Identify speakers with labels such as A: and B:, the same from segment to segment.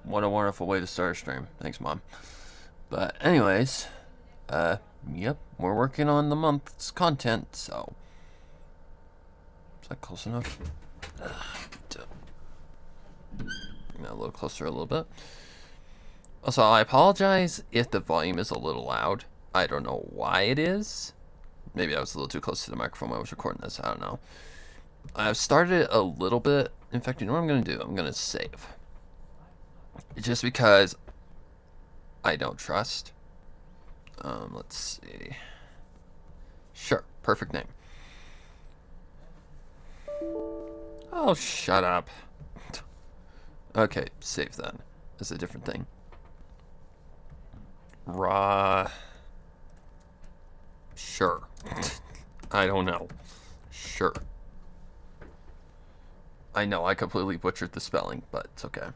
A: What a wonderful way to start a stream. Thanks, Mom. But anyways, yep, we're working on the month's content, so... Is that close enough? Bring that a little closer a little bit. Also, I apologize if the volume is a little loud. I don't know why it is. Maybe I was a little too close to the microphone when I was recording this. I don't know. I've started it a little bit. In fact, you know what I'm going to do? I'm going to save. Just because I don't trust. Let's see. Sure. Perfect name. Oh, shut up. Okay, save then. That's a different thing. Raw. Sure. I don't know. Sure. I know I completely butchered the spelling, but it's okay.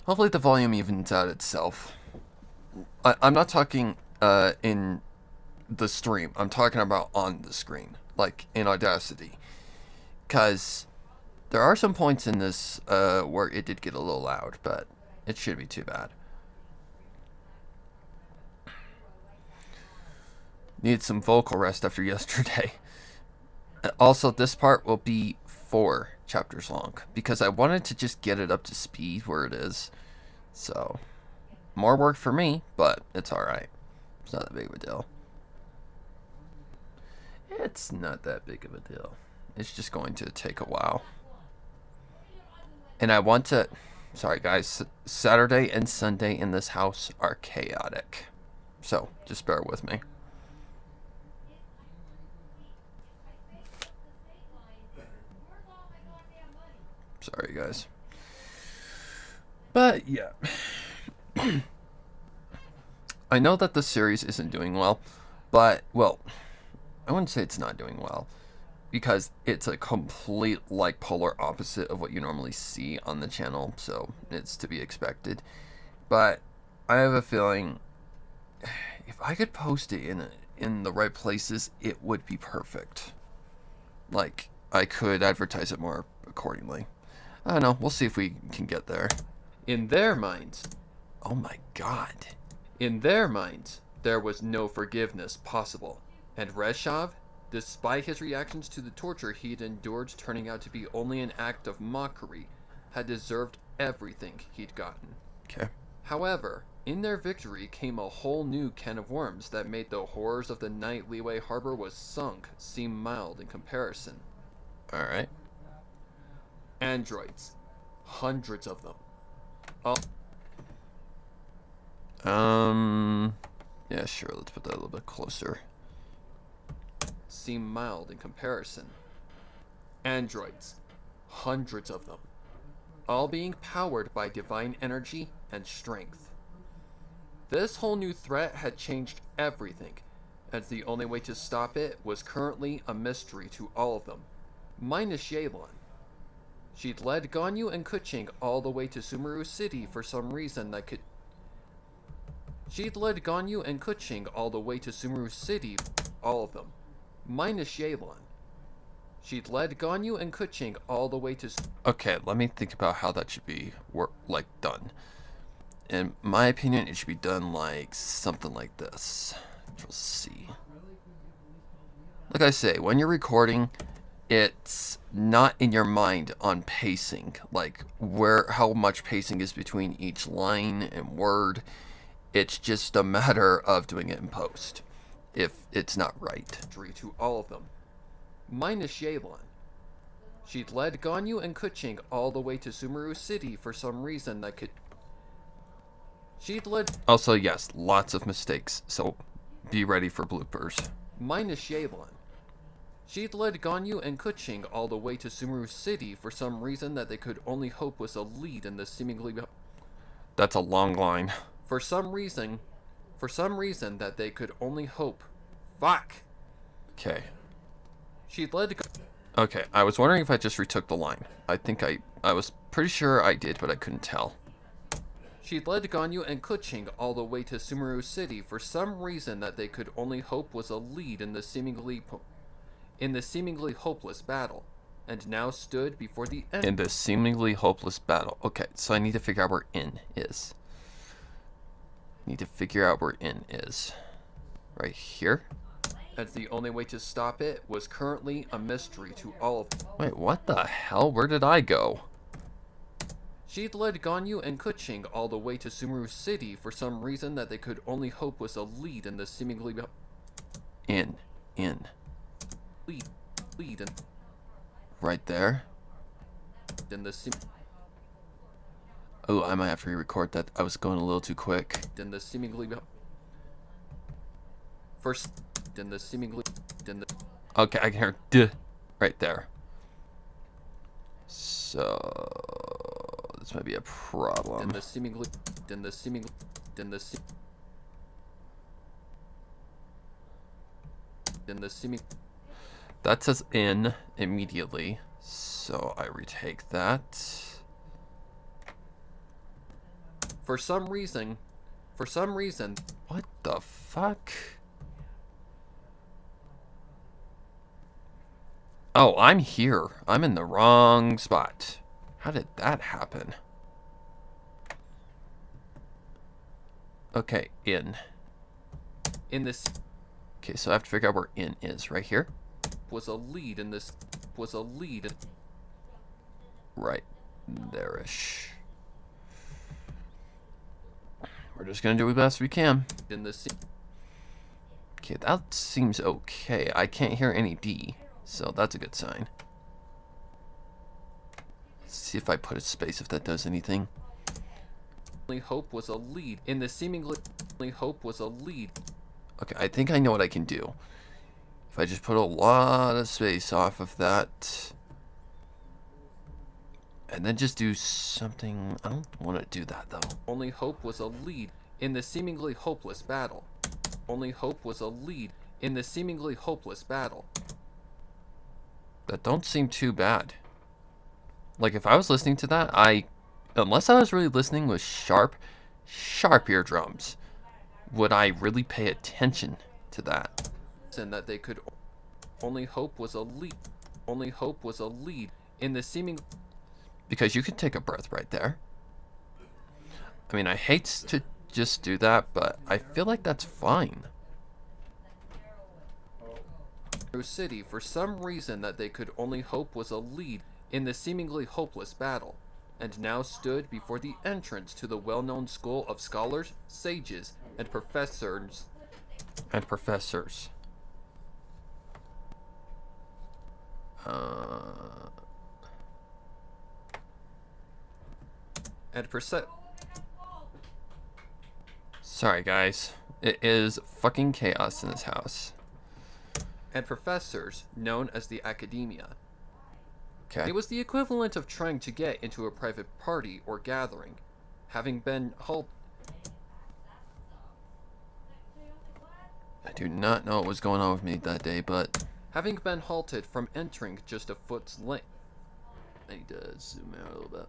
A: Hopefully the volume evens out itself. I'm not talking in the stream. I'm talking about on the screen, like in Audacity. Because there are some points in this where it did get a little loud, but it shouldn't be too bad. Needed some vocal rest after yesterday. Also, this part will be 4 chapters long, because I wanted to just get it up to speed where it is. So, more work for me, but it's alright. It's not that big of a deal. It's not that big of a deal. It's just going to take a while. And I want to... Sorry guys, Saturday and Sunday in this house are chaotic. So, just bear with me. Sorry guys. But, yeah. I know that the series isn't doing well, but, well, I wouldn't say it's not doing well, because it's a complete, like, polar opposite of what you normally see on the channel, so it's to be expected. But I have a feeling if I could post it in the right places, it would be perfect. Like, I could advertise it more accordingly. I don't know, we'll see if we can get there. In their minds, oh my god. In their minds, there was no forgiveness possible. And Reshov, despite his reactions to the torture he'd endured turning out to be only an act of mockery, had deserved everything he'd gotten. Okay. However, in their victory came a whole new can of worms that made the horrors of the night Liyue Harbor was sunk seem mild in comparison. Alright. Androids. Hundreds of them. Yeah, sure, let's put that a little bit closer. Seem mild in comparison. Androids. Hundreds of them. All being powered by divine energy and strength. This whole new threat had changed everything, and the only way to stop it was currently a mystery to all of them, minus Yelan. She'd led Ganyu and Kuching all the way to Sumeru City for some reason that could... She'd led Ganyu and Kuching all the way to Sumeru City, all of them, minus Yelan. She'd led Ganyu and Kuching all the way to... Okay, let me think about how that should be, done. In my opinion, it should be done like something like this. We'll see. Like I say, when you're recording, it's not in your mind on pacing, like how much pacing is between each line and word. It's just a matter of doing it in post, if it's not right. To all of them, minus Yelan. She'd led Ganyu and Kuching all the way to Sumeru City for some reason that could... She'd led... Also, yes, lots of mistakes, so be ready for bloopers. Minus Yelan. She'd led Ganyu and Kuching all the way to Sumeru City for some reason that they could only hope was a lead in the seemingly... That's a long line. For some reason that they could only hope... Fuck! Okay. She'd led... Okay, I was wondering if I just retook the line. I think I was pretty sure I did, but I couldn't tell. She'd led Ganyu and Kuching all the way to Sumeru City for some reason that they could only hope was a lead in the seemingly... in the seemingly hopeless battle, and now stood before the end.
B: In the seemingly hopeless battle. Okay, so I need to figure out where in is. Need to figure out where in is. Right here?
A: As the only way to stop it was currently a mystery to all of them.
B: Wait, what the hell? Where did I go?
A: She'd led Ganyu and Kuching all the way to Sumeru City for some reason that they could only hope was a lead in the seemingly
B: In.
A: lead
B: Right there.
A: in the
B: Oh, I might have to re-record that. I was going a little too quick.
A: in the seemingly first in the seemingly in the
B: Okay, I can hear duh right there. So this might be a problem.
A: in the seemingly in the seemingly in the in the seeming
B: That says in immediately, so I retake that.
A: for some reason
B: What the fuck? Oh, I'm here. I'm in the wrong spot. How did that happen? Okay, in.
A: this
B: Okay, so I have to figure out where in is. Right here?
A: was a lead in this was a lead in,
B: Right there-ish. We're just gonna do the best we can.
A: in the
B: Okay, that seems okay. I can't hear any D, so that's a good sign. Let's see if I put a space, if that does anything.
A: only hope was a lead in the seemingly only hope was a lead.
B: Okay, I think I know what I can do. If I just put a lot of space off of that, and then just do something. I don't want to do that, though.
A: Only hope was a lead in the seemingly hopeless battle. Only hope was a lead in the seemingly hopeless battle.
B: That don't seem too bad. Like, if I was listening to that, unless I was really listening with sharp eardrums, would I really pay attention to that?
A: And that they could only hope was a lead. Only hope was a lead in the seeming.
B: Because you could take a breath right there. I mean, I hate to just do that, but I feel like that's fine.
A: City for some reason that they could only hope was a lead in the seemingly hopeless battle, and now stood before the entrance to the well-known school of scholars, sages, and professors.
B: And professors. Sorry, guys. It is fucking chaos in this house.
A: And professors known as the academia.
B: Okay.
A: It was the equivalent of trying to get into a private party or gathering, having been halted.
B: I do not know what was going on with me that day, but
A: Having been halted from entering just a foot's length. I need to zoom out a little bit.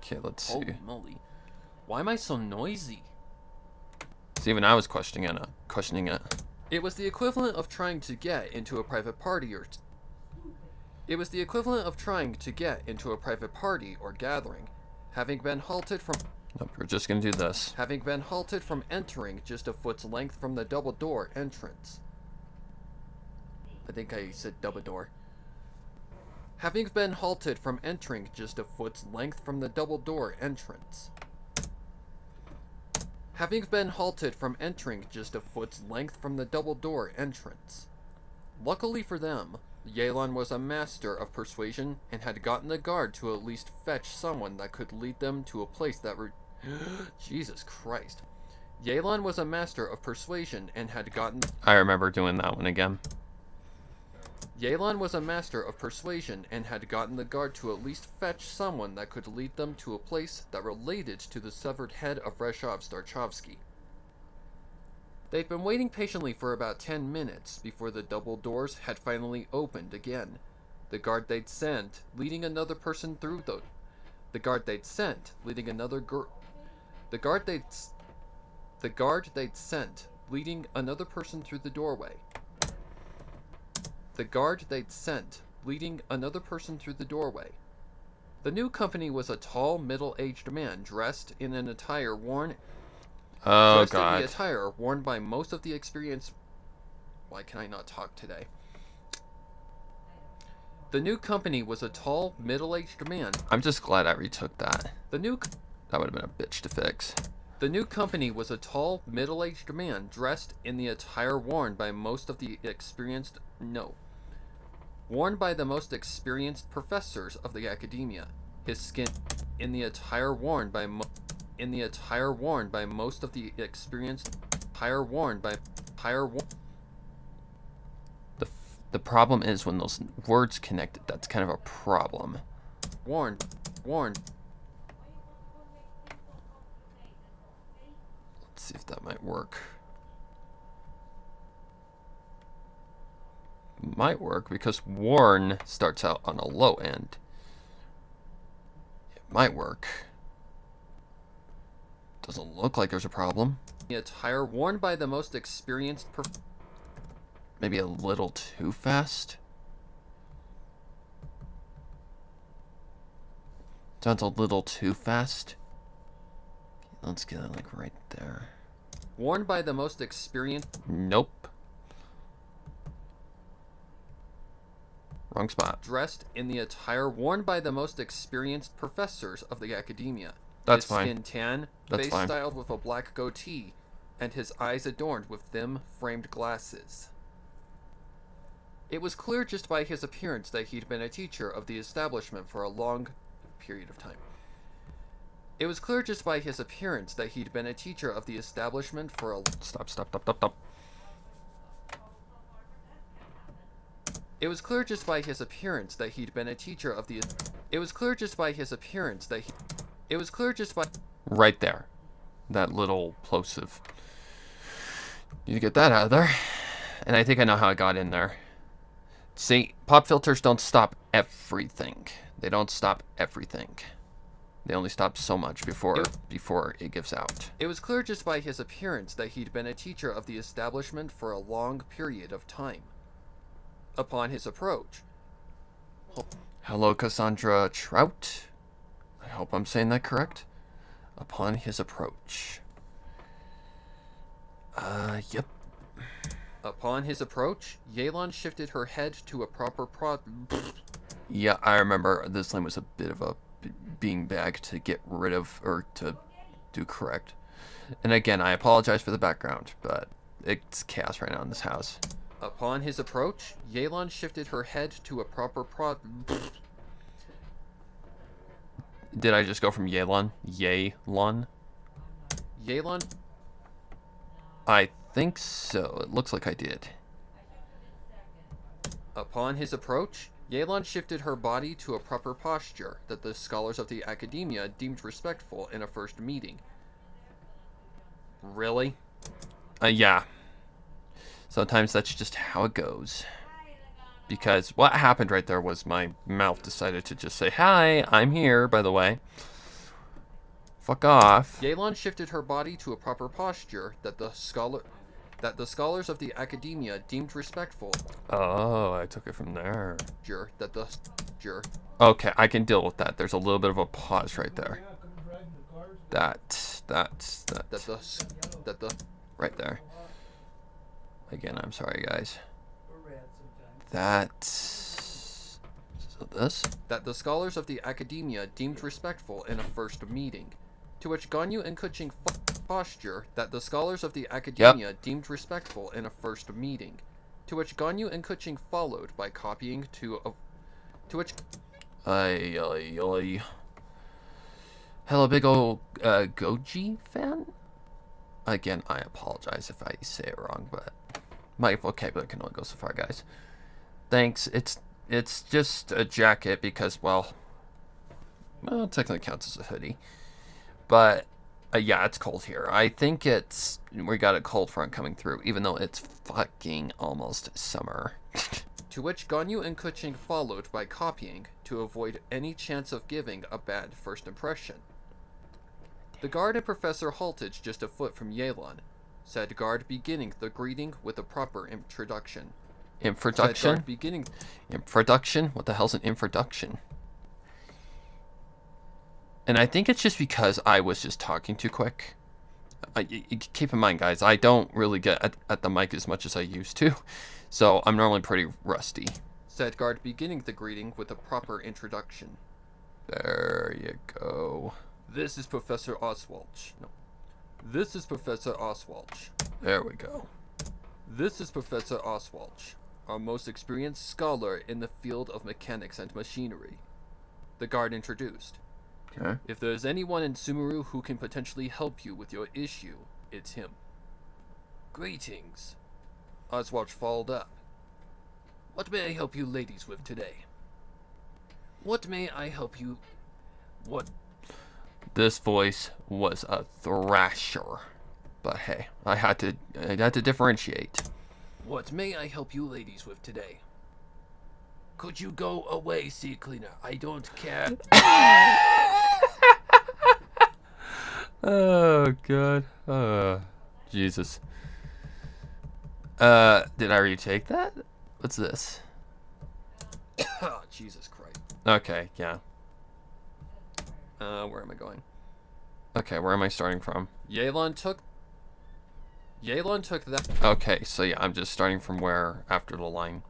B: okay, let's see.
A: Holy moly. Why am I so noisy?
B: So even I was questioning it.
A: It was the equivalent of trying to get into a private party or gathering, having been halted from
B: Nope, we're just gonna do this.
A: entering just a foot's length from the double door entrance. I think I said double door. Having been halted from entering just a foot's length from the double door entrance. Having been halted from entering just a foot's length from the double door entrance. Luckily for them, Yelan was a master of persuasion and had gotten the guard to at least fetch someone that could lead them to a place that Jesus Christ. Yelan was a master of persuasion and had gotten...
B: I remember doing that one again.
A: Yelan was a master of persuasion and had gotten the guard to at least fetch someone that could lead them to a place that related to the severed head of Reshov Starchovsky. They'd been waiting patiently for about 10 minutes before the double doors had finally opened again. The guard they'd sent, leading another person through the guard they'd sent, leading another girl. The guard they'd sent, leading another person through the doorway. The guard they'd sent, leading another person through the doorway. The new company was a tall, middle-aged man dressed in an attire worn...
B: Oh,
A: dressed
B: God.
A: in the attire worn by most of the experienced... Why can I not talk today? The new company was a tall, middle-aged man.
B: I'm just glad I retook that.
A: The new...
B: That would have been a bitch to fix.
A: The new company was a tall, middle-aged man dressed in the attire worn by most of the experienced... No. Worn by the most experienced professors of the academia. His skin in the attire worn by most of the experienced
B: The problem is when those words connected, that's kind of a problem.
A: Worn.
B: Let's see if that might work. Might work because worn starts out on a low end. It might work. Doesn't look like there's a problem.
A: The attire worn by the most experienced
B: Maybe a little too fast. Sounds a little too fast. Okay, let's get it like right there.
A: Worn by the most experienced...
B: Nope. Wrong spot.
A: Dressed in the attire worn by the most experienced professors of the academia.
B: That's
A: his
B: fine.
A: Skin tan,
B: That's
A: face
B: fine.
A: styled with a black goatee, and his eyes adorned with thin framed glasses. It was clear just by his appearance that he'd been a teacher of the establishment for a long period of time. It was clear just by his appearance that he'd been a teacher of the establishment for a...
B: Stop.
A: It was clear just by his appearance that he'd been a teacher of the... It was clear just by his appearance that he... It was clear just by...
B: Right there. That little plosive. Need to get that out of there. And I think I know how I got in there. See, pop filters don't stop everything. They don't stop everything. They only stop so much before it gives out.
A: It was clear just by his appearance that he'd been a teacher of the establishment for a long period of time. Upon his approach...
B: Hello, Cassandra Trout. I hope I'm saying that correct. Upon his approach. Yep.
A: Upon his approach, Yelan shifted her head to a proper
B: Yeah, I remember this line was a bit of a beanbag to get rid of, or to do correct. And again, I apologize for the background, but it's chaos right now in this house.
A: Upon his approach, Yelan shifted her head to a proper
B: Did I just go from Yelan? Yelan?
A: Yelan...
B: I think so. It looks like I did.
A: Upon his approach, Yelan shifted her body to a proper posture that the scholars of the academia deemed respectful in a first meeting. Really?
B: Yeah. Sometimes that's just how it goes. Because what happened right there was my mouth decided to just say, "Hi, I'm here, by the way. Fuck off."
A: Yelan shifted her body to a proper posture that the scholars of the academia deemed respectful.
B: Oh, I took it from there. Okay, I can deal with that. There's a little bit of a pause right there. Right there. Again, I'm sorry, guys.
A: That the scholars of the academia deemed respectful in a first meeting, to which Ganyu and Kuching posture that the scholars of the academia deemed respectful in a first meeting, to which Ganyu and Kuching followed by copying to which...
B: Hello, big ol' Goji fan? Again, I apologize if I say it wrong, but my vocabulary can only go so far, guys. Thanks. It's just a jacket because, well, it technically counts as a hoodie. But, yeah, it's cold here. I think we got a cold front coming through, even though it's fucking almost summer.
A: To which Ganyu and Kuching followed by copying to avoid any chance of giving a bad first impression. The guard and professor halted just a foot from Yelan, said guard, beginning the greeting with a proper introduction.
B: Introduction?
A: Said guard, beginning...
B: Introduction? What the hell's an introduction? And I think it's just because I was just talking too quick. Keep in mind, guys, I don't really get at the mic as much as I used to, so I'm normally pretty rusty.
A: Said guard, beginning the greeting with a proper introduction.
B: There you go.
A: This is Professor Oswald. No. This is Professor Oswald.
B: There we go.
A: This is Professor Oswald, our most experienced scholar in the field of mechanics and machinery. The guard introduced.
B: Okay.
A: If there is anyone in Sumeru who can potentially help you with your issue, it's him. Greetings. Oswald followed up. What may I help you ladies with today? What may I help you... What...
B: This voice was a thrasher. But hey, I had to differentiate.
A: What may I help you ladies with today? Could you go away, sea cleaner? I don't care.
B: Oh god. Jesus. Did I retake that? What's this?
A: Oh, Jesus Christ.
B: Okay, yeah.
A: Where am I going?
B: Okay, where am I starting from?
A: Yelan took that.
B: Okay, so yeah, I'm just starting from where after the line.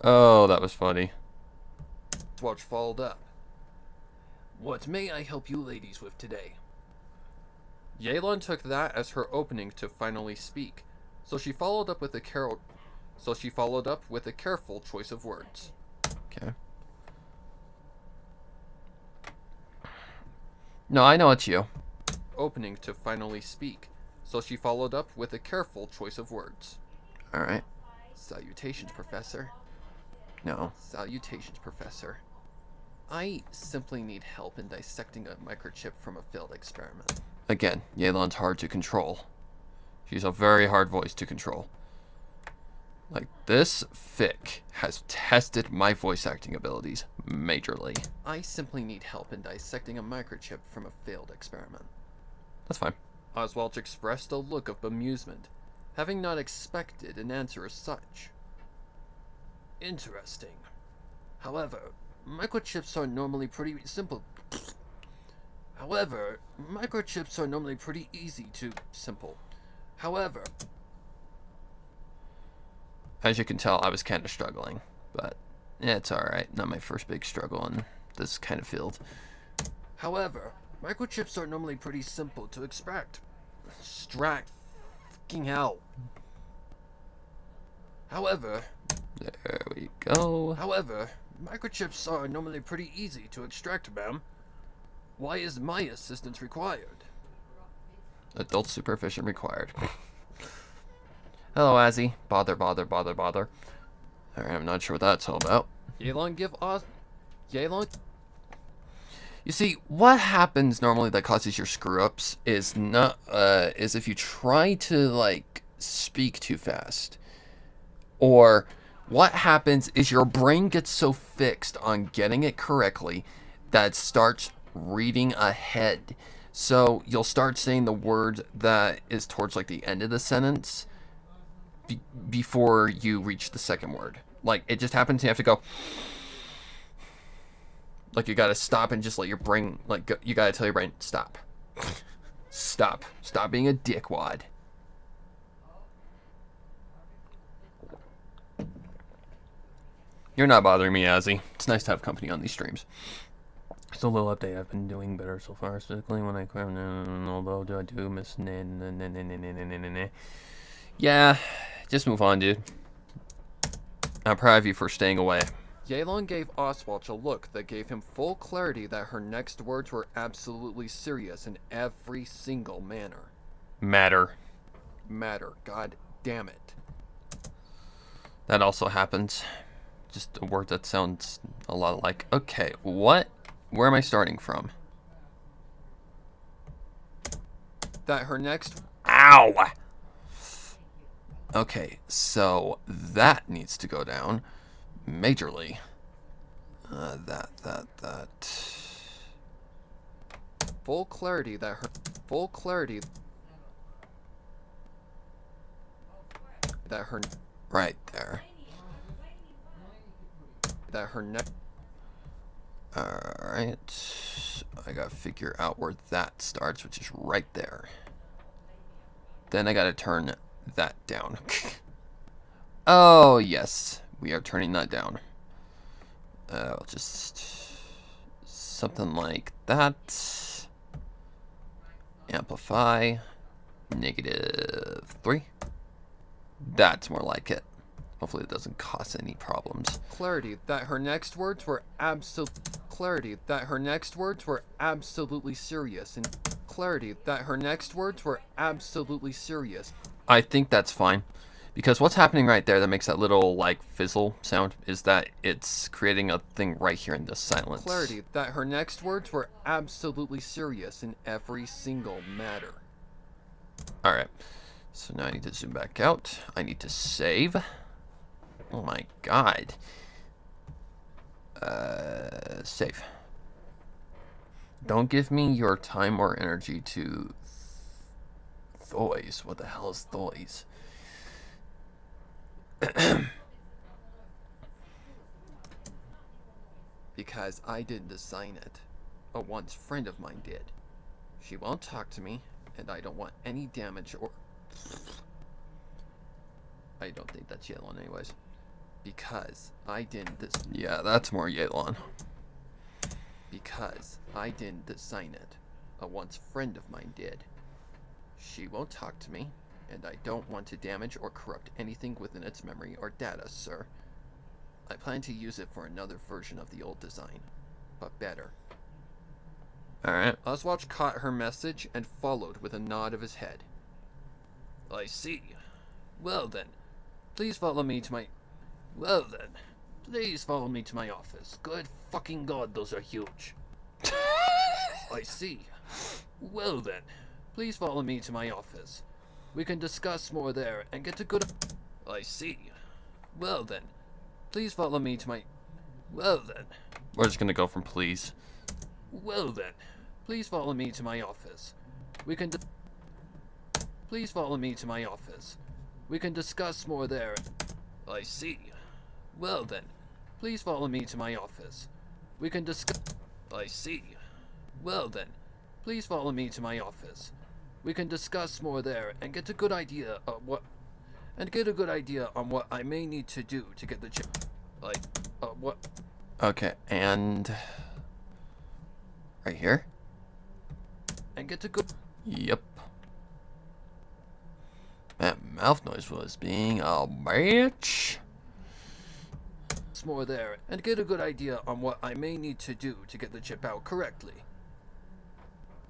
B: Oh, that was funny.
A: Watch followed up. What may I help you ladies with today? Yelan took that as her opening to finally speak, so she followed up with a careful choice of words.
B: Okay. No, I know it's you.
A: Opening to finally speak, so she followed up with a careful choice of words.
B: All right.
A: Salutations, Professor.
B: No.
A: Salutations, Professor. I simply need help in dissecting a microchip from a failed experiment.
B: Again, Yelan's hard to control. She's a very hard voice to control. Like, this fic has tested my voice acting abilities majorly.
A: I simply need help in dissecting a microchip from a failed experiment.
B: That's fine.
A: Oswald expressed a look of bemusement, having not expected an answer as such. Interesting. However, microchips are normally pretty simple. However, microchips are normally pretty easy to simple. However,
B: as you can tell, I was kind of struggling, but yeah, it's alright. Not my first big struggle in this kind of field.
A: However, microchips are normally pretty simple to extract. Fucking hell. However,
B: there we go.
A: However, microchips are normally pretty easy to extract, ma'am. Why is my assistance required?
B: Adult supervision required. Hello, Azzy. Bother. Alright, I'm not sure what that's all about.
A: Yelan.
B: You see, what happens normally that causes your screw-ups is not, is if you try to, like, speak too fast. Or what happens is your brain gets so fixed on getting it correctly that it starts reading ahead. So you'll start saying the word that is towards like the end of the sentence before you reach the second word. Like, it just happens, you have to go, like, you gotta stop and just let your brain, like, go, you gotta tell your brain, stop. Stop being a dickwad. You're not bothering me, Azzy. It's nice to have company on these streams. Just a little update. I've been doing better so far. Specifically when I quit. Although I do miss. Yeah, just move on, dude. I'm proud of you for staying away.
A: Yelan gave Oswald a look that gave him full clarity that her next words were absolutely serious in every single manner.
B: Matter.
A: God damn it.
B: That also happens. Just a word that sounds a lot like. Okay, what? Where am I starting from?
A: That her next...
B: Ow! Okay, so that needs to go down majorly. That.
A: full clarity that her full clarity that her
B: Right there.
A: that her neck
B: Alright. I gotta figure out where that starts, which is right there. Then I gotta turn that down. Oh, yes. We are turning that down. Just something like that. Amplify. -3. That's more like it. Hopefully it doesn't cause any problems.
A: clarity that her next words were absolutely serious, and clarity that her next words were absolutely serious.
B: I think that's fine. Because what's happening right there that makes that little, like, fizzle sound is that it's creating a thing right here in the silence.
A: Clarity that her next words were absolutely serious in every single matter.
B: Alright. So now I need to zoom back out. I need to save. Oh my god. Save. Don't give me your time or energy to Thoys. What the hell is Thoys?
A: Because I didn't design it. A once friend of mine did. She won't talk to me, and I don't want any damage or... I don't think that's Yelan anyways. Because I didn't
B: Yeah, that's more Yelan.
A: Because I didn't design it. A once friend of mine did. She won't talk to me, and I don't want to damage or corrupt anything within its memory or data, sir. I plan to use it for another version of the old design, but better.
B: Alright.
A: Oswald caught her message and followed with a nod of his head. I see. Well then, please follow me to my... Well then, please follow me to my office. Good fucking god, those are huge. I see. Well then, please follow me to my office. We can discuss more there and get to good... I see. Well then, please follow me to my... Well then.
B: We're just gonna go from please.
A: Well then, please follow me to my office. We can... Please follow me to my office. We can discuss more there. I see. Well then, please follow me to my office. We can discuss... I see. Well then, please follow me to my office. We can discuss more there and get a good idea of what... And get a good idea on what I may need to do to get the chip. What...
B: Okay, and... Right here?
A: And get a good...
B: Yep. That mouth noise was being a bitch.
A: More there and get a good idea on what I may need to do to get the chip out correctly.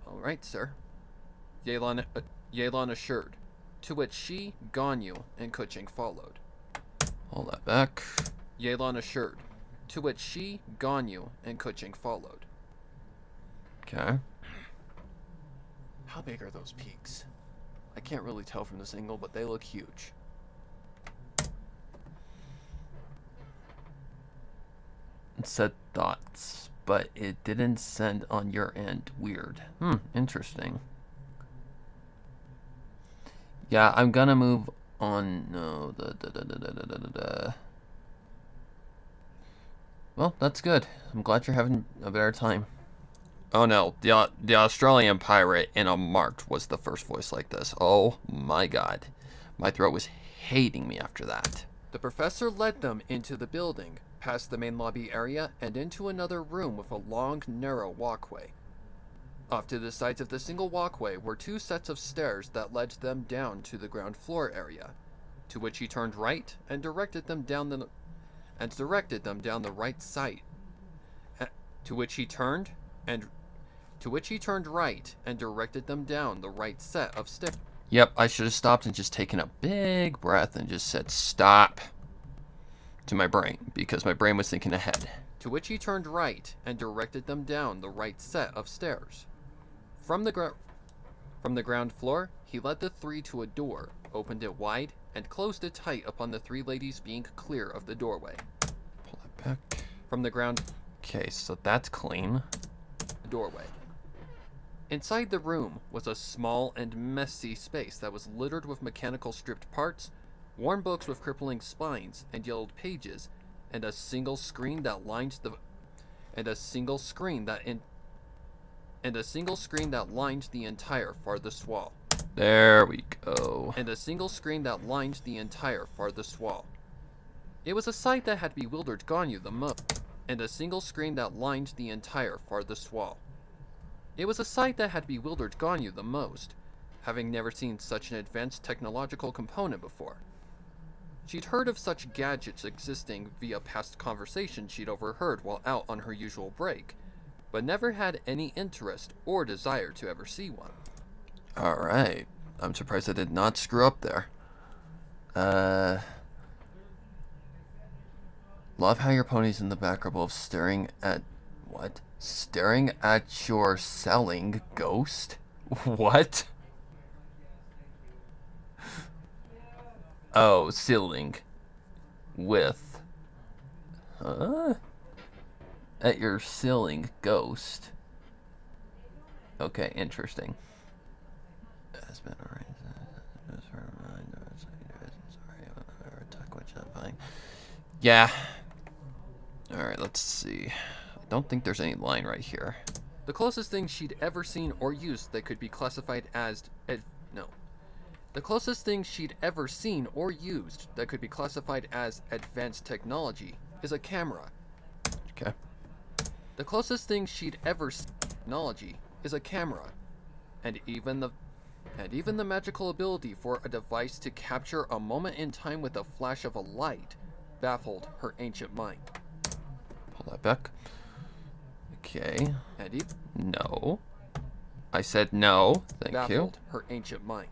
A: All right, sir. Yelan assured, to which she, Ganyu, and Kuching followed.
B: Hold that back.
A: Yelan assured, to which she, Ganyu, and Kuching followed.
B: Okay.
A: How big are those peaks? I can't really tell from this angle, but they look huge.
B: It said thoughts, but it didn't send on your end. Weird. Interesting. Yeah, I'm gonna move on. No, Well, that's good. I'm glad you're having a better time. Oh no, the Australian pirate in a marked was the first voice like this. Oh my god. My throat was hating me after that.
A: The professor led them into the building, past the main lobby area, and into another room with a long, narrow walkway. Off to the sides of the single walkway were two sets of stairs that led them down to the ground floor area, to which he turned right and directed them down the right side. To which he turned right and directed them down the right set of stairs.
B: Yep, I should have stopped and just taken a big breath and just said stop to my brain, because my brain was thinking ahead.
A: To which he turned right and directed them down the right set of stairs. From the ground floor, he led the three to a door, opened it wide, and closed it tight upon the three ladies being clear of the doorway.
B: Pull that back.
A: From the ground...
B: Okay, so that's clean.
A: Doorway. Inside the room was a small and messy space that was littered with mechanical stripped parts, worn books with crippling spines and yellowed pages, and a single screen that lined the entire farthest wall.
B: There we go.
A: And a single screen that lined the entire farthest wall. It was a sight that had bewildered Ganyu the most. And a single screen that lined the entire farthest wall. It was a sight that had bewildered Ganyu the most, having never seen such an advanced technological component before. She'd heard of such gadgets existing via past conversations she'd overheard while out on her usual break, but never had any interest or desire to ever see one.
B: Alright. I'm surprised I did not screw up there. Love how your pony's in the background of staring at... What? Staring at your selling ghost? What? Oh, ceiling. With... Huh? At your ceiling ghost. Okay, interesting. Has been alright. Yeah. Alright, let's see. I don't think there's any line right here.
A: The closest thing she'd ever seen or used that could be classified as... The closest thing she'd ever seen or used that could be classified as advanced technology is a camera.
B: Okay.
A: The closest thing she'd ever seen to technology is a camera. And even the magical ability for a device to capture a moment in time with a flash of a light baffled her ancient mind.
B: Pull that back. Okay.
A: And
B: no. I said no. Thank
A: baffled
B: you.
A: her ancient mind.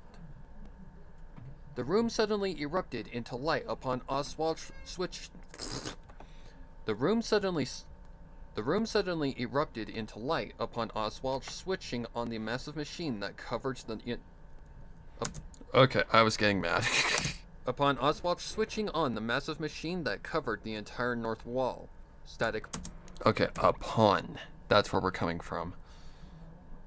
A: The room suddenly erupted into light upon Oswald switch. The room suddenly erupted into light upon Oswald switching on the massive machine that covered the.
B: Okay, I was getting mad.
A: Upon Oswald switching on the massive machine that covered the entire north wall. Static.
B: Okay, upon. That's where we're coming from.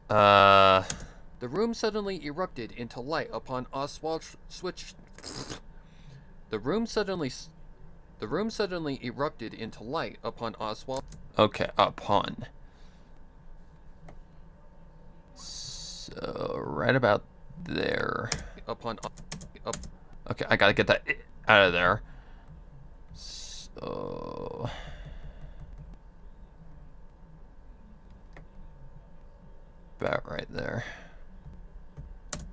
A: The room suddenly erupted into light upon Oswald switch. The room suddenly erupted into light upon Oswald.
B: Okay, upon. So, right about there. Okay, I gotta get that out of there. So... about right there.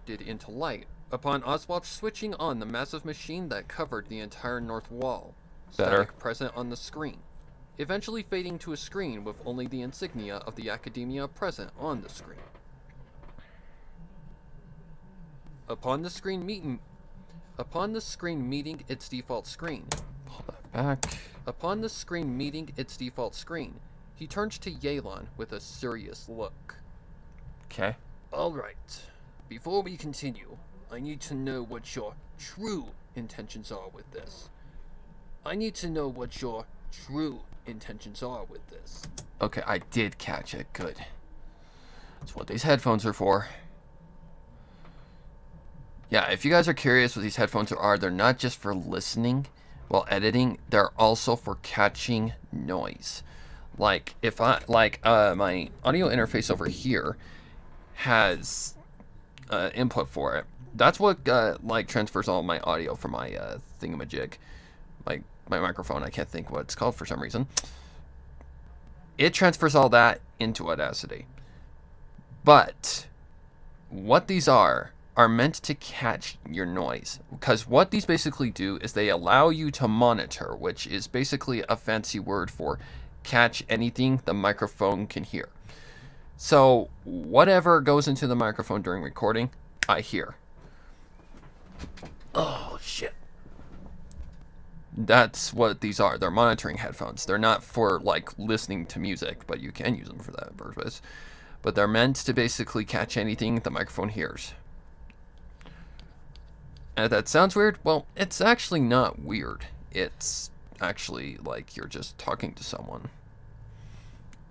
A: Into light upon Oswald switching on the massive machine that covered the entire north wall.
B: Better.
A: Static present on the screen. Eventually fading to a screen with only the insignia of the Academia present on the screen. Upon the screen meeting its default screen.
B: Pull that back.
A: Upon the screen meeting its default screen, he turned to Yelan with a serious look.
B: Okay.
A: Alright. Before we continue, I need to know what your true intentions are with this.
B: Okay, I did catch it. Good. That's what these headphones are for. Yeah, if you guys are curious what these headphones are, they're not just for listening while editing, they're also for catching noise. Like, if my audio interface over here has input for it. That's what transfers all my audio from my thingamajig, my microphone. I can't think what it's called for some reason. It transfers all that into Audacity. But what these are meant to catch your noise, because what these basically do is they allow you to monitor, which is basically a fancy word for catch anything the microphone can hear. So whatever goes into the microphone during recording, I hear. Oh, shit. That's what these are. They're monitoring headphones. They're not for, like, listening to music, but you can use them for that purpose. But they're meant to basically catch anything the microphone hears. And if that sounds weird, well, it's actually not weird. It's actually like you're just talking to someone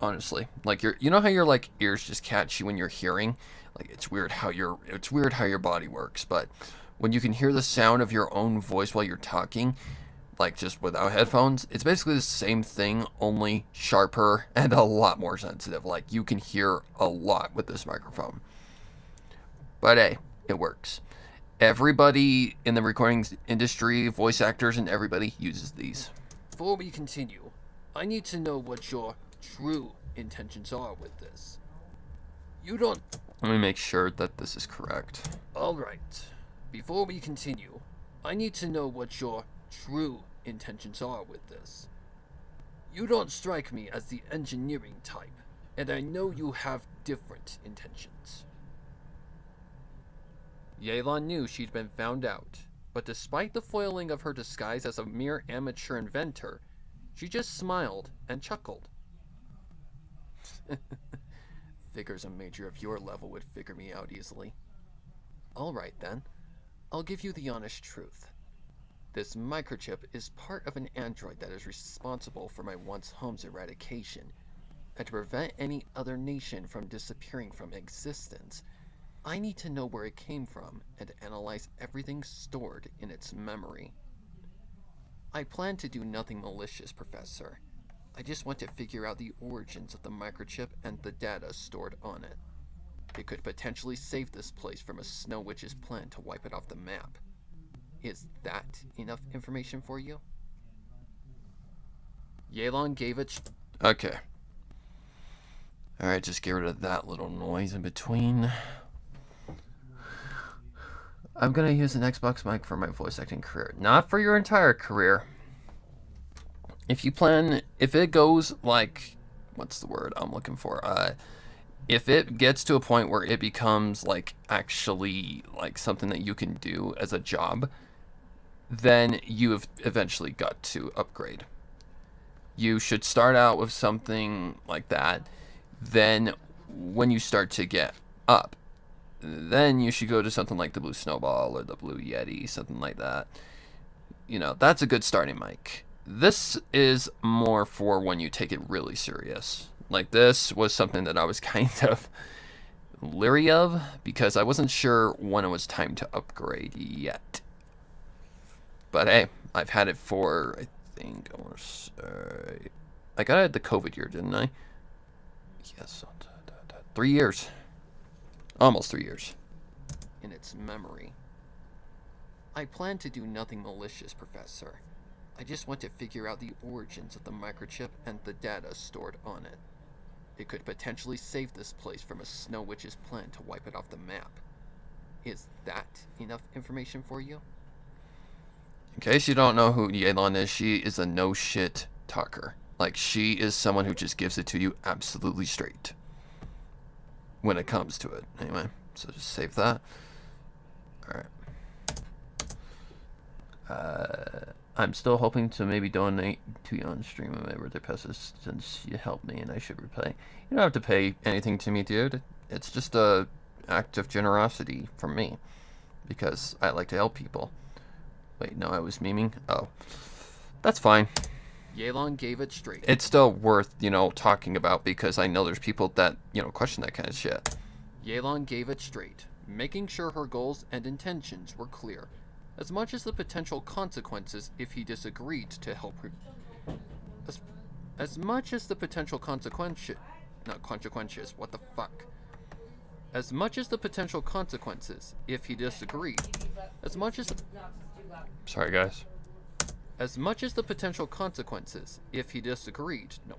B: honestly. Like you know how your like ears just catch you when you're hearing? Like it's weird how your body works, but when you can hear the sound of your own voice while you're talking, like just without headphones, it's basically the same thing, only sharper and a lot more sensitive. Like you can hear a lot with this microphone. But hey, it works. Everybody in the recording industry, voice actors and everybody uses these.
A: Before we continue, I need to know what your true intentions are with this. You don't...
B: Let me make sure that this is correct.
A: Alright. Before we continue, I need to know what your true intentions are with this. You don't strike me as the engineering type, and I know you have different intentions. Yelan knew she'd been found out, but despite the foiling of her disguise as a mere amateur inventor, she just smiled and chuckled. Figures a major of your level would figure me out easily. Alright then, I'll give you the honest truth. This microchip is part of an android that is responsible for my once home's eradication, and to prevent any other nation from disappearing from existence, I need to know where it came from and analyze everything stored in its memory. I plan to do nothing malicious, Professor. I just want to figure out the origins of the microchip and the data stored on it. It could potentially save this place from a Snow Witch's plan to wipe it off the map. Is that enough information for you? Yelan gave it...
B: Okay. Alright, just get rid of that little noise in between. I'm gonna use an Xbox mic for my voice acting career. Not for your entire career. If it goes like, what's the word I'm looking for? If it gets to a point where it becomes like actually like something that you can do as a job, then you have eventually got to upgrade. You should start out with something like that. Then when you start to get up, then you should go to something like the Blue Snowball or the Blue Yeti, something like that. You know, that's a good starting mic. This is more for when you take it really serious. Like this was something that I was kind of leery of because I wasn't sure when it was time to upgrade yet. But hey, I've had it for, I think, I got it the COVID year, didn't I? Yes, 3 years. Almost 3 years.
A: In its memory. I plan to do nothing malicious, Professor. I just want to figure out the origins of the microchip and the data stored on it. It could potentially save this place from a Snow Witch's plan to wipe it off the map. Is that enough information for you?
B: In case you don't know who Yelan is, she is a no-shit talker. Like, she is someone who just gives it to you absolutely straight. When it comes to it. Anyway, so just save that. Alright. I'm still hoping to maybe donate to you on stream on my birthday passes since you helped me and I should repay. You don't have to pay anything to me, dude. It's just a act of generosity from me. Because I like to help people. Wait, no, I was memeing? Oh. That's fine.
A: Yelan gave it straight.
B: It's still worth, you know, talking about because I know there's people that, you know, question that kind of shit.
A: Yelan gave it straight, making sure her goals and intentions were clear, as much as the potential consequences if he disagreed to help her. As much as the potential consequences. Not consequences, what the fuck? As much as the potential consequences if he disagreed. As much as.
B: Sorry, guys.
A: As much as the potential consequences if he disagreed. No.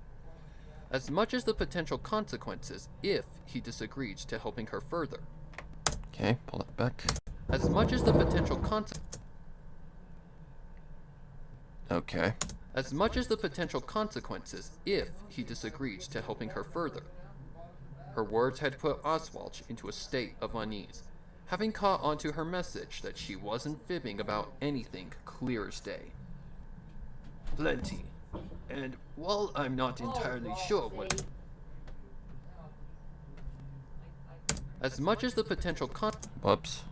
A: As much as the potential consequences if he disagreed to helping her further.
B: Okay, pull that back.
A: As much as the potential
B: Okay.
A: As much as the potential consequences if he disagreed to helping her further. Her words had put Oswald into a state of unease, having caught onto her message that she wasn't fibbing about anything clear as day. Plenty. And while I'm not entirely sure what... As much as the potential
B: Whoops.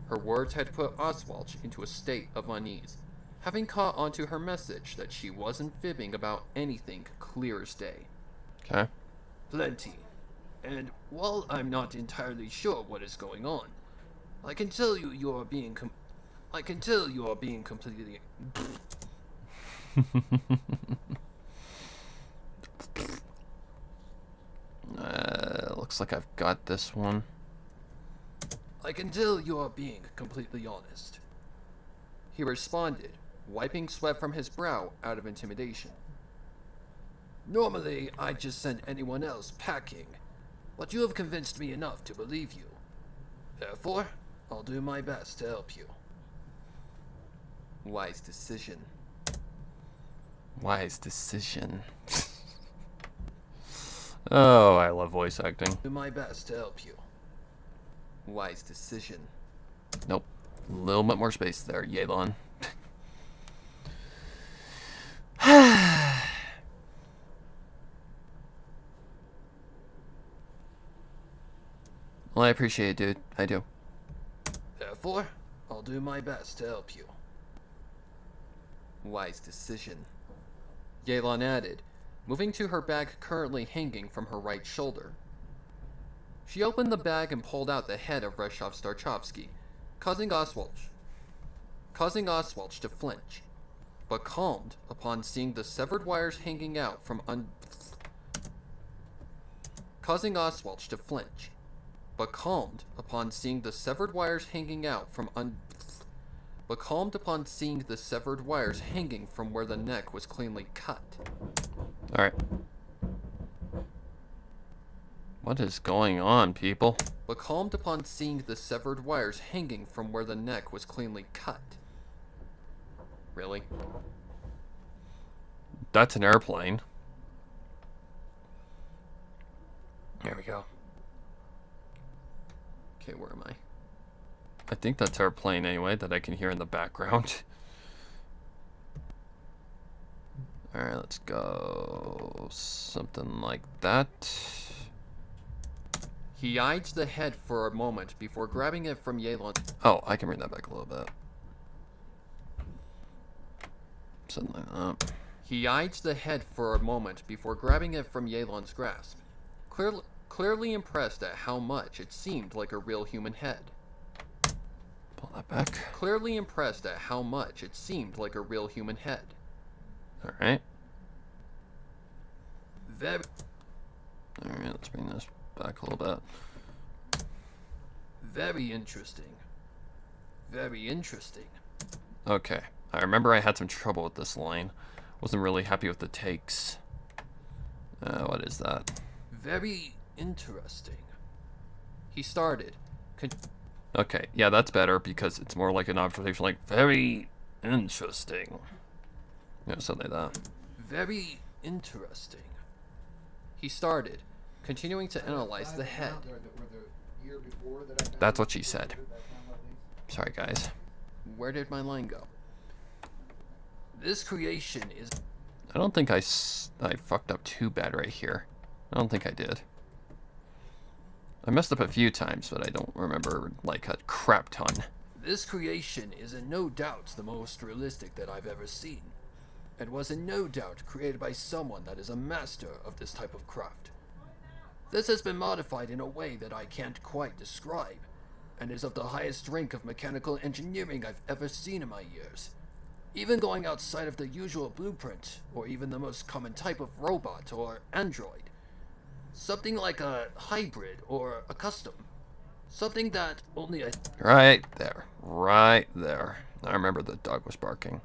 A: Her words had put Oswald into a state of unease, having caught onto her message that she wasn't fibbing about anything clear as day.
B: Okay.
A: Plenty. And while I'm not entirely sure what is going on, I can tell you are being completely.
B: Looks like I've got this one.
A: I can tell you are being completely honest. He responded, wiping sweat from his brow out of intimidation. Normally, I'd just send anyone else packing, but you have convinced me enough to believe you. Therefore, I'll do my best to help you. Wise decision.
B: Wise decision. Oh, I love voice acting.
A: Do my best to help you. Wise decision.
B: Nope. A little bit more space there, Yelan. Well, I appreciate it, dude. I do.
A: Therefore, I'll do my best to help you. Wise decision. Yelan added, moving to her bag currently hanging from her right shoulder. She opened the bag and pulled out the head of Reshov Starchovsky, causing Oswalch to flinch, but calmed upon seeing the severed wires hanging out from causing Oswalch to flinch, but calmed upon seeing the severed wires hanging out from where the neck was cleanly cut.
B: Alright. What is going on, people?
A: But calmed upon seeing the severed wires hanging from where the neck was cleanly cut. Really?
B: That's an airplane.
A: There we go. Okay, where am I?
B: I think that's our plane anyway, that I can hear in the background. Alright, let's go. Something like that.
A: He eyed the head for a moment before grabbing it from Yelan.
B: Oh, I can bring that back a little bit. Something like that.
A: He eyed the head for a moment before grabbing it from Yelan's grasp, clearly impressed at how much it seemed like a real human head.
B: Pull that back.
A: Clearly impressed at how much it seemed like a real human head.
B: Alright.
A: Very.
B: Alright, let's bring this back a little bit.
A: Very interesting. Very interesting.
B: Okay. I remember I had some trouble with this line. Wasn't really happy with the takes. What is that?
A: Very interesting. He started.
B: Okay, yeah, that's better because it's more like an observation, like, very interesting. Yeah, something like that.
A: Very interesting. He started, continuing to analyze the head.
B: That's what she said. Sorry, guys.
A: Where did my line go? This creation is...
B: I don't think I fucked up too bad right here. I don't think I did. I messed up a few times, but I don't remember, like, a crap ton.
A: This creation is in no doubt the most realistic that I've ever seen, and was in no doubt created by someone that is a master of this type of craft. This has been modified in a way that I can't quite describe, and is of the highest rank of mechanical engineering I've ever seen in my years, even going outside of the usual blueprint, or even the most common type of robot or android. Something like a hybrid or a custom. Something that only a...
B: Right there. Right there. I remember the dog was barking.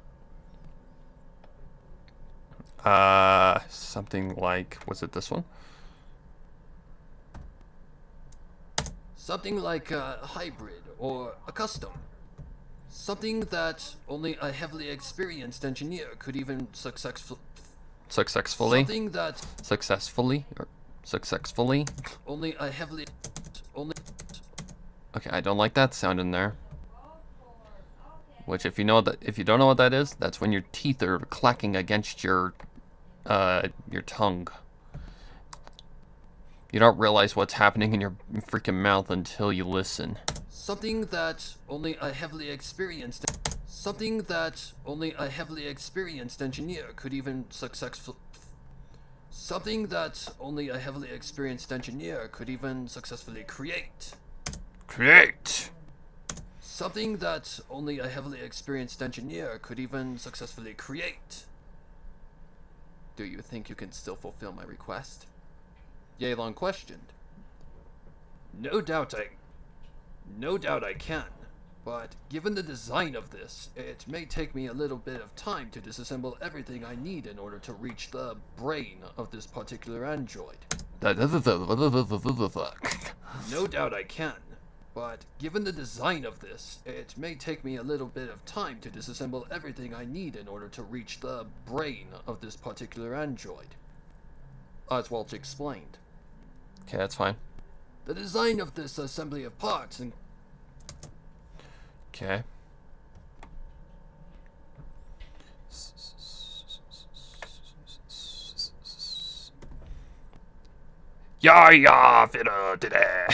B: Something like... Was it this one?
A: Something like a hybrid or a custom. Something that only a heavily experienced engineer could even successfully... Something that...
B: Successfully? Or successfully?
A: Only a heavily...
B: Okay, I don't like that sound in there. Which, if you don't know what that is, that's when your teeth are clacking against your tongue. You don't realize what's happening in your freaking mouth until you listen.
A: Something that only a heavily experienced... Something that only a heavily experienced engineer could even successfully create.
B: Create.
A: Something that only a heavily experienced engineer could even successfully create. Do you think you can still fulfill my request? Yelan questioned. No doubt I can. But given the design of this, it may take me a little bit of time to disassemble everything I need in order to reach the brain of this particular android. No doubt I can. But given the design of this, it may take me a little bit of time to disassemble everything I need in order to reach the brain of this particular android. Oswald explained.
B: Okay, that's fine.
A: The design of this assembly of parts and
B: Okay. Yeah, today.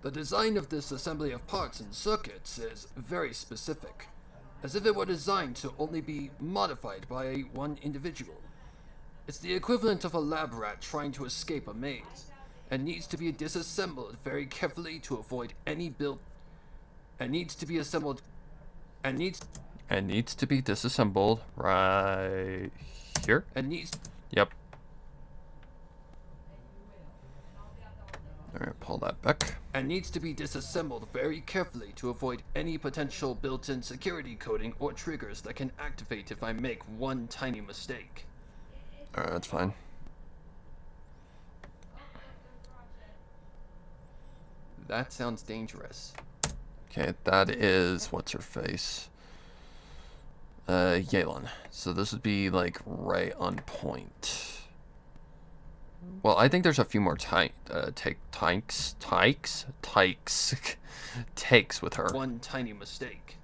A: The design of this assembly of parts and circuits is very specific, as if it were designed to only be modified by one individual. It's the equivalent of a lab rat trying to escape a maze, and needs to be disassembled very carefully to avoid any build. And needs to be assembled. And
B: needs to be disassembled right here.
A: And needs.
B: Yep. All right, pull that back.
A: And needs to be disassembled very carefully to avoid any potential built-in security coding or triggers that can activate if I make one tiny mistake.
B: All right, that's fine.
A: That sounds dangerous.
B: Okay, that is what's her face. Yelan. So this would be like right on point. Well, I think there's a few more takes with her.
A: One tiny mistake.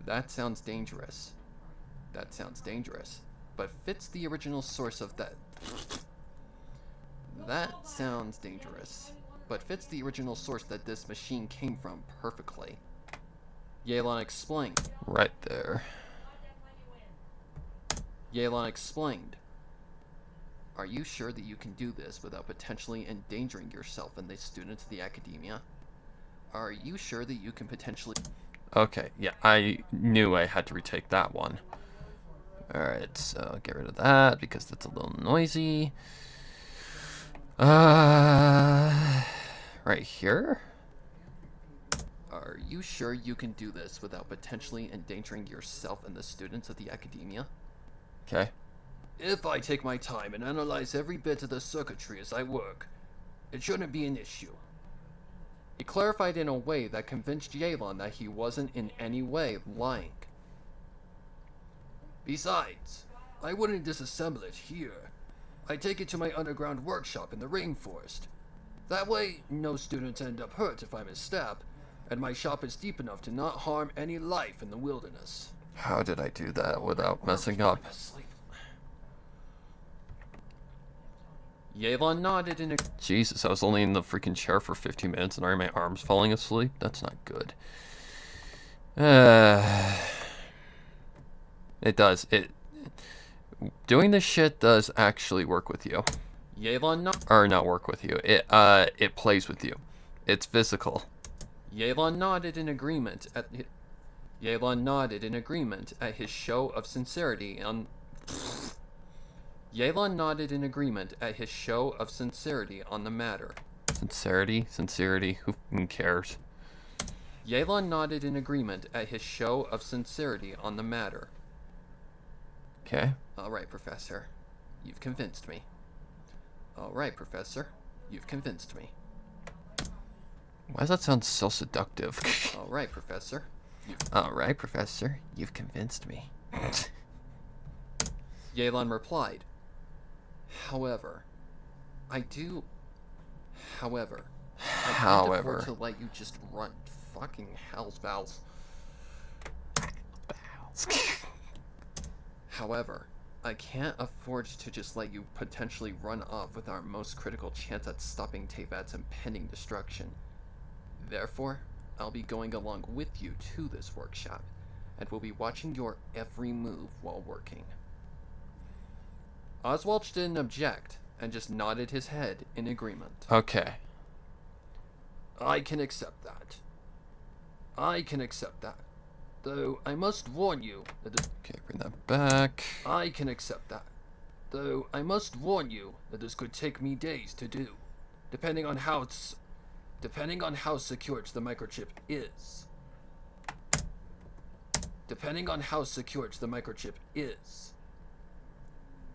A: That sounds dangerous. But fits the original source of that. That sounds dangerous, but fits the original source that this machine came from perfectly. Yelan explained.
B: Right there.
A: Yelan explained. Are you sure that you can do this without potentially endangering yourself and the students of the academia? Are you sure that you can potentially...
B: Okay, yeah, I knew I had to retake that one. Alright, so get rid of that because that's a little noisy. Right here?
A: Are you sure you can do this without potentially endangering yourself and the students of the academia?
B: Okay.
A: If I take my time and analyze every bit of the circuitry as I work, it shouldn't be an issue. He clarified in a way that convinced Yelan that he wasn't in any way lying. Besides, I wouldn't disassemble it here. I'd take it to my underground workshop in the rainforest. That way, no students end up hurt if I misstep, and my shop is deep enough to not harm any life in the wilderness.
B: How did I do that without messing up?
A: Yelan nodded in a...
B: Jesus, I was only in the freaking chair for 15 minutes and already my arm's falling asleep? That's not good. It does. Doing this shit does actually work with you. Or not work with you. It plays with you. It's physical.
A: Yelan nodded in agreement at his show of sincerity on... Yelan nodded in agreement at his show of sincerity on the matter.
B: Sincerity, who cares?
A: Yelan nodded in agreement at his show of sincerity on the matter.
B: Okay.
A: Alright, Professor. You've convinced me.
B: Why does that sound so seductive?
A: Alright, Professor.
B: You've convinced me.
A: Yelan replied. However, I can't afford to let you just run. Fucking hell's bells. However, I can't afford to just let you potentially run off with our most critical chance at stopping Tevat's impending destruction. Therefore, I'll be going along with you to this workshop, and will be watching your every move while working. Oswald didn't object, and just nodded his head in agreement.
B: Okay.
A: I can accept that. I can accept that. Though I must warn you that
B: Okay, bring that back.
A: I can accept that. Though I must warn you that this could take me days to do, depending on how secured the microchip is. Depending on how secured the microchip is.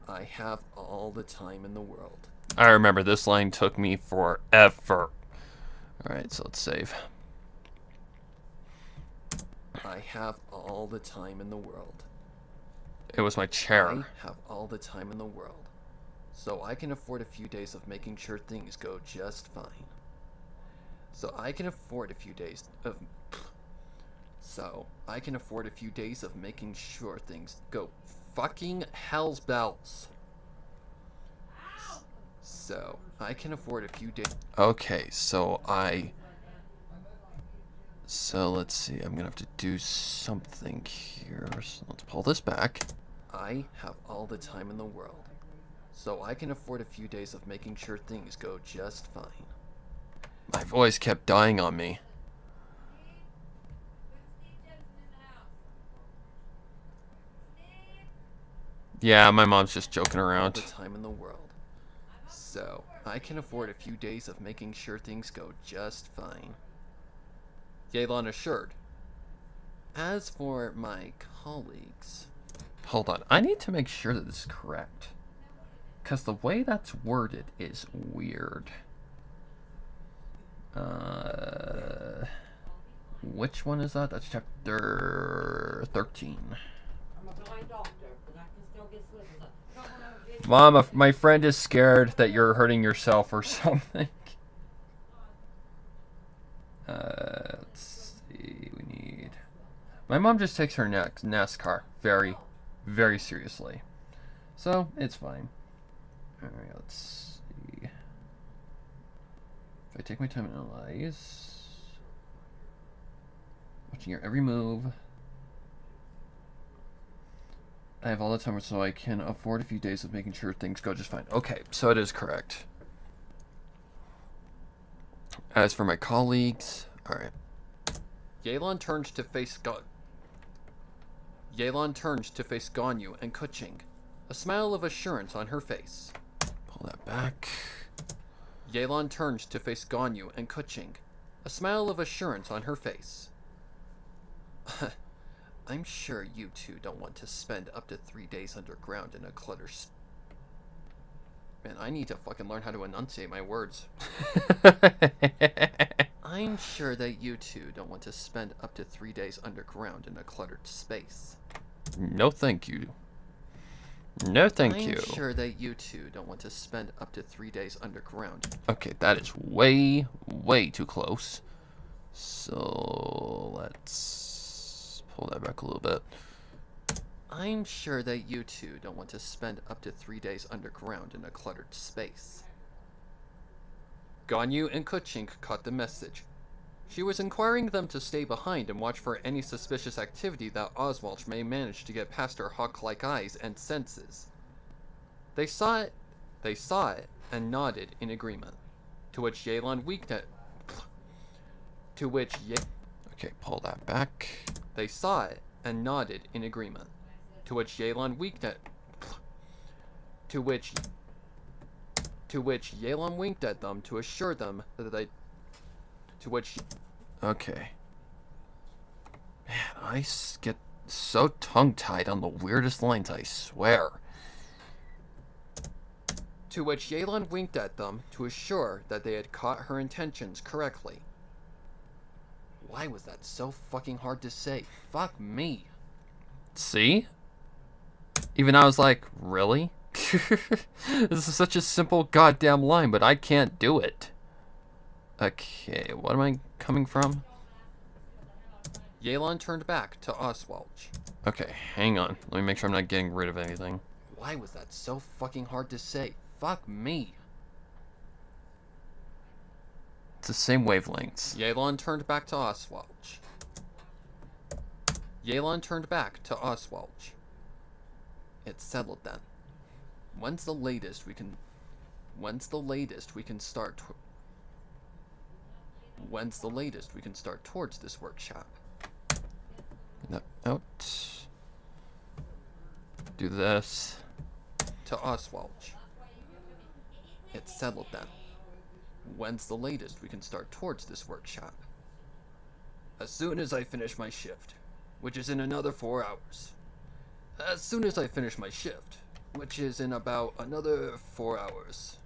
A: I have all the time in the world.
B: I remember this line took me forever. Alright, so let's save.
A: I have all the time in the world.
B: It was my chair.
A: I have all the time in the world. So I can afford a few days of making sure things go just fine. So I can afford a few days of making sure things go fucking hell's bells. So I can afford a few days.
B: Okay, so let's see, I'm gonna have to do something here. So let's pull this back.
A: I have all the time in the world. So I can afford a few days of making sure things go just fine.
B: My voice kept dying on me. Yeah, my mom's just joking
A: All
B: around.
A: the time in the world. So I can afford a few days of making sure things go just fine. Yelan assured. As for my colleagues...
B: Hold on, I need to make sure that this is correct. Because the way that's worded is weird. Which one is that? That's chapter 13. Mom, my friend is scared that you're hurting yourself or something. Let's see. We need. My mom just takes her NASCAR very, very seriously, so it's fine. All right, let's see. If I take my time and analyze, watching your every move. I have all the time, so I can afford a few days of making sure things go just fine. Okay, so it is correct. As for my colleagues, alright.
A: Yelan turned to face Ganyu and Kuching, a smile of assurance on her face.
B: Pull that back.
A: Yelan turned to face Ganyu and Kuching, a smile of assurance on her face. I'm sure you two don't want to spend up to 3 days underground in a cluttered... Man, I need to fucking learn how to enunciate my words. I'm sure that you two don't want to spend up to 3 days underground in a cluttered space.
B: No, thank you. No, thank you.
A: I'm sure that you two don't want to spend up to 3 days underground.
B: Okay, that is way, way too close. So, let's pull that back a little bit.
A: I'm sure that you two don't want to spend up to 3 days underground in a cluttered space. Ganyu and Kuching caught the message. She was inquiring them to stay behind and watch for any suspicious activity that Oswald may manage to get past her hawk-like eyes and senses. They saw it, and nodded in agreement, to which Yelan winked at...
B: Okay, pull that back.
A: They saw it and nodded in agreement, to which Yelan winked at... To which Yelan winked at them to assure them that they... To which...
B: Okay. Man, I get so tongue-tied on the weirdest lines, I swear.
A: To which Yelan winked at them to assure that they had caught her intentions correctly. Why was that so fucking hard to say? Fuck me.
B: See? Even I was like, really? This is such a simple goddamn line, but I can't do it. Okay, what am I coming from?
A: Yelan turned back to Oswald.
B: Okay, hang on. Let me make sure I'm not getting rid of anything.
A: Why was that so fucking hard to say? Fuck me.
B: It's the same wavelengths.
A: Yelan turned back to Oswald. Yelan turned back to Oswald. It's settled then. When's the latest we can start towards this workshop?
B: No, out. Do this.
A: To Oswald. It's settled then. When's the latest we can start towards this workshop? As soon as I finish my shift, which is in another 4 hours. As soon as I finish my shift, which is in about another 4 hours.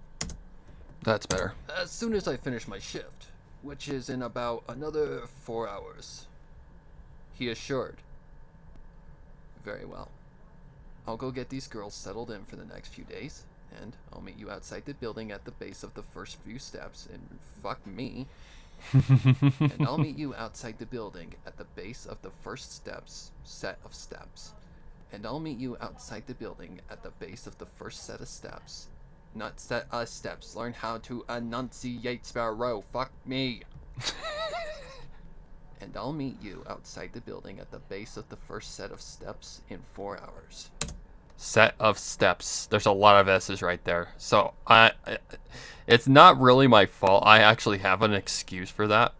B: That's better.
A: As soon as I finish my shift, which is in about another 4 hours. He assured. Very well. I'll go get these girls settled in for the next few days, and I'll meet you outside the building at the base of the first few steps, and fuck me. And I'll meet you outside the building at the base of the first set of steps. And I'll meet you outside the building at the base of the first set of steps. Not set of steps. Learn how to enunciate, Sparrow. Fuck me. And I'll meet you outside the building at the base of the first set of steps in 4 hours.
B: Set of steps. There's a lot of S's right there. So it's not really my fault. I actually have an excuse for that.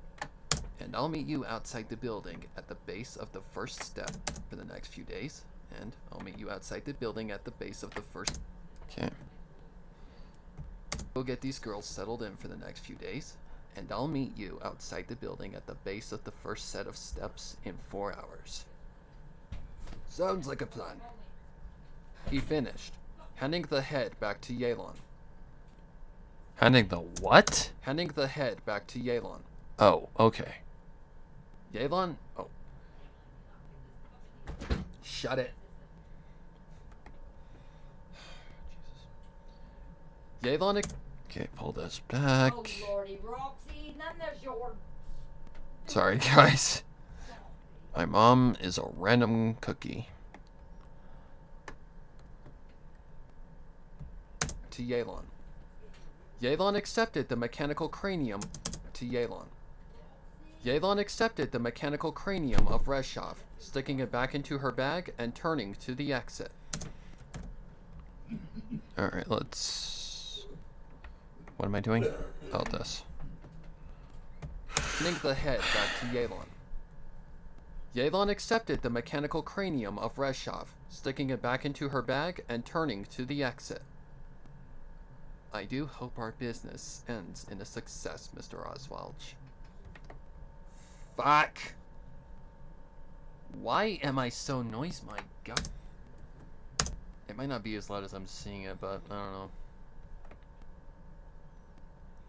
A: And I'll meet you outside the building at the base of the first step for the next few days. And I'll meet you outside the building at the base of the first.
B: Okay.
A: We'll get these girls settled in for the next few days. And I'll meet you outside the building at the base of the first set of steps in 4 hours. Sounds like a plan. He finished, handing the head back to Yelan.
B: Handing the what?
A: Handing the head back to Yelan.
B: Oh, okay.
A: Yelan? Oh. Shut it. Yelan.
B: Okay, pull this back.
C: Oh, Lordy, Roxy, none of your...
B: Sorry, guys. My mom is a random cookie.
A: To Yelan. Yelan accepted the mechanical cranium to Yelan. Yelan accepted the mechanical cranium of Reshov, sticking it back into her bag and turning to the exit.
B: Alright, let's... What am I doing? Oh, this.
A: Handing the head back to Yelan. Yelan accepted the mechanical cranium of Reshov, sticking it back into her bag and turning to the exit. I do hope our business ends in a success, Mr. Oswald. Fuck! Why am I so noisy, my god? It might not be as loud as I'm seeing it, but I don't know.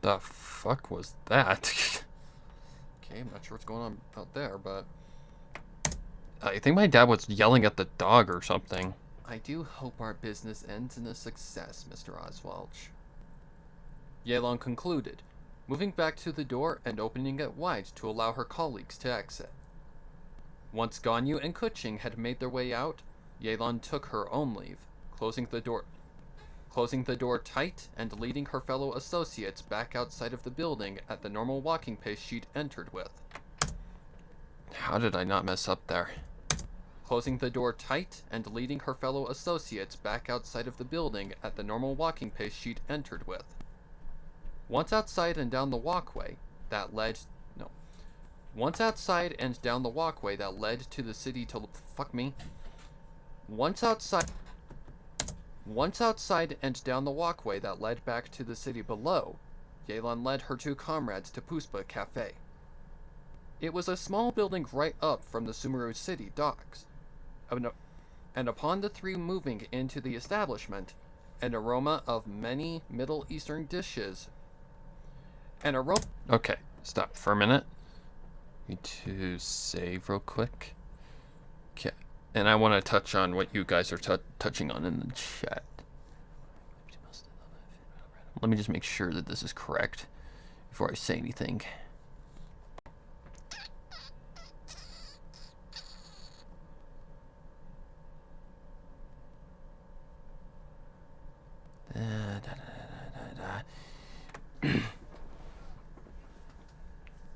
B: The fuck was that?
A: Okay, I'm not sure what's going on out there, but...
B: I think my dad was yelling at the dog or something.
A: I do hope our business ends in a success, Mr. Oswald. Yelan concluded, moving back to the door and opening it wide to allow her colleagues to exit. Once Ganyu and Kuching had made their way out, Yelan took her own leave, closing the door tight and leading her fellow associates back outside of the building at the normal walking pace she'd entered with.
B: How did I not mess up there?
A: Closing the door tight and leading her fellow associates back outside of the building at the normal walking pace she'd entered with. Once outside and down the walkway that led Once outside and down the walkway that led to the city to Once outside and down the walkway that led back to the city below, Yelan led her two comrades to Puspa Cafe. It was a small building right up from the Sumeru City docks. And upon the three moving into the establishment, an aroma of many Middle Eastern dishes
B: Okay, stop for a minute. Need to save real quick. Okay, and I want to touch on what you guys are touching on in the chat. Let me just make sure that this is correct before I say anything.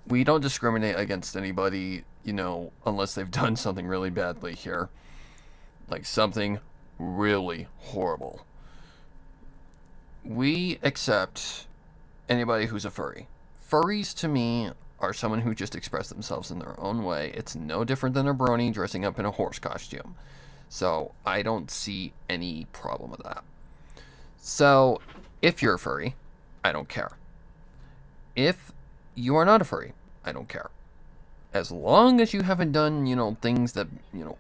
B: we don't discriminate against anybody, you know, unless they've done something really badly here. Like something really horrible. We accept anybody who's a furry. Furries, to me, are someone who just express themselves in their own way. It's no different than a brony dressing up in a horse costume. So, I don't see any problem with that. So, if you're a furry, I don't care. If you are not a furry, I don't care. As long as you haven't done, you know, things that, you know,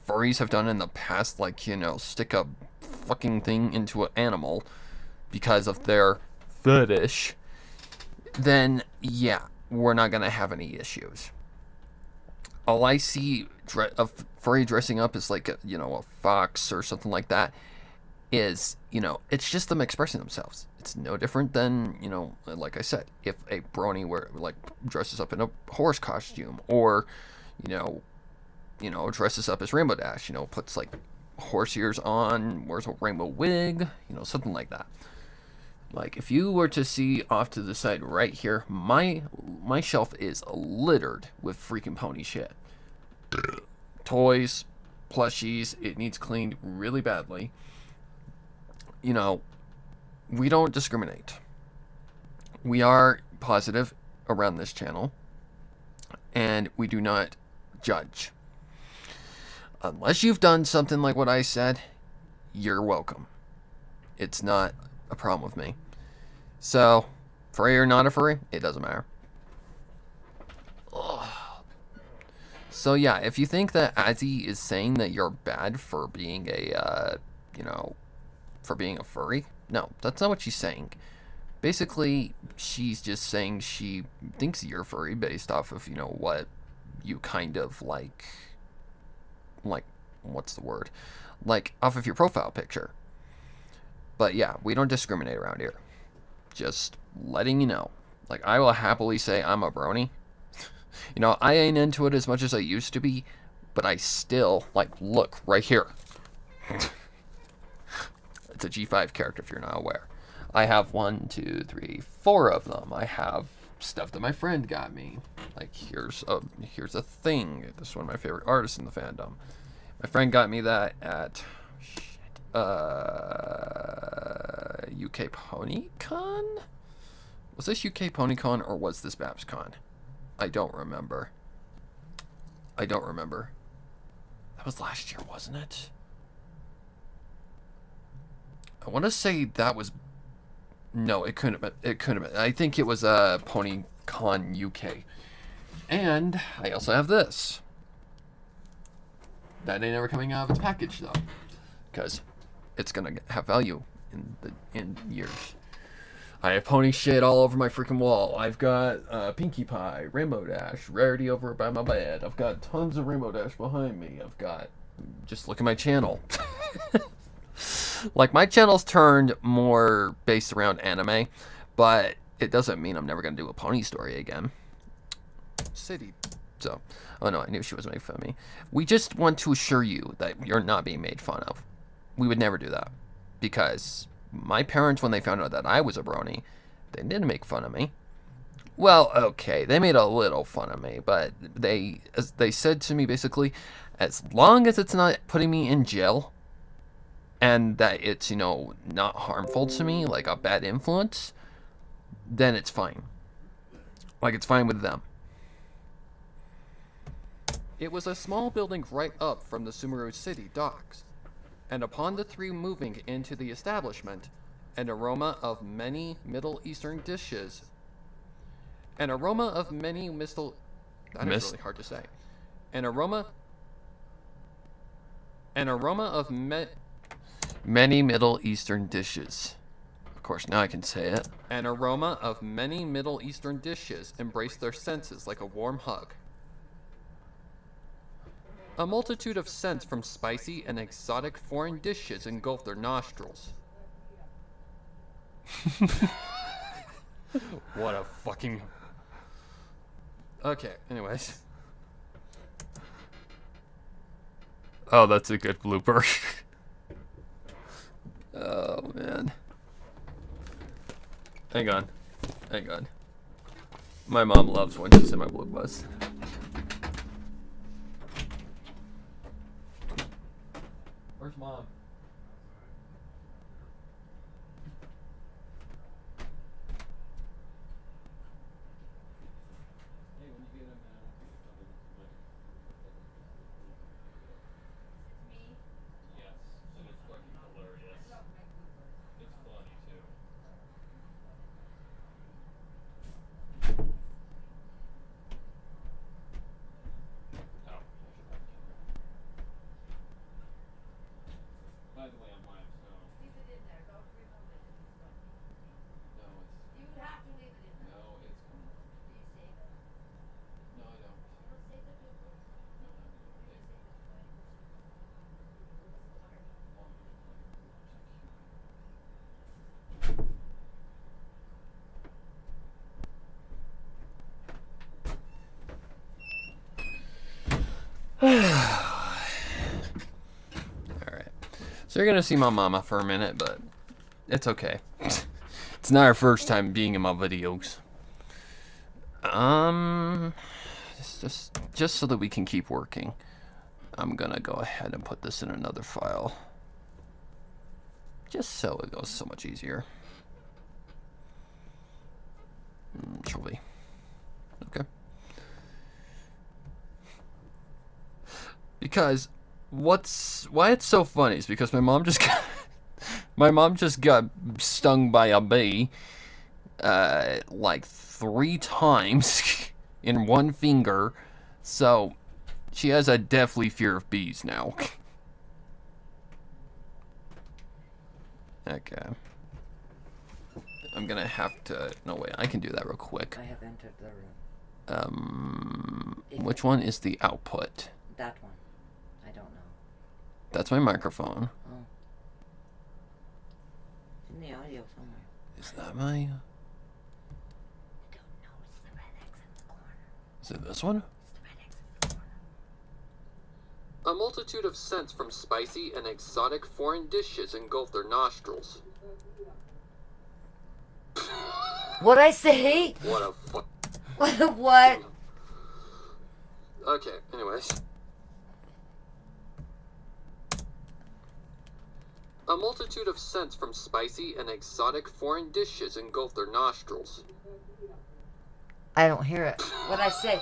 B: furries have done in the past, like, you know, stick a fucking thing into an animal because of their fetish, then, yeah, we're not gonna have any issues. All I see a furry dressing up as, like, a, you know, a fox or something like that is, you know, it's just them expressing themselves. It's no different than, you know, like I said, if a brony dresses up in a horse costume, or, you know, dresses up as Rainbow Dash, you know, puts like horse ears on, wears a rainbow wig, you know, something like that. Like, if you were to see off to the side right here, my shelf is littered with freaking pony shit. Toys, plushies, it needs cleaned really badly. You know, we don't discriminate. We are positive around this channel, and we do not judge. Unless you've done something like what I said, you're welcome. It's not a problem with me. So, furry or not a furry, it doesn't matter. Ugh. So yeah, if you think that Azzy is saying that you're bad for being a, you know, for being a furry, no, that's not what she's saying. Basically, she's just saying she thinks you're furry based off of, you know, what you kind of like, what's the word? Like, off of your profile picture. But yeah, we don't discriminate around here. Just letting you know. Like, I will happily say I'm a brony. You know, I ain't into it as much as I used to be, but I still, like, look, right here. It's a G5 character if you're not aware. I have 1, 2, 3, 4 of them. I have stuff that my friend got me. Like, here's a thing. This is one of my favorite artists in the fandom. My friend got me that at UK PonyCon? Was this UK PonyCon or was this BabsCon? I don't remember. That was last year, wasn't it? I want to say that was... No, it couldn't have been. I think it was PonyCon UK. And I also have this. That ain't ever coming out of its package, though. Because it's going to have value in years. I have pony shit all over my freaking wall. I've got Pinkie Pie, Rainbow Dash, Rarity over by my bed. I've got tons of Rainbow Dash behind me. I've got... Just look at my channel. Like, my channel's turned more based around anime, but it doesn't mean I'm never going to do a pony story again. City. So, oh no, I knew she was making fun of me. We just want to assure you that you're not being made fun of. We would never do that. Because my parents, when they found out that I was a brony, they didn't make fun of me. Well, okay, they made a little fun of me, but they said to me basically, as long as it's not putting me in jail, and that it's, you know, not harmful to me, like a bad influence, then it's fine. Like, it's fine with them. It was a small building right up from the Sumeru City docks, and upon the three moving into the establishment, an aroma of many Middle Eastern dishes... That is really hard to say. An aroma of many Middle Eastern dishes. Of course, now I can say it. An aroma of many Middle Eastern dishes embraced their senses like a warm hug. A multitude of scents from spicy and exotic foreign dishes engulfed their nostrils. What a fucking... Okay, anyways. Oh, that's a good blooper. Oh, man. Hang on. My mom loves when she's in my blue bus. Where's mom? By the way, I'm live, so.
C: Leave it in there. Don't remove it. It's funny.
B: No, it's.
C: You have to leave it in there.
B: No, it's coming.
C: Do you save it?
B: No, I don't.
C: You don't save the bloopers?
B: No, I don't.
C: You just save the funny version. Smart.
B: Alright. So you're gonna see my mama for a minute, but it's okay. It's not our first time being in my videos. Just so that we can keep working, I'm gonna go ahead and put this in another file. Just so it goes so much easier. Control-V. Okay. Because why it's so funny is because my mom just got stung by a bee like 3 times in one finger, so she has a deathly fear of bees now. Okay. I'm gonna have to. No, wait, I can do that real quick.
D: I have entered the room.
B: Which one is the output?
D: That one. I don't know.
B: That's my microphone.
D: Oh. It's in the audio somewhere.
B: Is that my?
D: I don't know. It's the red X in the corner.
B: Is it this one?
D: It's the red X in the corner.
A: A multitude of scents from spicy and exotic foreign dishes engulf their nostrils.
D: What'd I say?
A: What a fuck.
D: What?
A: Okay, anyways. A multitude of scents from spicy and exotic foreign dishes engulf their nostrils.
D: I don't hear it. What'd I say?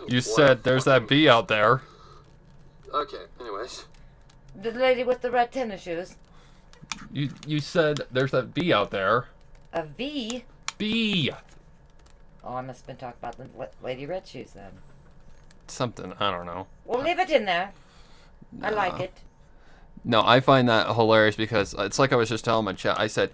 B: You said there's that bee out there.
A: Okay, anyways.
D: The lady with the red tennis shoes.
B: You said there's that bee out there.
D: A V?
B: Bee.
D: Oh, I must have been talking about the lady red shoes then.
B: Something, I don't know.
D: Well, leave it in there. I like it.
B: No, I find that hilarious because it's like I was just telling my chat. I said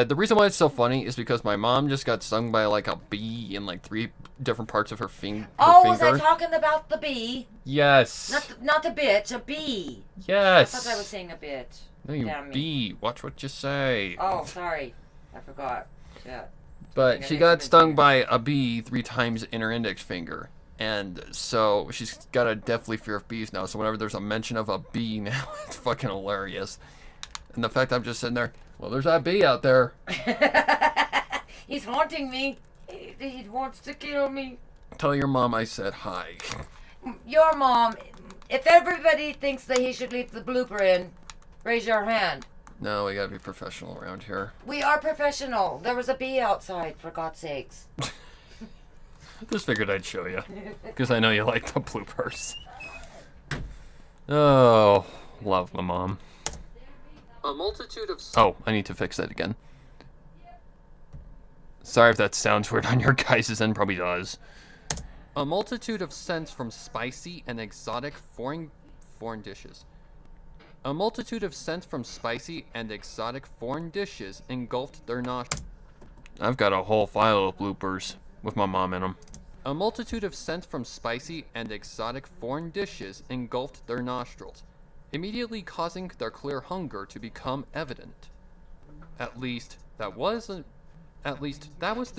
B: the reason why it's so funny is because my mom just got stung by like a bee in like 3 different parts of her finger.
D: Oh, was I talking about the bee?
B: Yes.
D: Not the bitch, a bee.
B: Yes.
D: I thought I was saying a bitch.
B: No, you
D: Damn me.
B: bee. Watch what you say.
D: Oh, sorry. I forgot. Shit.
B: But she got stung by a bee 3 times in her index finger. And so she's got a deathly fear of bees now. So whenever there's a mention of a bee now, it's fucking hilarious. And the fact I'm just sitting there, well, there's that bee out there.
D: He's haunting me. He wants to kill me.
B: Tell your mom I said hi.
D: Your mom, if everybody thinks that he should leave the blooper in, raise your hand.
B: No, we gotta be professional around here.
D: We are professional. There was a bee outside, for God's sakes.
B: Just figured I'd show you. Because I know you like the bloopers. Oh, love my mom.
A: A multitude of...
B: Oh, I need to fix that again. Sorry if that sounds weird on your guys' end, probably does.
A: A multitude of scents from spicy and exotic foreign dishes. A multitude of scents from spicy and exotic foreign dishes engulfed their nostrils.
B: I've got a whole file of bloopers with my mom in them.
A: A multitude of scents from spicy and exotic foreign dishes engulfed their nostrils, immediately causing their clear hunger to become evident. At least that was the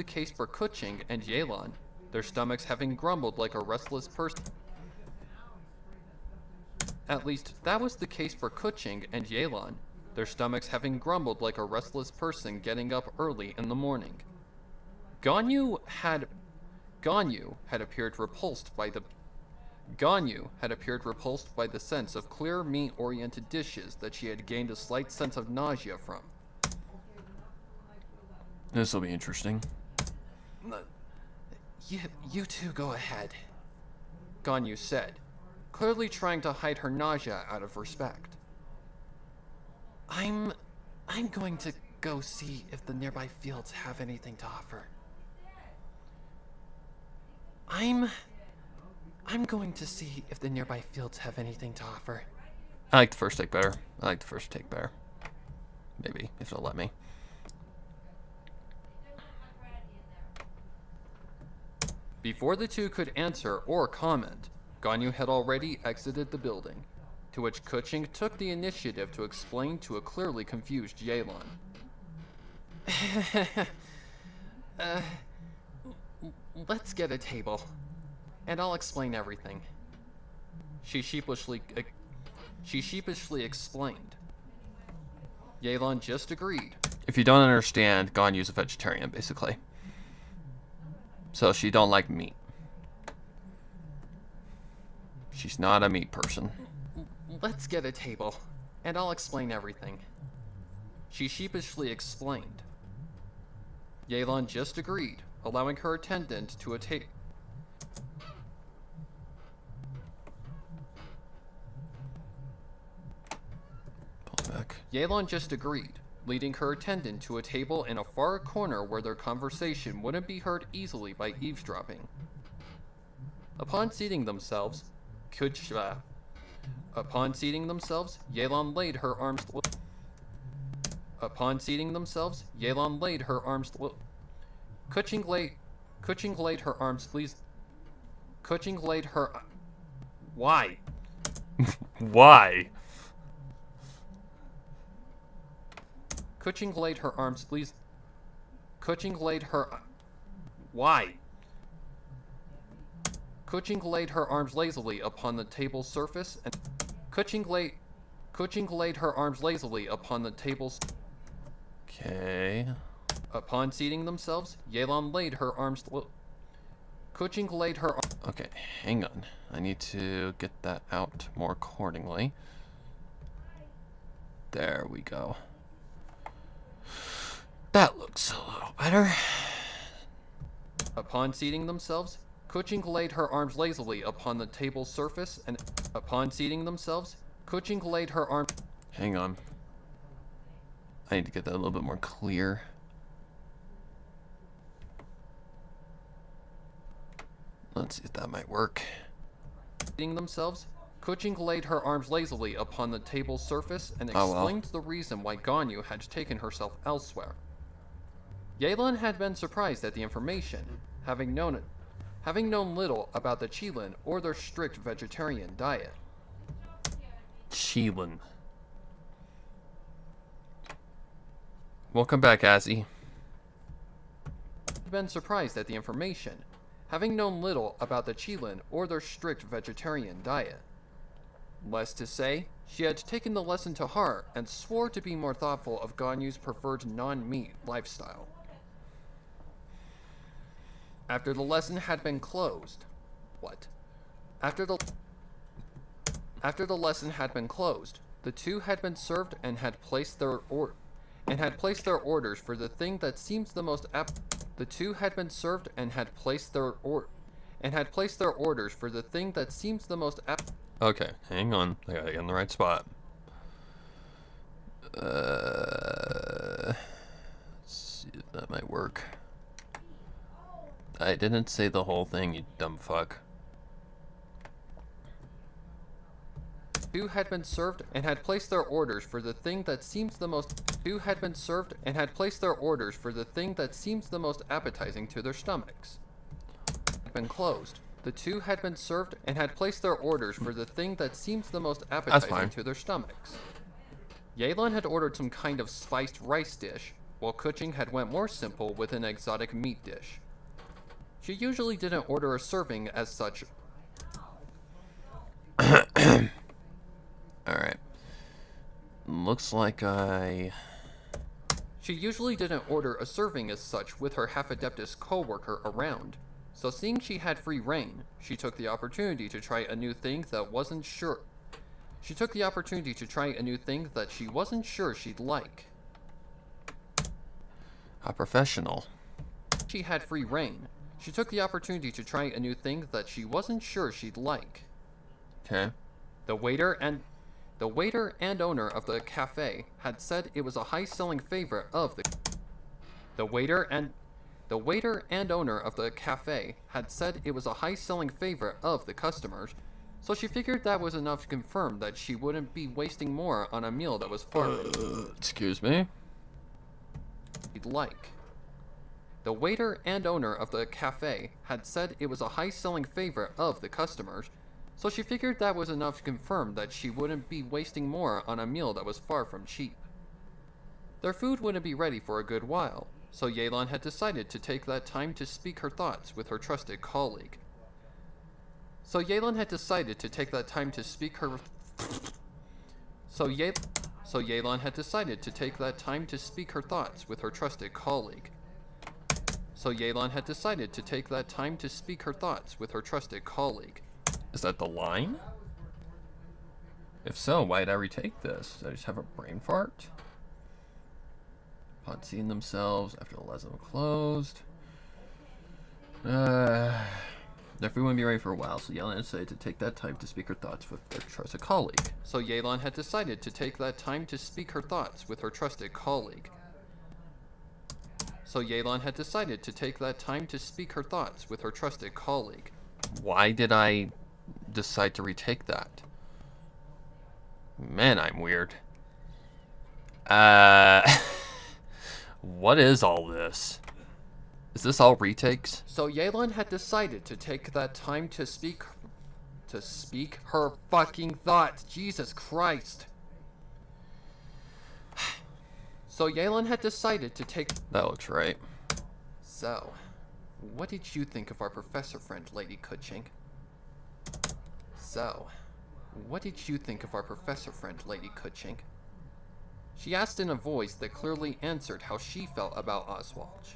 A: case for Kuching and Yelan, their stomachs having grumbled like a restless person. At least that was the case for Kuching and Yelan, their stomachs having grumbled like a restless person getting up early in the morning. Ganyu had appeared repulsed by the sense of clear meat-oriented dishes that she had gained a slight sense of nausea from.
B: This will be interesting.
A: You two go ahead, Ganyu said, clearly trying to hide her nausea out of respect. I'm going to go see if the nearby fields have anything to offer. I'm going to see if the nearby fields have anything to offer.
B: I like the first take better. Maybe, if it'll let me.
A: Before the two could answer or comment, Ganyu had already exited the building, to which Kuching took the initiative to explain to a clearly confused Yelan. Let's get a table, and I'll explain everything. She sheepishly explained. Yelan just agreed.
B: If you don't understand, Ganyu's a vegetarian, basically. So she don't like meat. She's not a meat person.
A: Let's get a table, and I'll explain everything. She sheepishly explained. Yelan just agreed, allowing her attendant to a table.
B: Pull back.
A: Yelan just agreed, leading her attendant to a table in a far corner where their conversation wouldn't be heard easily by eavesdropping. Upon seating themselves, Yelan laid her arms. Kuching laid her arms. Please. Kuching laid her. Why?
B: Why?
A: Kuching laid her arms. Please. Kuching laid her. Why? Kuching laid her arms lazily upon the table's surface and Kuching laid her arms lazily upon the table's.
B: Okay.
A: Upon seating themselves, Yelan laid her arms. Kuching laid her.
B: Okay, hang on. I need to get that out more accordingly. There we go. That looks a little better.
A: Upon seating themselves, Kuching laid her arms lazily upon the table's surface and upon seating themselves, Kuching laid her arms.
B: Hang on. I need to get that a little bit more clear. Let's see if that might work.
A: Seating themselves, Kuching laid her arms lazily upon the table's surface and explained the reason why Ganyu had taken herself elsewhere. Yelan had been surprised at the information, having known little about the Qilin or their strict vegetarian diet.
B: Qilin. Welcome back, Azzy.
A: Had been surprised at the information, having known little about the Qilin or their strict vegetarian diet. Less to say, she had taken the lesson to heart and swore to be more thoughtful of Ganyu's preferred non-meat lifestyle. After the lesson had been closed, After the lesson had been closed, the two had been served and had placed their orders for the thing that seems the most The two had been served and had placed their orders for the thing that seems the most
B: Okay, hang on. I gotta get in the right spot. Let's see if that might work. I didn't say the whole thing, you dumb fuck.
A: Two had been served and had placed their orders for the thing that seems the most. Two had been served and had placed their orders for the thing that seems the most appetizing to their stomachs. Been closed. The two had been served and had placed their orders for the thing that seems the most appetizing to their stomachs. Yelan had ordered some kind of spiced rice dish, while Kuching had went more simple with an exotic meat dish. She usually didn't order a serving as such.
B: Alright. Looks like I
A: She usually didn't order a serving as such with her half-adeptus co-worker around, so seeing she had free reign, she took the opportunity to try a new thing that wasn't sure. She took the opportunity to try a new thing that she wasn't sure she'd like.
B: How professional.
A: She had free reign. She took the opportunity to try a new thing that she wasn't sure she'd like.
B: Okay.
A: The waiter and owner of the cafe had said it was a high-selling favorite of the waiter and owner of the cafe had said it was a high-selling favorite of the customers, so she figured that was enough to confirm that she wouldn't be wasting more on a meal that was far
B: Excuse me?
A: she'd like. The waiter and owner of the cafe had said it was a high-selling favorite of the customers, so she figured that was enough to confirm that she wouldn't be wasting more on a meal that was far from cheap. Their food wouldn't be ready for a good while, so Yelan had decided to take that time to speak her thoughts with her trusted colleague. So Yelan had decided to take that time to speak her... So Yelan had decided to take that time to speak her thoughts with her trusted colleague. So Yelan had decided to take that time to speak her thoughts with her trusted colleague.
B: Is that the line? If so, why did I retake this? Did I just have a brain fart? Upon seeing themselves after the lesson closed. Their food wouldn't be ready for a while, so Yelan decided to take that time to speak her thoughts with their trusted colleague.
A: So Yelan had decided to take that time to speak her thoughts with her trusted colleague. So Yelan had decided to take that time to speak her thoughts with her trusted colleague.
B: Why did I decide to retake that? Man, I'm weird. What is all this? Is this all retakes?
A: So Yelan had decided to take that time to speak her fucking thoughts. Jesus Christ. So Yelan had decided to take...
B: That looks right.
A: So, what did you think of our professor friend, Lady Kuching? So, what did you think of our professor friend, Lady Kuching? She asked in a voice that clearly answered how she felt about Oswald.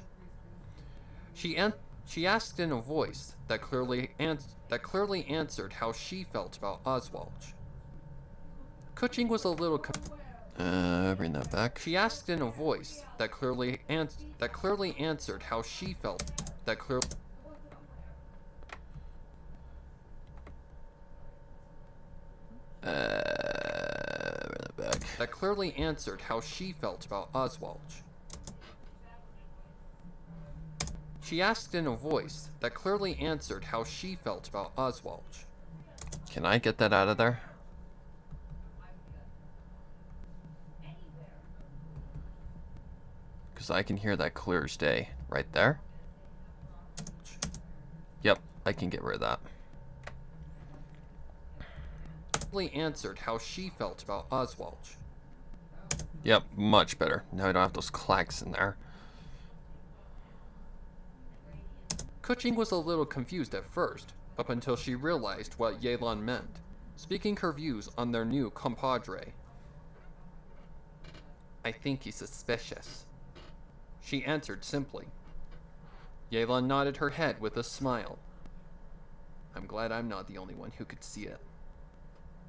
A: She asked in a voice that clearly answered how she felt about Oswald. Kuching was a little
B: Bring that back.
A: She asked in a voice that clearly answered how she felt. Bring
B: that back.
A: That clearly answered how she felt about Oswald. She asked in a voice that clearly answered how she felt about Oswald.
B: Can I get that out of there? Because I can hear that clear as day. Right there? Yep, I can get rid of that.
A: Answered how she felt about Oswald.
B: Yep, much better. Now I don't have those clacks in there.
A: Kuching was a little confused at first, up until she realized what Yelan meant, speaking her views on their new compadre. I think he's suspicious, she answered simply. Yelan nodded her head with a smile. I'm glad I'm not the only one who could see it.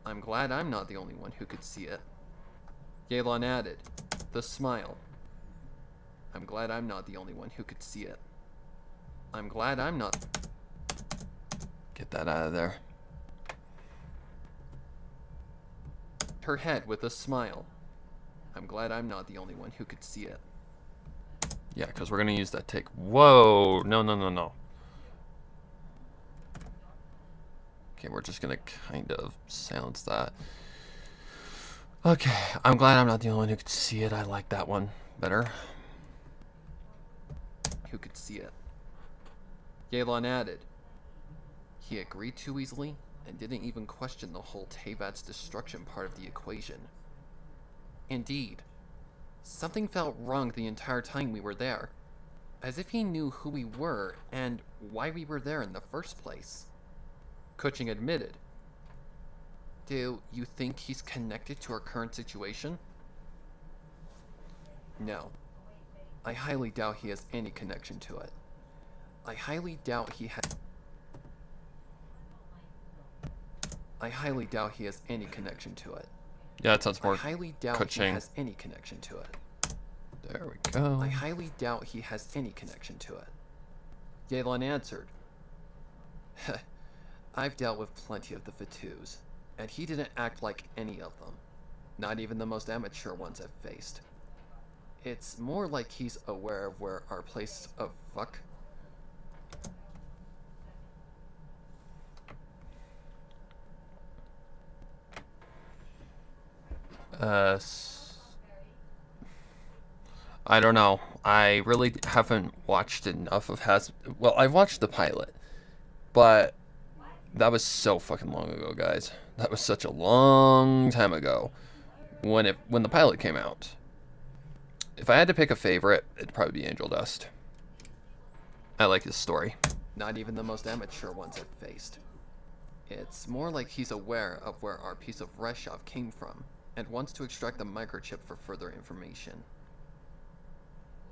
A: I'm glad I'm not the only one who could see it. Yelan added, the smile. I'm glad I'm not the only one who could see it. I'm glad I'm not...
B: Get that out of there.
A: Her head with a smile. I'm glad I'm not the only one who could see it.
B: Yeah, because we're going to use that take. Whoa! No, no, no, no. Okay, we're just going to kind of silence that. Okay, I'm glad I'm not the only one who could see it. I like that one better.
A: Who could see it? Yelan added. He agreed too easily and didn't even question the whole Tevat's destruction part of the equation. Indeed, something felt wrong the entire time we were there, as if he knew who we were and why we were there in the first place. Kuching admitted. Do you think he's connected to our current situation? No, I highly doubt he has any connection to it. I highly doubt he has any connection to it.
B: Yeah, that sounds
A: I
B: more
A: highly doubt
B: coaching.
A: he has any connection to it.
B: There we go.
A: I highly doubt he has any connection to it. Yelan answered. I've dealt with plenty of the Fatus, and he didn't act like any of them. Not even the most amateur ones I've faced. It's more like he's aware of where our place of fuck.
B: I don't know. I really haven't watched enough of Well, I've watched the pilot, but that was so fucking long ago, guys. That was such a long time ago when the pilot came out. If I had to pick a favorite, it'd probably be Angel Dust. I like his story.
A: Not even the most amateur ones I've faced. It's more like he's aware of where our piece of Reshov came from, and wants to extract the microchip for further information.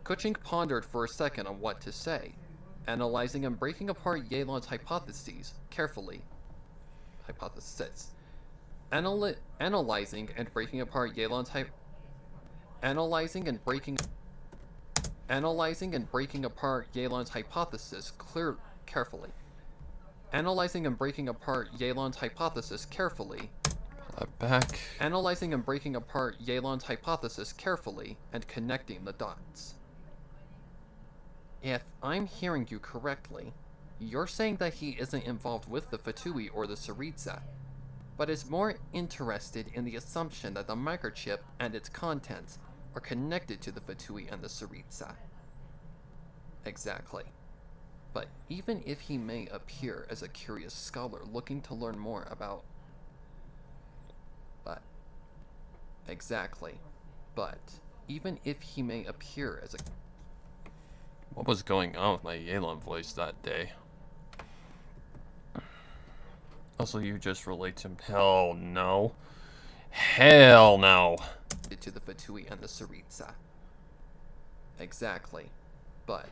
A: Kuching pondered for a second on what to say, analyzing and breaking apart Yelan's hypotheses carefully. Analyzing and breaking apart Yelan's hypothesis carefully. Analyzing and breaking apart Yelan's hypothesis carefully.
B: Back.
A: Analyzing and breaking apart Yelan's hypothesis carefully and connecting the dots. If I'm hearing you correctly, you're saying that he isn't involved with the Fatui or the Tsaritsa, but is more interested in the assumption that the microchip and its contents are connected to the Fatui and the Tsaritsa. Exactly. But even if he may appear as a curious scholar looking to learn more about... But even if he may appear as a...
B: What was going on with my Yelan voice that day? Also, you just relate to him. Hell no. Hell no.
A: To the Fatui and the Tsaritsa. Exactly. But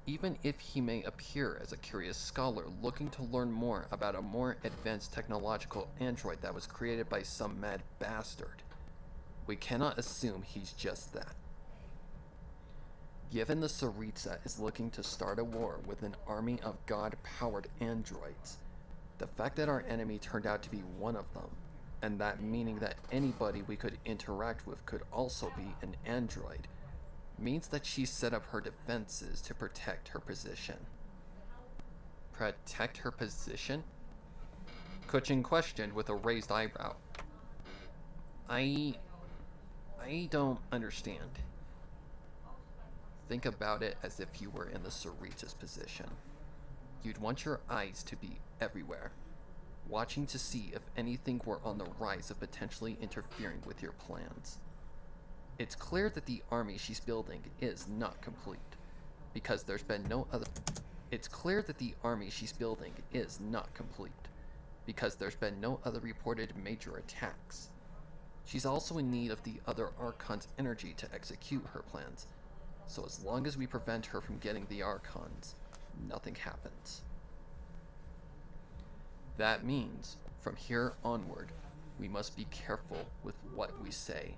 A: even if he may appear as a curious scholar looking to learn more about a more advanced technological android that was created by some mad bastard, we cannot assume he's just that. Given the Tsaritsa is looking to start a war with an army of god-powered androids, the fact that our enemy turned out to be one of them, and that meaning that anybody we could interact with could also be an android, means that she set up her defenses to protect her position. Protect her position? Kuching questioned with a raised eyebrow. I don't understand. Think about it as if you were in the Tsaritsa's position. You'd want your eyes to be everywhere, watching to see if anything were on the rise of potentially interfering with your plans. It's clear that the army she's building is not complete, because there's been no other... reported major attacks. She's also in need of the other Archon's energy to execute her plans, so as long as we prevent her from getting the Archons, nothing happens. That means, from here onward, we must be careful with what we say.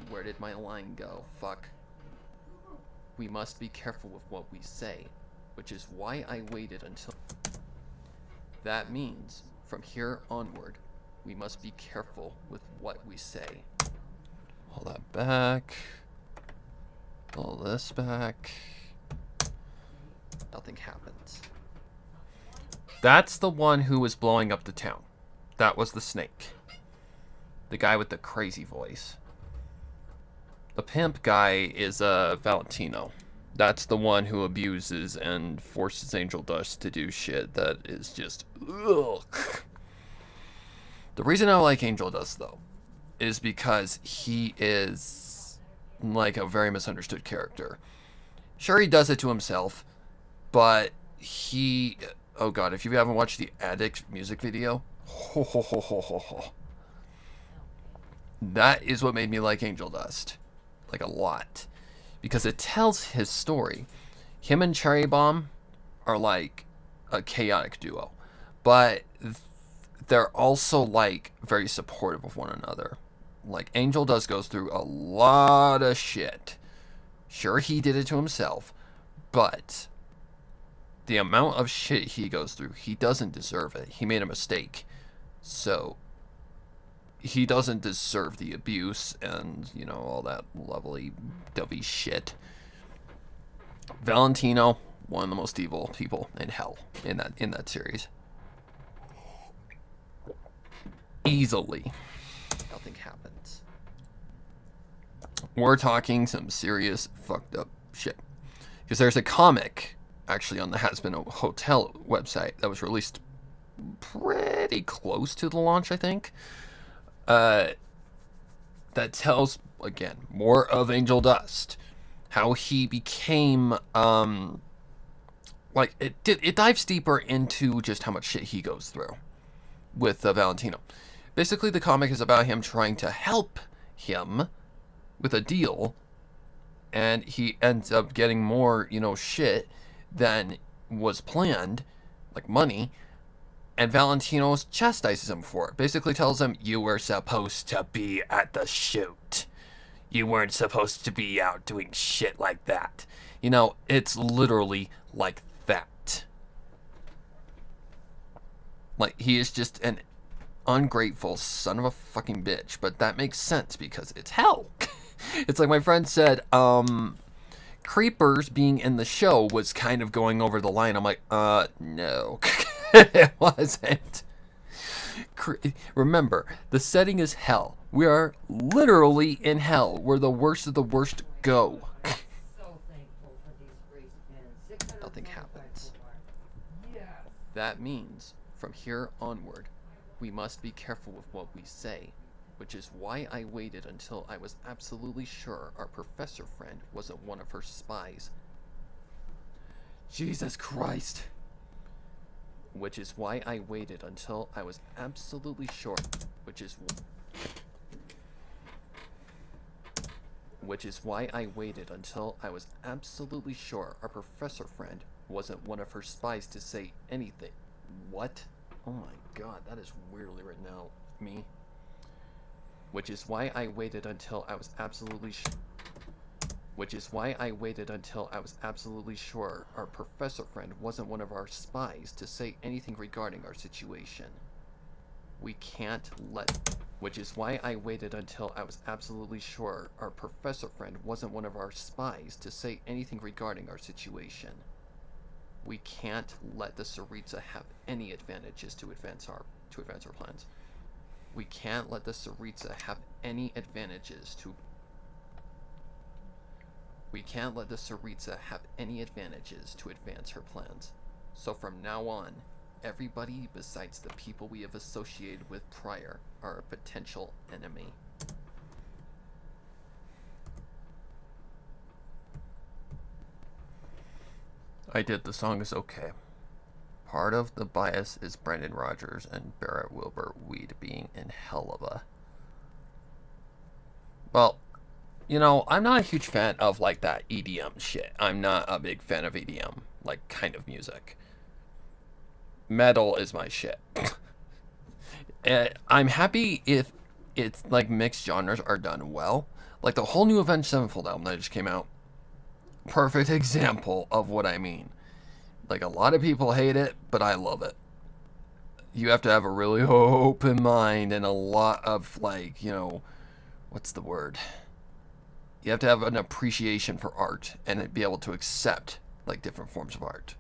A: Where did my line go? Fuck. We must be careful with what we say, which is why I waited until... That means, from here onward, we must be careful with what we say.
B: Pull that back. Pull this back.
A: Nothing happens.
B: That's the one who was blowing up the town. That was the snake. The guy with the crazy voice. The pimp guy is Valentino. That's the one who abuses and forces Angel Dust to do shit that is just... Ugh. The reason I like Angel Dust, though, is because he is like a very misunderstood character. Sure, he does it to himself, but he... Oh god, if you haven't watched the Addict music video, that is what made me like Angel Dust. Like, a lot. because it tells his story. Him and Cherry Bomb are like a chaotic duo, but they're also like very supportive of one another. Like Angel Dust goes through a lot of shit. Sure, he did it to himself, but the amount of shit he goes through, he doesn't deserve it. He made a mistake, so he doesn't deserve the abuse and, you know, all that lovely dovey shit. Valentino, one of the most evil people in hell in that series. Easily, nothing happens. We're talking some serious fucked up shit. Because there's a comic, actually, on the Has Been a Hotel website that was released pretty close to the launch, I think. That tells, again, more of Angel Dust. How he became, like, it dives deeper into just how much shit he goes through with Valentino. Basically, the comic is about him trying to help him with a deal, and he ends up getting more, you know, shit than was planned, like money, and Valentino chastises him for it. Basically tells him, you were supposed to be at the shoot. You weren't supposed to be out doing shit like that. You know, it's literally like that. Like, he is just an ungrateful son of a fucking bitch, but that makes sense because it's hell. It's like my friend said, Creepers being in the show was kind of going over the line. I'm like, no. It wasn't. Remember, the setting is hell. We are literally in hell, where the worst of the worst go. Nothing happens. That means, from here onward, we must be careful with what we say, which is why I waited until I was absolutely sure our professor friend wasn't one of her spies. Jesus Christ. Which is why I waited until I was absolutely sure, which is why I waited until I was absolutely sure our professor friend wasn't one of her spies to say anything. What? Oh my god, that is weirdly written out. Me. Which is why I waited until I was absolutely sure our professor friend wasn't one of our spies to say anything regarding our situation. We can't let... Which is why I waited until I was absolutely sure our professor friend wasn't one of our spies to say anything regarding our situation. We can't let the Tsaritsa have any advantages to advance our plans. We can't let the Tsaritsa have any advantages to... We can't let the Tsaritsa have any advantages to advance her plans. So from now on, everybody besides the people we have associated with prior are a potential enemy. I did. The song is okay. Part of the bias is Brandon Rogers and Barrett Wilbur Weed being in hell of a... Well, you know, I'm not a huge fan of, like, that EDM shit. I'm not a big fan of EDM, like, kind of music. Metal is my shit. I'm happy if it's, like, mixed genres are done well. Like, the whole new Avenged Sevenfold album that just came out. Perfect example of what I mean. Like, a lot of people hate it, but I love it. You have to have a really open mind and a lot of, like, you know, what's the word? You have to have an appreciation for art and be able to accept, like, different forms of art.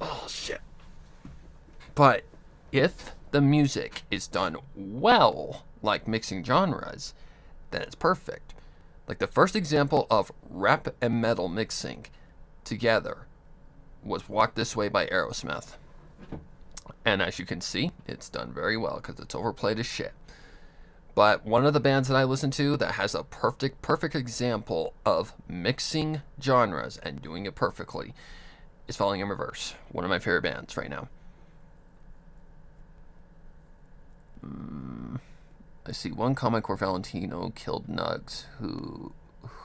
B: Oh, shit. But if the music is done well, like mixing genres, then it's perfect. Like, the first example of rap and metal mixing together was Walk This Way by Aerosmith. And as you can see, it's done very well because it's overplayed as shit. But one of the bands that I listen to that has a perfect example of mixing genres and doing it perfectly is Falling in Reverse. One of my favorite bands right now. I see one comic where Valentino killed Nugs, who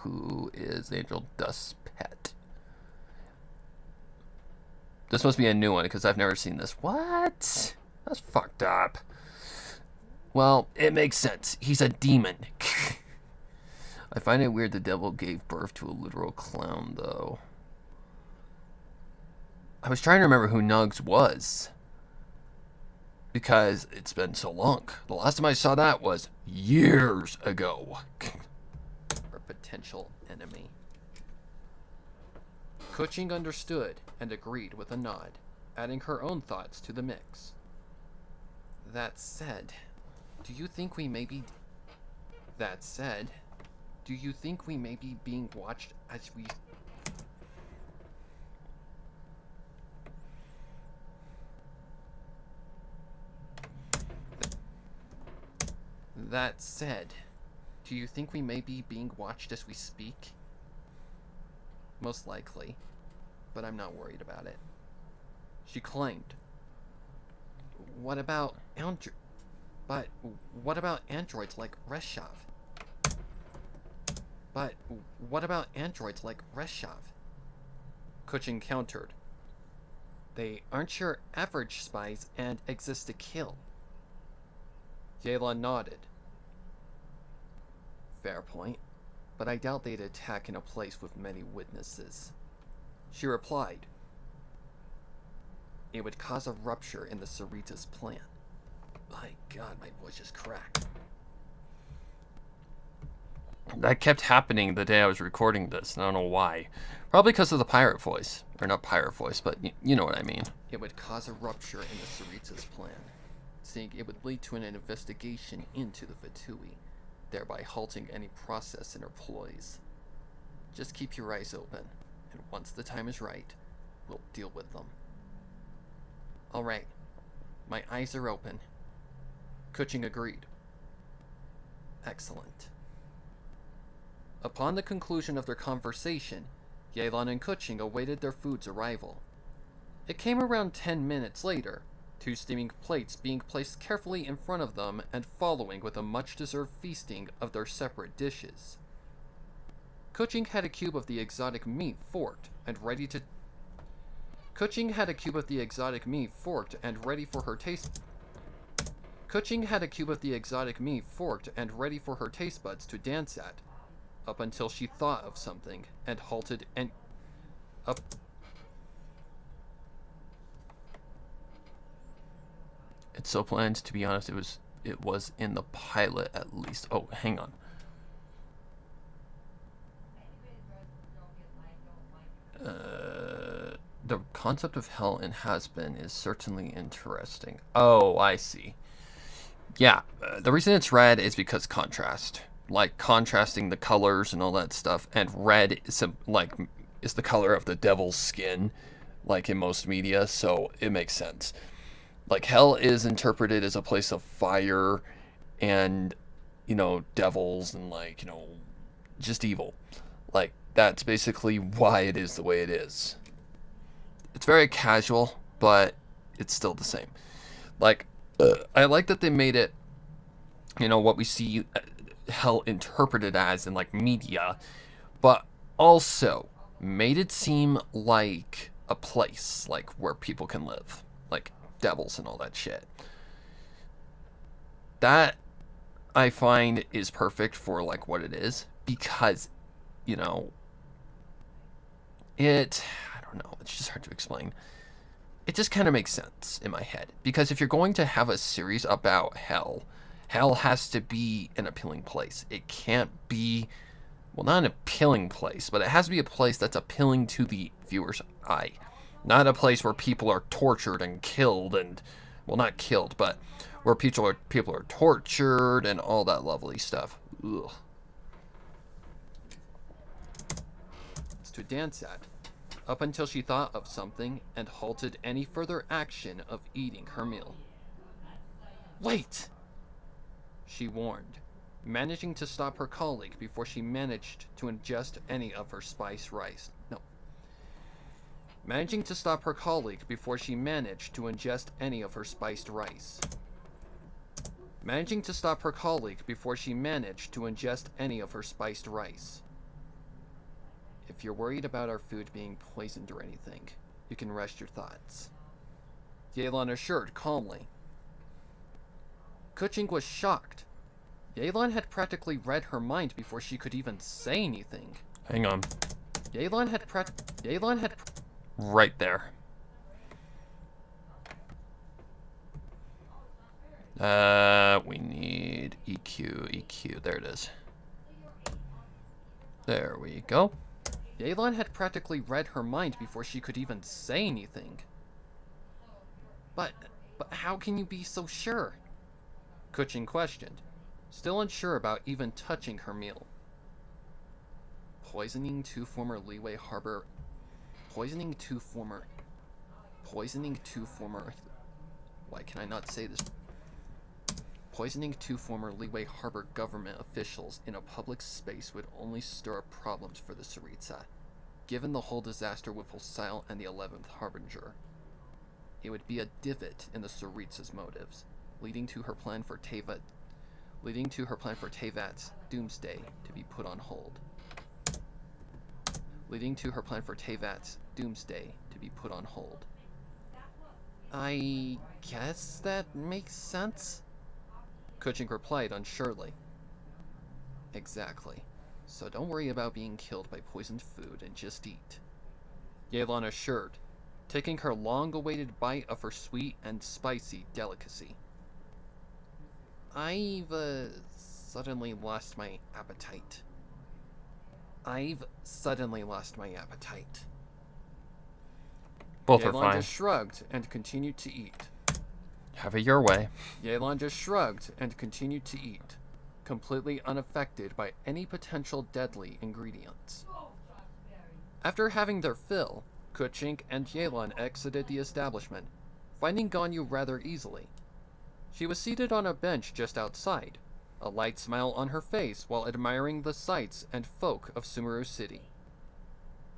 B: Who is Angel Dust's pet? This must be a new one because I've never seen this. What? That's fucked up. Well, it makes sense. He's a demon. I find it weird the devil gave birth to a literal clown, though. I was trying to remember who Nugs was. Because it's been so long. The last time I saw that was years ago. Or potential enemy. Kuching understood and agreed with a nod, adding her own thoughts to the mix. That said, do you think we may be being watched as we... That said, do you think we may be being watched as we speak? Most likely, but I'm not worried about it. She claimed. What about androids like Reshov? Kuching countered. They aren't your average spies and exist to kill. Yelan nodded. Fair point, but I doubt they'd attack in a place with many witnesses. She replied. It would cause a rupture in the Sarita's plan. My god, my voice just cracked. That kept happening the day I was recording this, and I don't know why. Probably because of the pirate voice. Or not pirate voice, but you know what I mean. It would cause a rupture in the Sarita's plan, saying it would lead to an investigation into the Fatui, thereby halting any process in her ploys. Just keep your eyes open, and once the time is right, we'll deal with them. Alright, my eyes are open. Kuching agreed. Excellent. Upon the conclusion of their conversation, Yelan and Kuching awaited their food's arrival. It came around 10 minutes later, 2 steaming plates being placed carefully in front of them and following with a much-deserved feasting of their separate dishes. Kuching had a cube of the exotic meat forked and ready for her taste. Kuching had a cube of the exotic meat forked and ready for her taste buds to dance at, up until she thought of something and halted and up. It's so planned, to be honest. It was in the pilot at least. Oh, hang on. The concept of hell and has been is certainly interesting. Oh, I see. Yeah, the reason it's red is because contrast. Like contrasting the colors and all that stuff. And red is is the color of the devil's skin, like in most media, so it makes sense. Like hell is interpreted as a place of fire and, devils and just evil. Like that's basically why it is the way it is. It's very casual, but it's still the same. I like that they made it, what we see hell interpreted as in media, but also made it seem like a place, where people can live, devils and all that shit. That I find is perfect for what it is, because I don't know, it's just hard to explain. It just kind of makes sense in my head, because if you're going to have a series about hell has to be an appealing place. It can't be, well, not an appealing place, but it has to be a place that's appealing to the viewer's eye. Not a place where people are tortured and killed and, well, not killed, but where people are tortured and all that lovely stuff. Ugh. It's to dance at, up until she thought of something and halted any further action of eating her meal. Wait! She warned, managing to stop her colleague before she managed to ingest any of her spiced rice. Managing to stop her colleague before she managed to ingest any of her spiced rice. Managing to stop her colleague before she managed to ingest any of her spiced rice.
A: If you're worried about our food being poisoned or anything, you can rest your thoughts. Yelan assured calmly. Kuching was shocked. Yelan had practically read her mind before she could even say anything.
B: Hang on.
A: Yelan had
B: Right there. We need EQ. There it is. There we go.
A: Yelan had practically read her mind before she could even say anything. But how can you be so sure? Kuching questioned, still unsure about even touching her meal. Poisoning two former why can I not say this? Poisoning two former Leeway Harbor government officials in a public space would only stir up problems for the Tsaritsa, given the whole disaster with Hulsile and the 11th Harbinger. It would be a divot in the Tsaritsa's motives, leading to her plan for Tevat's doomsday to be put on hold. I guess that makes sense? Kuching replied unsurely. Exactly. So don't worry about being killed by poisoned food and just eat. Yelan assured, taking her long-awaited bite of her sweet and spicy delicacy. I've suddenly lost my appetite.
B: Both are
A: Yelan
B: fine.
A: just shrugged and continued to eat.
B: Have it your way.
A: Yelan just shrugged and continued to eat, completely unaffected by any potential deadly ingredients. After having their fill, Kuching and Yelan exited the establishment, finding Ganyu rather easily. She was seated on a bench just outside, a light smile on her face while admiring the sights and folk of Sumeru City.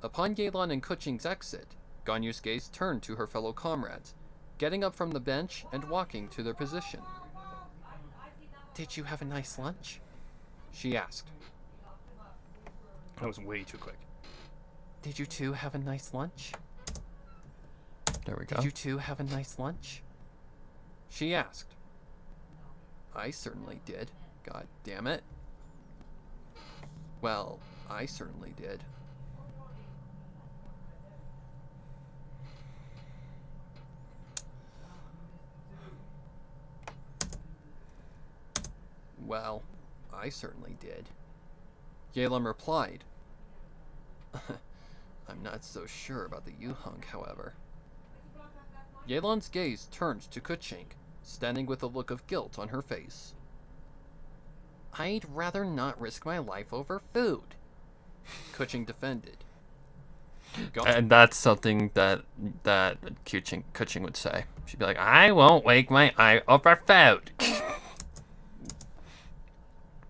A: Upon Yelan and Kuching's exit, Ganyu's gaze turned to her fellow comrades, getting up from the bench and walking to their position. Did you have a nice lunch? She asked. That was way too quick. Did you two have a nice lunch?
B: There we go.
A: Did you two have a nice lunch? She asked. I certainly did. God damn it. Well, I certainly did. Well, I certainly did. Yelan replied. I'm not so sure about the Yuhung, however. Yelan's gaze turned to Kuching, standing with a look of guilt on her face. I'd rather not risk my life over food, Kuching defended.
B: And that's something that Kuching would say. She'd be like, I won't wake my eye over food.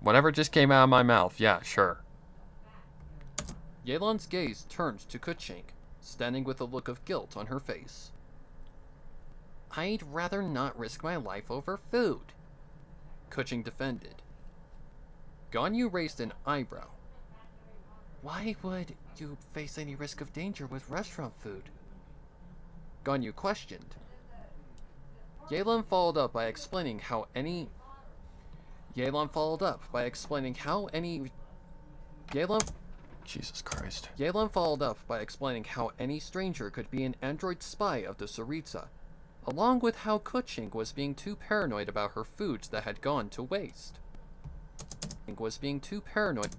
B: Whatever just came out of my mouth, yeah, sure.
A: Yelan's gaze turned to Kuching, standing with a look of guilt on her face. I'd rather not risk my life over food, Kuching defended. Ganyu raised an eyebrow. Why would you face any risk of danger with restaurant food? Ganyu questioned. Yelan followed up by explaining how any
B: Jesus Christ.
A: Yelan followed up by explaining how any stranger could be an android spy of the Tsaritsa, along with how Kuching was being too paranoid about her foods that had gone to waste. Was being too paranoid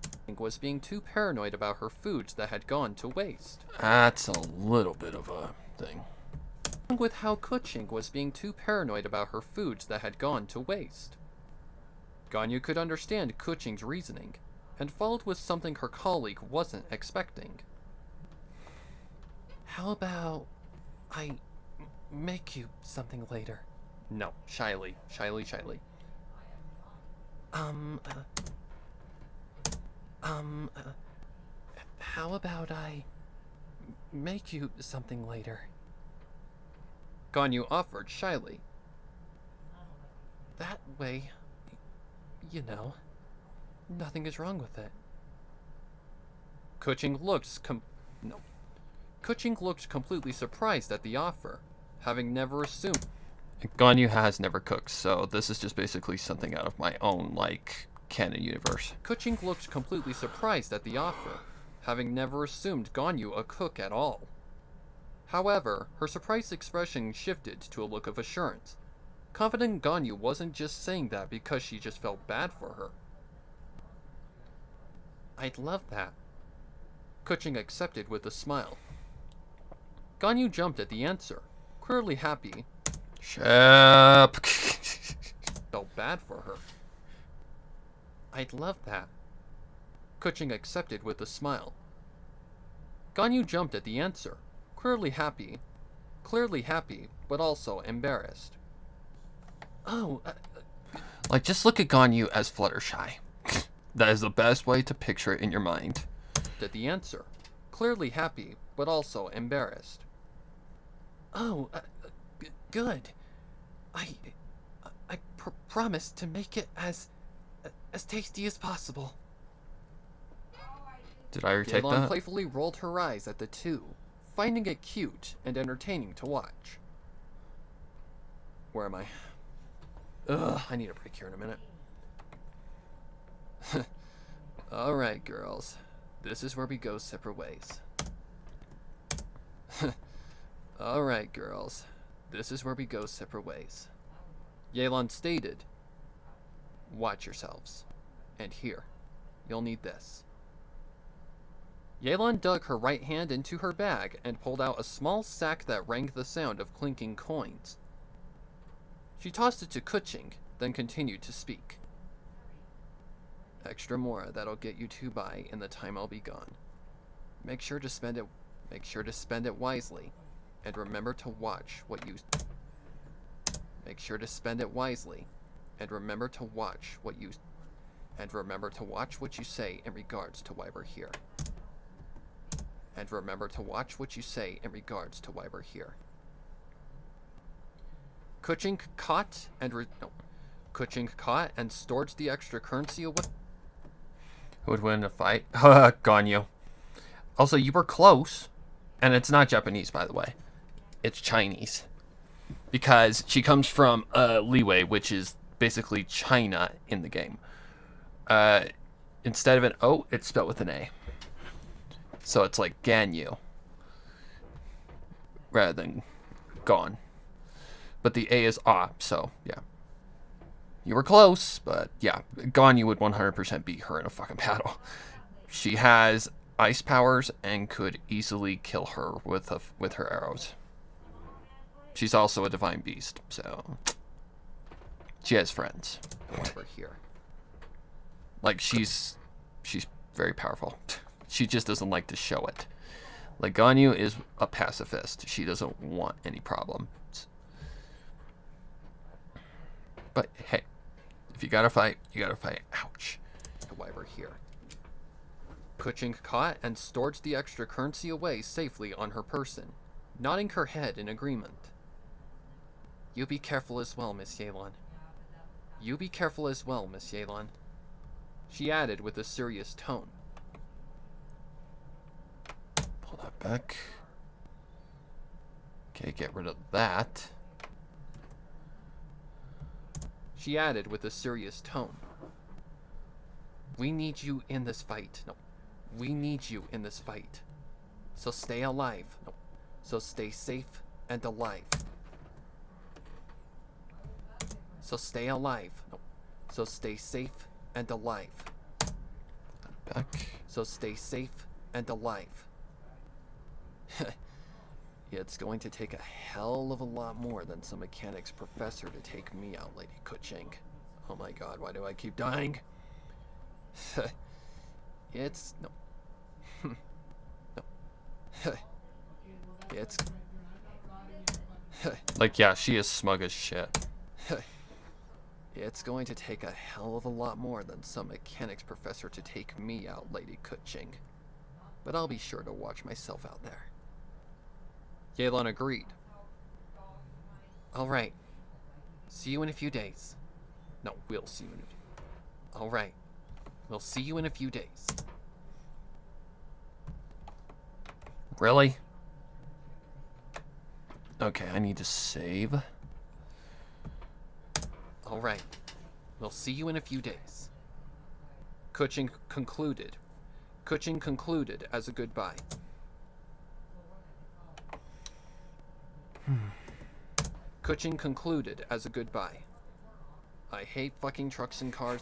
A: about her foods that had gone to waste.
B: That's a little bit of a thing.
A: Along with how Kuching was being too paranoid about her foods that had gone to waste. Ganyu could understand Kuching's reasoning, and followed with something her colleague wasn't expecting. How about I make you something later? No, shyly. How about I make you something later? Ganyu offered shyly. That way, you know, nothing is wrong with it. Kuching looked completely surprised at the offer, having never assumed.
B: Ganyu has never cooked, so this is just basically something out of my own, like, canon universe.
A: Kuching looked completely surprised at the offer, having never assumed Ganyu a cook at all. However, her surprised expression shifted to a look of assurance, confident Ganyu wasn't just saying that because she just felt bad for her. I'd love that. Kuching accepted with a smile. Ganyu jumped at the answer, clearly happy.
B: Shep.
A: Felt bad for her. I'd love that. Kuching accepted with a smile. Ganyu jumped at the answer, clearly happy, but also embarrassed. Oh,
B: Like, just look at Ganyu as Fluttershy. That is the best way to picture it in your mind.
A: at the answer, clearly happy, but also embarrassed. Oh, good. I promise to make it as tasty as possible.
B: Did I retake
A: Yelan
B: that?
A: playfully rolled her eyes at the two, finding it cute and entertaining to watch. Where am I? Ugh, I need a break here in a minute. Alright, girls. This is where we go separate ways. Alright, girls. This is where we go separate ways. Yelan stated, watch yourselves. And here, you'll need this. Yelan dug her right hand into her bag and pulled out a small sack that rang the sound of clinking coins. She tossed it to Kuching, then continued to speak. Extra more that'll get you to buy in the time I'll be gone. Make sure to spend it wisely, and remember to watch what you. Make sure to spend it wisely, and remember to watch what you. And remember to watch what you say in regards to why we're here. And remember to watch what you say in regards to why we're here. Kuching caught and stored the extra currency away.
B: Who would win a fight? Ganyu. Also, you were close. And it's not Japanese, by the way. It's Chinese. Because she comes from Leeway, which is basically China in the game. Instead of an O, it's spelled with an A. So it's like Ganyu. Rather than Gon. But the A is Ah, so yeah. You were close, but yeah. Ganyu would 100% beat her in a fucking battle. She has ice powers and could easily kill her with her arrows. She's also a divine beast, so she has friends.
A: Over here.
B: Like she's very powerful. She just doesn't like to show it. Like Ganyu is a pacifist. She doesn't want any problems. But hey, if you gotta fight, you gotta fight. Ouch.
A: Why we're here. Kuching caught and stored the extra currency away safely on her person, nodding her head in agreement. You be careful as well, Miss Yelan. You be careful as well, Miss Yelan. She added with a serious tone.
B: Pull that back. Okay, get rid of that.
A: She added with a serious tone. We need you in this fight. No. We need you in this fight. So stay alive. No. So stay safe and alive. So stay alive. No. So stay safe and alive.
B: Back.
A: So stay safe and alive. It's going to take a hell of a lot more than some mechanics professor to take me out, Lady Kuching. Oh my god, why do I keep dying? It's... no. No. It's...
B: Like, yeah, she is smug as shit.
A: It's going to take a hell of a lot more than some mechanics professor to take me out, Lady Kuching. But I'll be sure to watch myself out there. Yelan agreed. Alright. See you in a few days. No, we'll see you in a few... Alright. We'll see you in a few days.
B: Really? Okay, I need to save.
A: Alright. We'll see you in a few days. Kuching concluded. Kuching concluded as a goodbye. Kuching concluded as a goodbye. I hate fucking trucks and cars.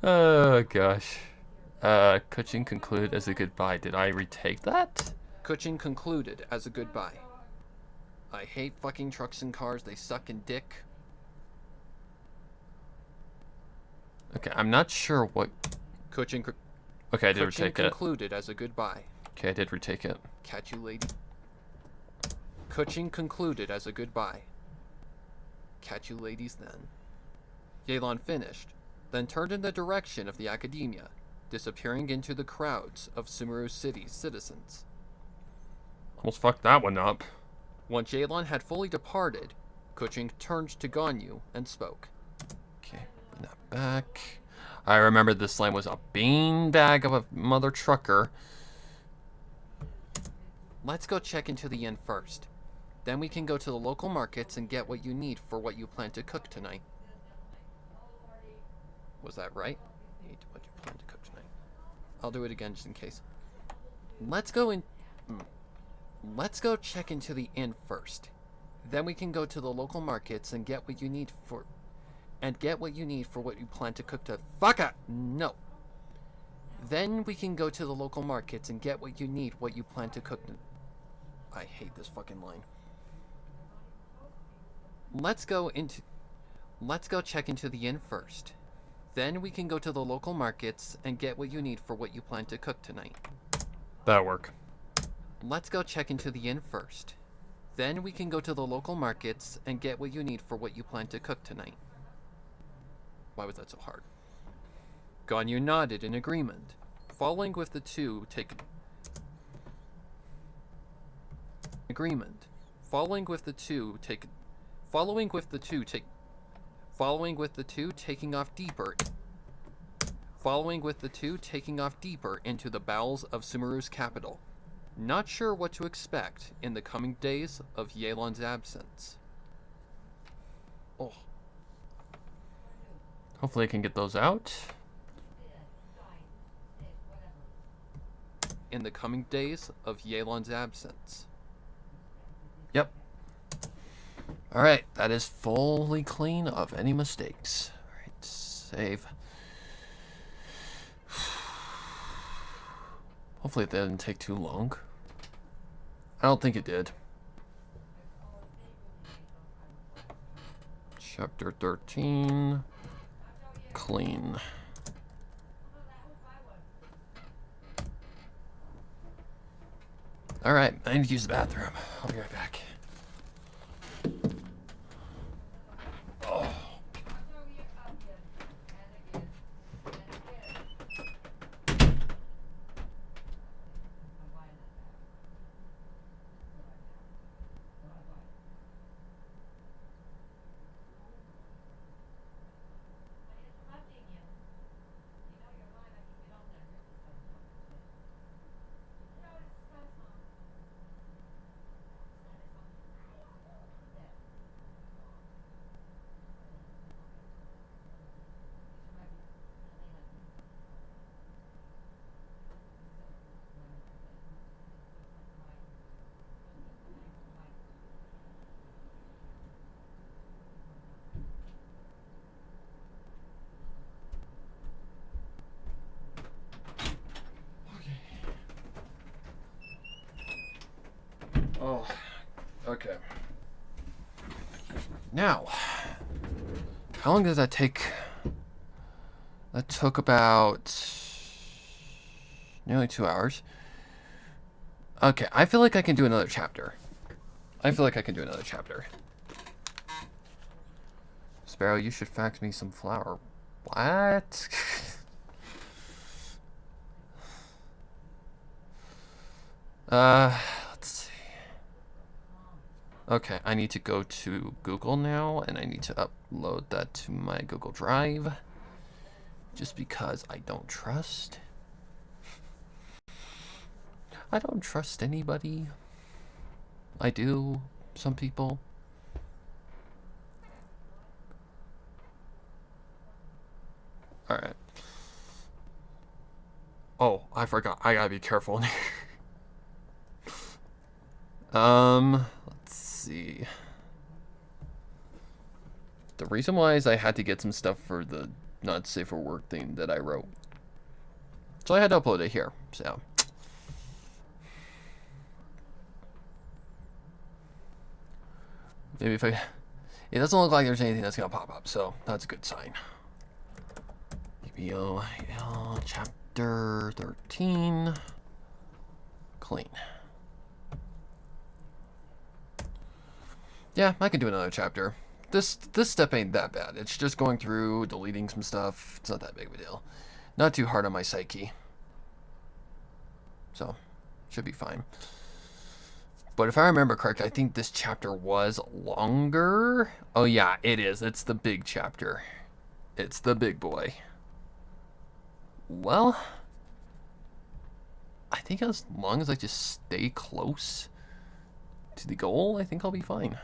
B: Oh gosh. Kuching concluded as a goodbye. Did I retake that?
A: Kuching concluded as a goodbye. I hate fucking trucks and cars. They suck and dick.
B: Okay, I'm not sure what.
A: Kuching
B: Okay, I did retake it.
A: concluded as a goodbye.
B: Okay, I did retake it.
A: Catch you, lady. Kuching concluded as a goodbye. Catch you ladies then. Yelan finished, then turned in the direction of the academia, disappearing into the crowds of Sumeru City's citizens.
B: Almost fucked that one up.
A: Once Yelan had fully departed, Kuching turned to Ganyu and spoke.
B: Okay, bring that back. I remember this land was a beanbag of a mother trucker.
A: Let's go check into the inn first. Then we can go to the local markets and get what you need for what you plan to cook tonight. Was that right? Need what you plan to cook tonight. I'll do it again just in case. Let's go check into the inn first. Then we can go to the local markets and get what you need for what you plan to cook to. Fuck it! No. Then we can go to the local markets and get what you plan to cook. I hate this fucking line. Let's go check into the inn first. Then we can go to the local markets and get what you need for what you plan to cook tonight.
B: That'll work.
A: Let's go check into the inn first. Then we can go to the local markets and get what you need for what you plan to cook tonight. Why was that so hard? Ganyu nodded in agreement, following with the two taking off deeper into the bowels of Sumeru's capital, not sure what to expect in the coming days of Yelan's absence. Oh.
B: Hopefully I can get those out.
A: In the coming days of Yelan's absence.
B: Yep. Alright, that is fully clean of any mistakes. Alright, save. Hopefully it didn't take too long. I don't think it did. Chapter 13. Clean. Alright, I need to use the bathroom. I'll be right back. Oh. Oh, okay. Now, how long does that take? That took about nearly 2 hours. Okay, I feel like I can do another chapter. Sparrow, you should fax me some flour. What? Let's see. Okay, I need to go to Google now, and I need to upload that to my Google Drive. Just because I don't trust. I don't trust anybody. I do. Some people. Alright. Oh, I forgot. I gotta be careful in here. Let's see. The reason why is I had to get some stuff for the not safe for work thing that I wrote. So I had to upload it here, so. Maybe if I... It doesn't look like there's anything that's gonna pop up, so that's a good sign. EBOIL chapter 13. Clean. Yeah, I can do another chapter. This step ain't that bad. It's just going through, deleting some stuff. It's not that big of a deal. Not too hard on my psyche. So, should be fine. But if I remember correctly, I think this chapter was longer. Oh yeah, it is. It's the big chapter. It's the big boy. Well, I think as long as I just stay close to the goal, I think I'll be fine.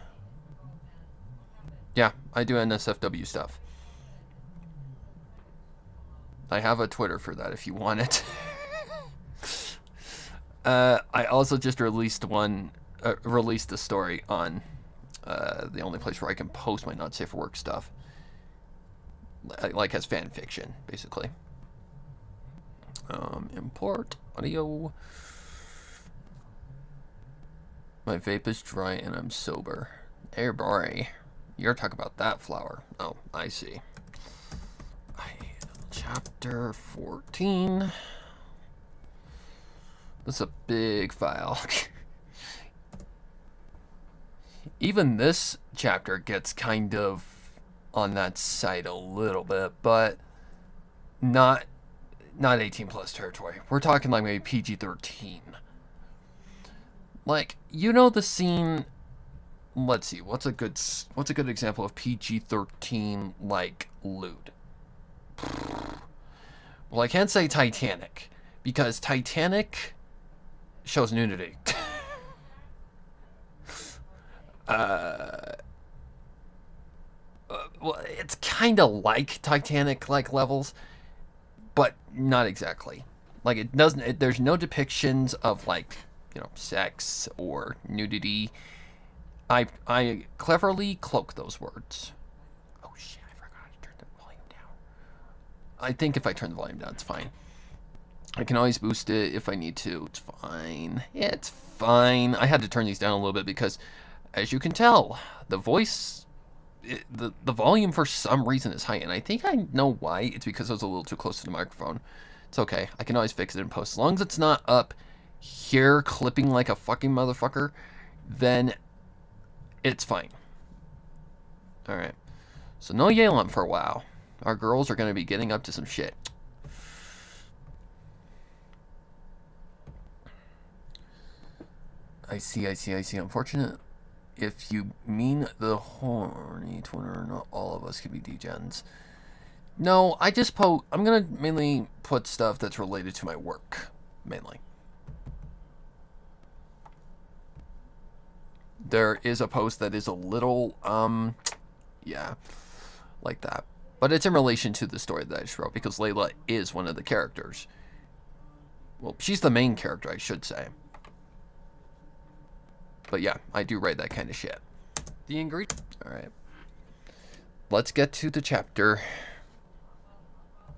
B: Yeah, I do NSFW stuff. I have a Twitter for that if you want it. I also just released a story on the only place where I can post my not safe for work stuff. Like as fan fiction, basically. Import audio. My vape is dry and I'm sober. Hey boy, you're talking about that flower. Oh, I see. Chapter 14. That's a big file. Even this chapter gets kind of on that side a little bit, but not 18 plus territory. We're talking like maybe PG-13. Like, you know the scene. Let's see. What's a good example of PG-13 like lewd? Well, I can't say Titanic because Titanic shows nudity. Well, it's kind of like Titanic like levels, but not exactly. Like it doesn't. There's no depictions of like, you know, sex or nudity. I cleverly cloak those words. Oh shit! I forgot to turn the volume down. I think if I turn the volume down, it's fine. I can always boost it if I need to. It's fine. Yeah, it's fine. I had to turn these down a little bit because, as you can tell, the voice, the volume for some reason is high, and I think I know why. It's because I was a little too close to the microphone. It's okay. I can always fix it in post. As long as it's not up here clipping like a fucking motherfucker, then it's fine. Alright. So no Yelan for a while. Our girls are going to be getting up to some shit. I see. Unfortunate. If you mean the horny Twitter, not all of us can be degens. No, I just I'm going to mainly put stuff that's related to my work. Mainly. There is a post that is a little, yeah, like that. But it's in relation to the story that I just wrote, because Layla is one of the characters. Well, she's the main character, I should say. But yeah, I do write that kind of shit. The ingredient. Alright. Let's get to the chapter.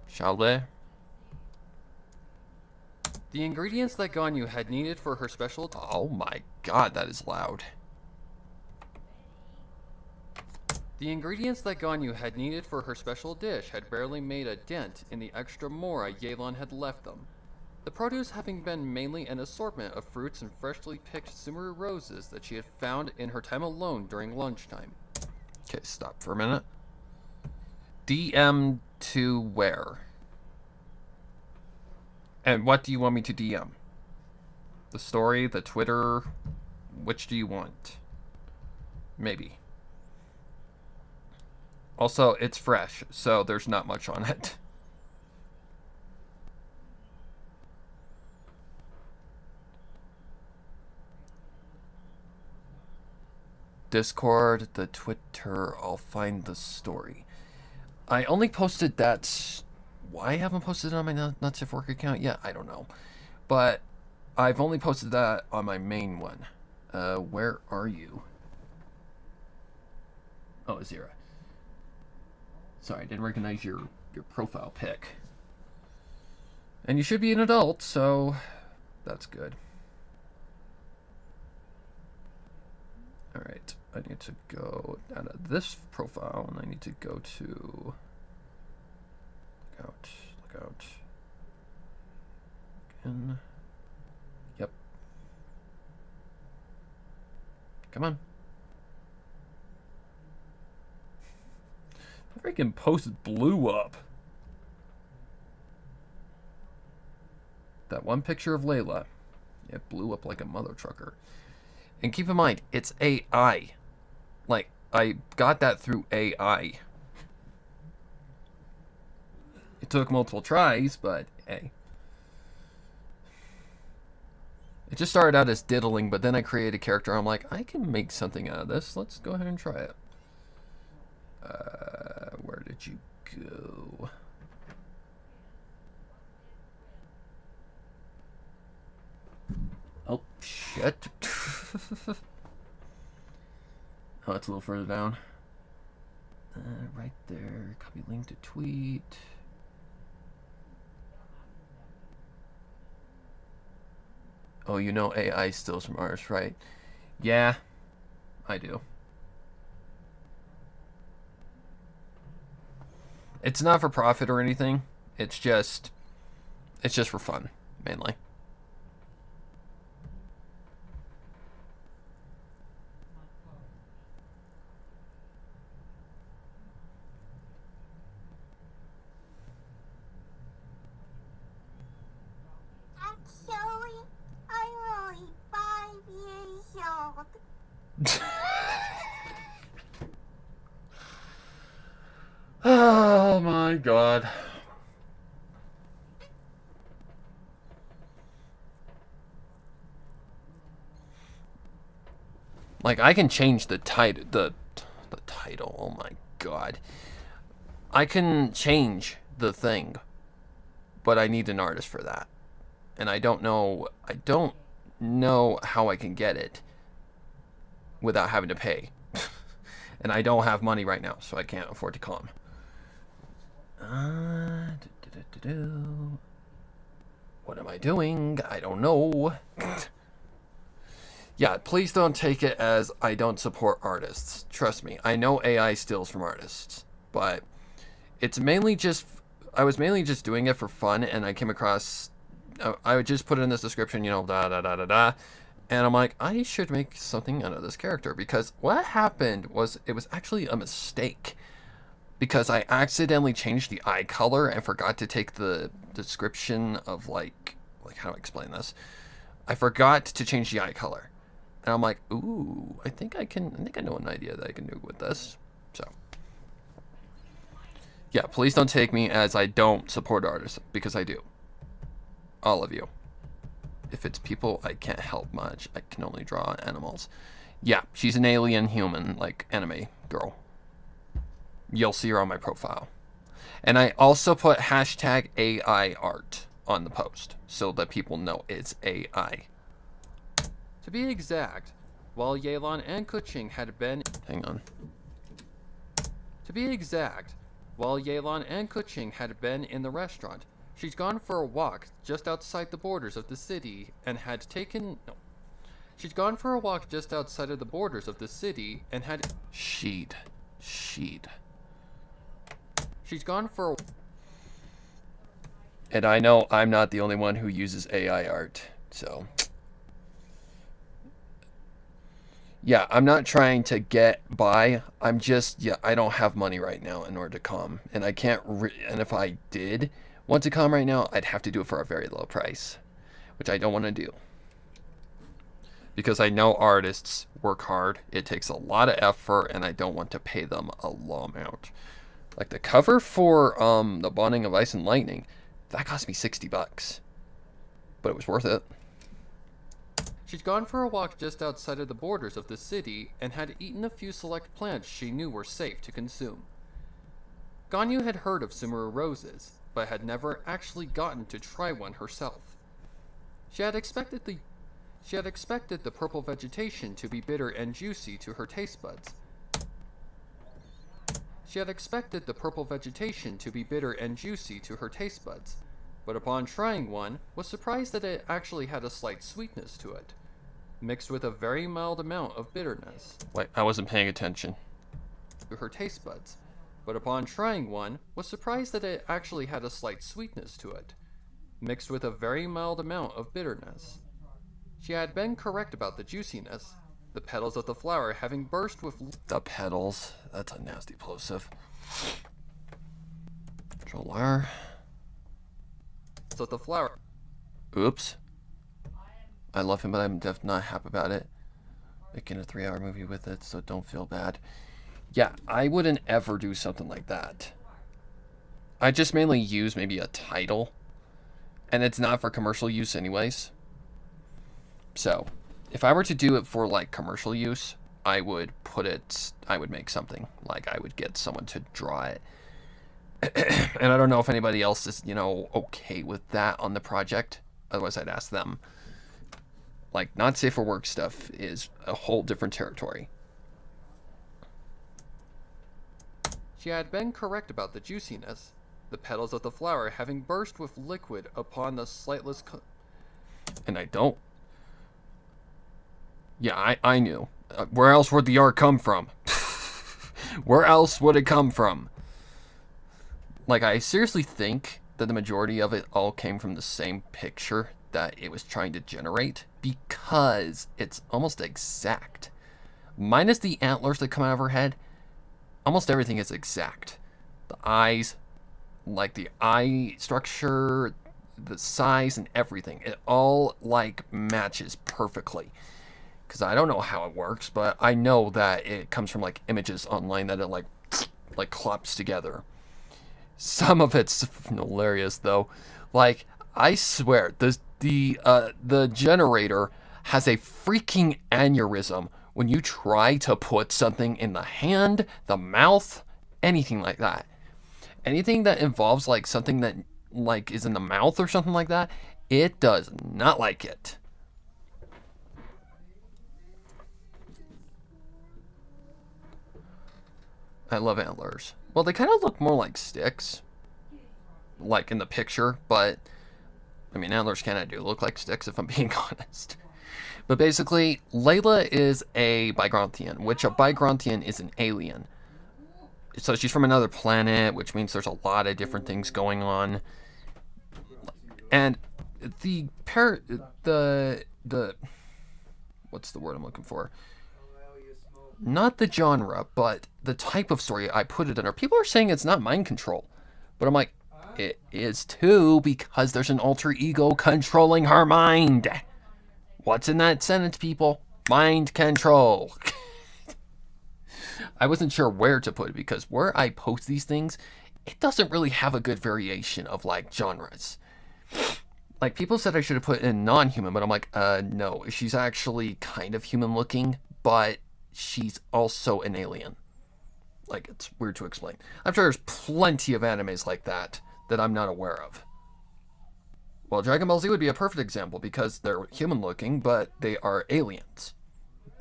B: Shall we?
A: The ingredients that Ganyu had needed for her special...
B: Oh my god, that is loud.
A: The ingredients that Ganyu had needed for her special dish had barely made a dent in the extra mora Yelan had left them. The produce having been mainly an assortment of fruits and freshly picked Sumeru roses that she had found in her time alone during lunchtime.
B: Okay, stop for a minute. DM to where? And what do you want me to DM? The story, the Twitter, which do you want? Maybe. Also, it's fresh, so there's not much on it. Discord, the Twitter, I'll find the story. I only posted that. Why I haven't posted it on my Not Safe Work account yet? I don't know. But I've only posted that on my main one. Where are you? Oh, Azira. Sorry, I didn't recognize your profile pic. And you should be an adult, so that's good. Alright, I need to go out of this profile, and I need to go to... Look out. Again. Yep. Come on. The freaking post blew up. That one picture of Layla, it blew up like a mother trucker. And keep in mind, it's AI. Like, I got that through AI. It took multiple tries, but hey. It just started out as diddling, but then I created a character. I'm like, I can make something out of this. Let's go ahead and try it. Where did you go? Oh, shit. Oh, it's a little further down. Right there. Copy link to tweet. Oh, you know AI steals from artists, right? Yeah, I do. It's not for profit or anything. It's just for fun, mainly.
C: Actually, I'm only 5 years old.
B: Oh my god. Like, I can change the title, the title. Oh my god. I can change the thing, but I need an artist for that. And I don't know how I can get it without having to pay. And I don't have money right now, so I can't afford to come. What am I doing? I don't know. Yeah, please don't take it as I don't support artists. Trust me, I know AI steals from artists, but it's mainly just, I was mainly just doing it for fun, and I came across, I would just put it in this description, you know, and I'm like, I should make something out of this character, because what happened was, it was actually a mistake, because I accidentally changed the eye color and forgot to take the description of like how to explain this. I forgot to change the eye color. And I'm like, ooh, I think I know an idea that I can do with this. So, yeah, please don't take me as I don't support artists, because I do. All of you. If it's people I can't help much, I can only draw animals. Yeah, she's an alien human, like anime girl. You'll see her on my profile. And I also put hashtag AI art on the post, so that people know it's AI. To be exact, while Yelan and Kuching had been... Hang on. To be exact, while Yelan and Kuching had been in the restaurant, she'd gone for a walk just outside the borders of the city and had taken... No. She'd gone for a walk just outside of the borders of the city and had... She'd gone for a... And I know I'm not the only one who uses AI art, so... Yeah, I'm not trying to get by. I'm just, yeah, I don't have money right now in order to come. And I can't, and if I did want to come right now, I'd have to do it for a very low price, which I don't want to do. Because I know artists work hard. It takes a lot of effort, and I don't want to pay them a low amount. Like the cover for The Bonding of Ice and Lightning, that cost me $60. But it was worth it.
A: She'd gone for a walk just outside of the borders of the city and had eaten a few select plants she knew were safe to consume. Ganyu had heard of Sumuru roses, but had never actually gotten to try one herself. She had expected the purple vegetation to be bitter and juicy to her taste buds. But upon trying one, was surprised that it actually had a slight sweetness to it, mixed with a very mild amount of bitterness.
B: Wait, I wasn't paying attention.
A: To her taste buds. But upon trying one, was surprised that it actually had a slight sweetness to it, mixed with a very mild amount of bitterness. She had been correct about the juiciness, the petals of the flower having burst with...
B: The petals. That's a nasty plosive. Controller.
A: of the flower.
B: Oops. I love him, but I'm definitely not happy about it. Making a 3-hour movie with it, so don't feel bad. Yeah, I wouldn't ever do something like that. I just mainly use maybe a title, and it's not for commercial use anyways. So, if I were to do it for like commercial use, I would make something. Like I would get someone to draw it. And I don't know if anybody else is, okay with that on the project. Otherwise, I'd ask them. Like, not safe for work stuff is a whole different territory.
A: She had been correct about the juiciness, the petals of the flower having burst with liquid upon the slightless...
B: And I don't. Yeah, I knew. Where else would the art come from? Where else would it come from? Like, I seriously think that the majority of it all came from the same picture that it was trying to generate, because it's almost exact. Minus the antlers that come out of her head, almost everything is exact. The eyes, like the eye structure, the size and everything, it all like matches perfectly. Because I don't know how it works, but I know that it comes from like images online that it like clops together. Some of it's hilarious though. Like, I swear, the generator has a freaking aneurysm when you try to put something in the hand, the mouth, anything like that. Anything that involves like something that like is in the mouth or something like that, it does not like it. I love antlers. Well, they kind of look more like sticks, like in the picture, but I mean, antlers kind of do look like sticks if I'm being honest. But basically, Layla is a Bygrontian, which a Bygrontian is an alien. So she's from another planet, which means there's a lot of different things going on. And the what's the word I'm looking for? Not the genre, but the type of story I put it under. People are saying it's not mind control, but I'm like, it is too, because there's an alter ego controlling her mind. What's in that sentence, people? Mind control. I wasn't sure where to put it, because where I post these things, it doesn't really have a good variation of like genres. Like, people said I should have put in non-human, but I'm like, no, she's actually kind of human looking, but she's also an alien. Like, it's weird to explain. I'm sure there's plenty of animes like that I'm not aware of. Well, Dragon Ball Z would be a perfect example, because they're human looking, but they are aliens.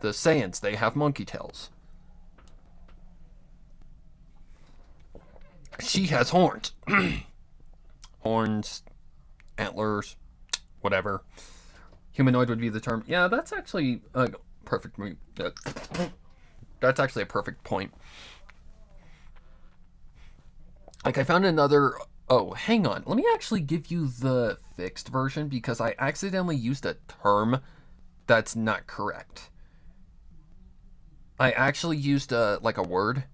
B: The Saiyans, they have monkey tails. She has horns. Horns, antlers, whatever. Humanoid would be the term. Yeah, that's actually a perfect. That's actually a perfect point. Like, I found another. Oh, hang on. Let me actually give you the fixed version, because I accidentally used a term that's not correct. I actually used a word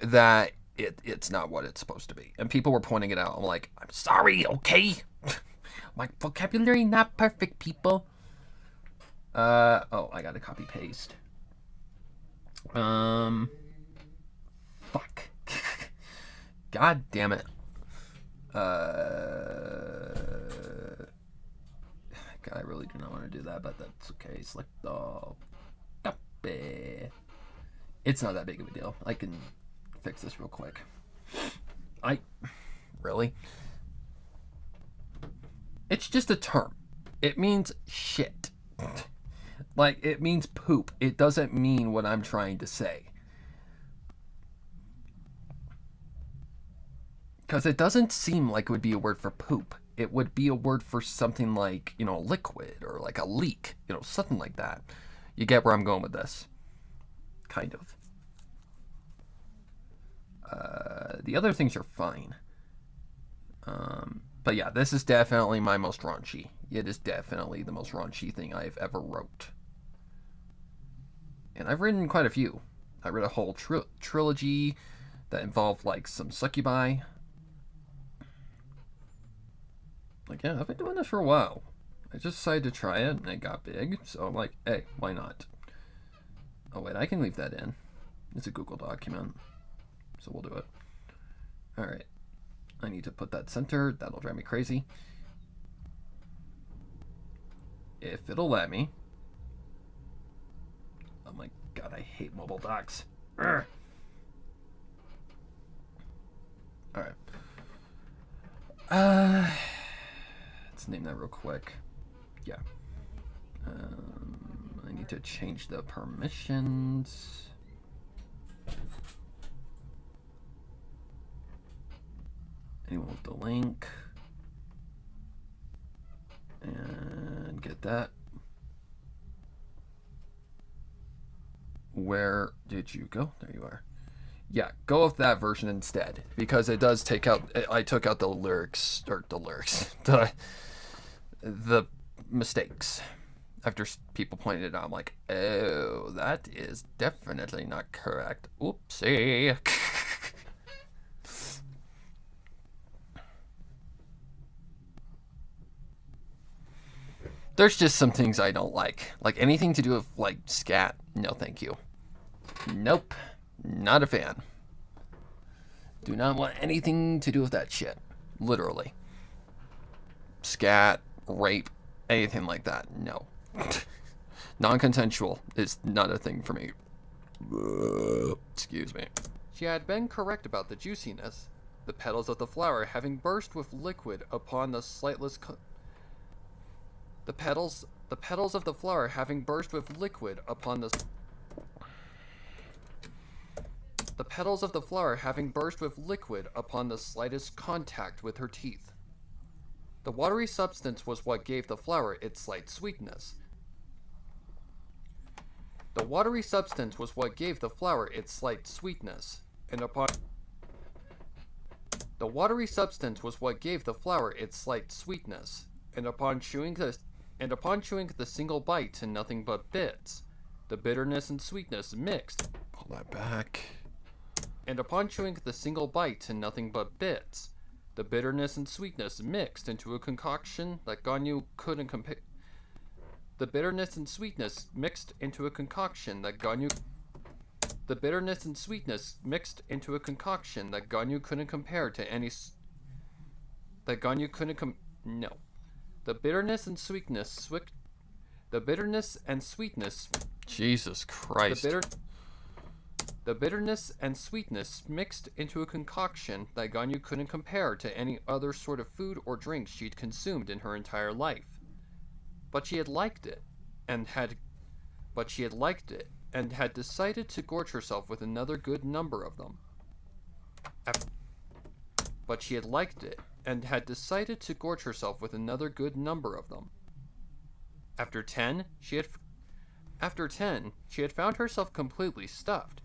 B: that it's not what it's supposed to be. And people were pointing it out. I'm like, I'm sorry, okay? My vocabulary not perfect, people. Oh, I gotta copy paste. Fuck. God damn it. God Okay, I really do not want to do that, but that's okay. Select the copy. It's not that big of a deal. I can fix this real quick. Really? It's just a term. It means shit. Like, it means poop. It doesn't mean what I'm trying to say. Because it doesn't seem like it would be a word for poop. It would be a word for something like, you know, liquid or like a leak. You know, something like that. You get where I'm going with this. Kind of. The other things are fine. But yeah, this is definitely my most raunchy. It is definitely the most raunchy thing I've ever wrote. And I've written quite a few. I read a whole trilogy that involved like some succubi. Like, yeah, I've been doing this for a while. I just decided to try it and it got big. So I'm like, hey, why not? Oh wait, I can leave that in. It's a Google document. So we'll do it. Alright. I need to put that center. That'll drive me crazy. If it'll let me. Oh my god, I hate mobile docs. Urgh. Alright. Let's name that real quick. Yeah. I need to change the permissions. Anyone with the link. And get that. Where did you go? There you are. Yeah, go with that version instead. Because it does take out... I took out the lyrics... Or the lyrics. The mistakes. After people pointed it out, I'm like, oh, that is definitely not correct. Oopsie. There's just some things I don't like. Like anything to do with like scat. No, thank you. Nope. Not a fan. Do not want anything to do with that shit. Literally. Scat, rape, anything like that. No. Non-consensual is not a thing for me. Excuse me.
A: She had been correct about the juiciness, the petals of the flower having burst with liquid upon the slightless the petals of the flower having burst with liquid upon the petals of the flower having burst with liquid upon the slightest contact with her teeth. The watery substance was what gave the flower its slight sweetness. The watery substance was what gave the flower its slight sweetness, and upon the watery substance was what gave the flower its slight sweetness, and upon chewing the single bite to nothing but bits, the bitterness and sweetness mixed.
B: Pull that back.
A: And upon chewing the single bite to nothing but bits, the bitterness and sweetness mixed into a concoction that Ganyu couldn't compare. The bitterness and sweetness mixed into a concoction that Ganyu. The bitterness and sweetness mixed into a concoction that Ganyu couldn't compare to any. That Ganyu couldn't no. The bitterness and sweetness The bitterness and sweetness.
B: Jesus Christ.
A: The bitterness and sweetness mixed into a concoction that Ganyu couldn't compare to any other sort of food or drink she'd consumed in her entire life. But she had liked it, and had decided to gorge herself with another good number of them. But she had liked it, and had decided to gorge herself with another good number of them. After 10, she had found herself completely stuffed.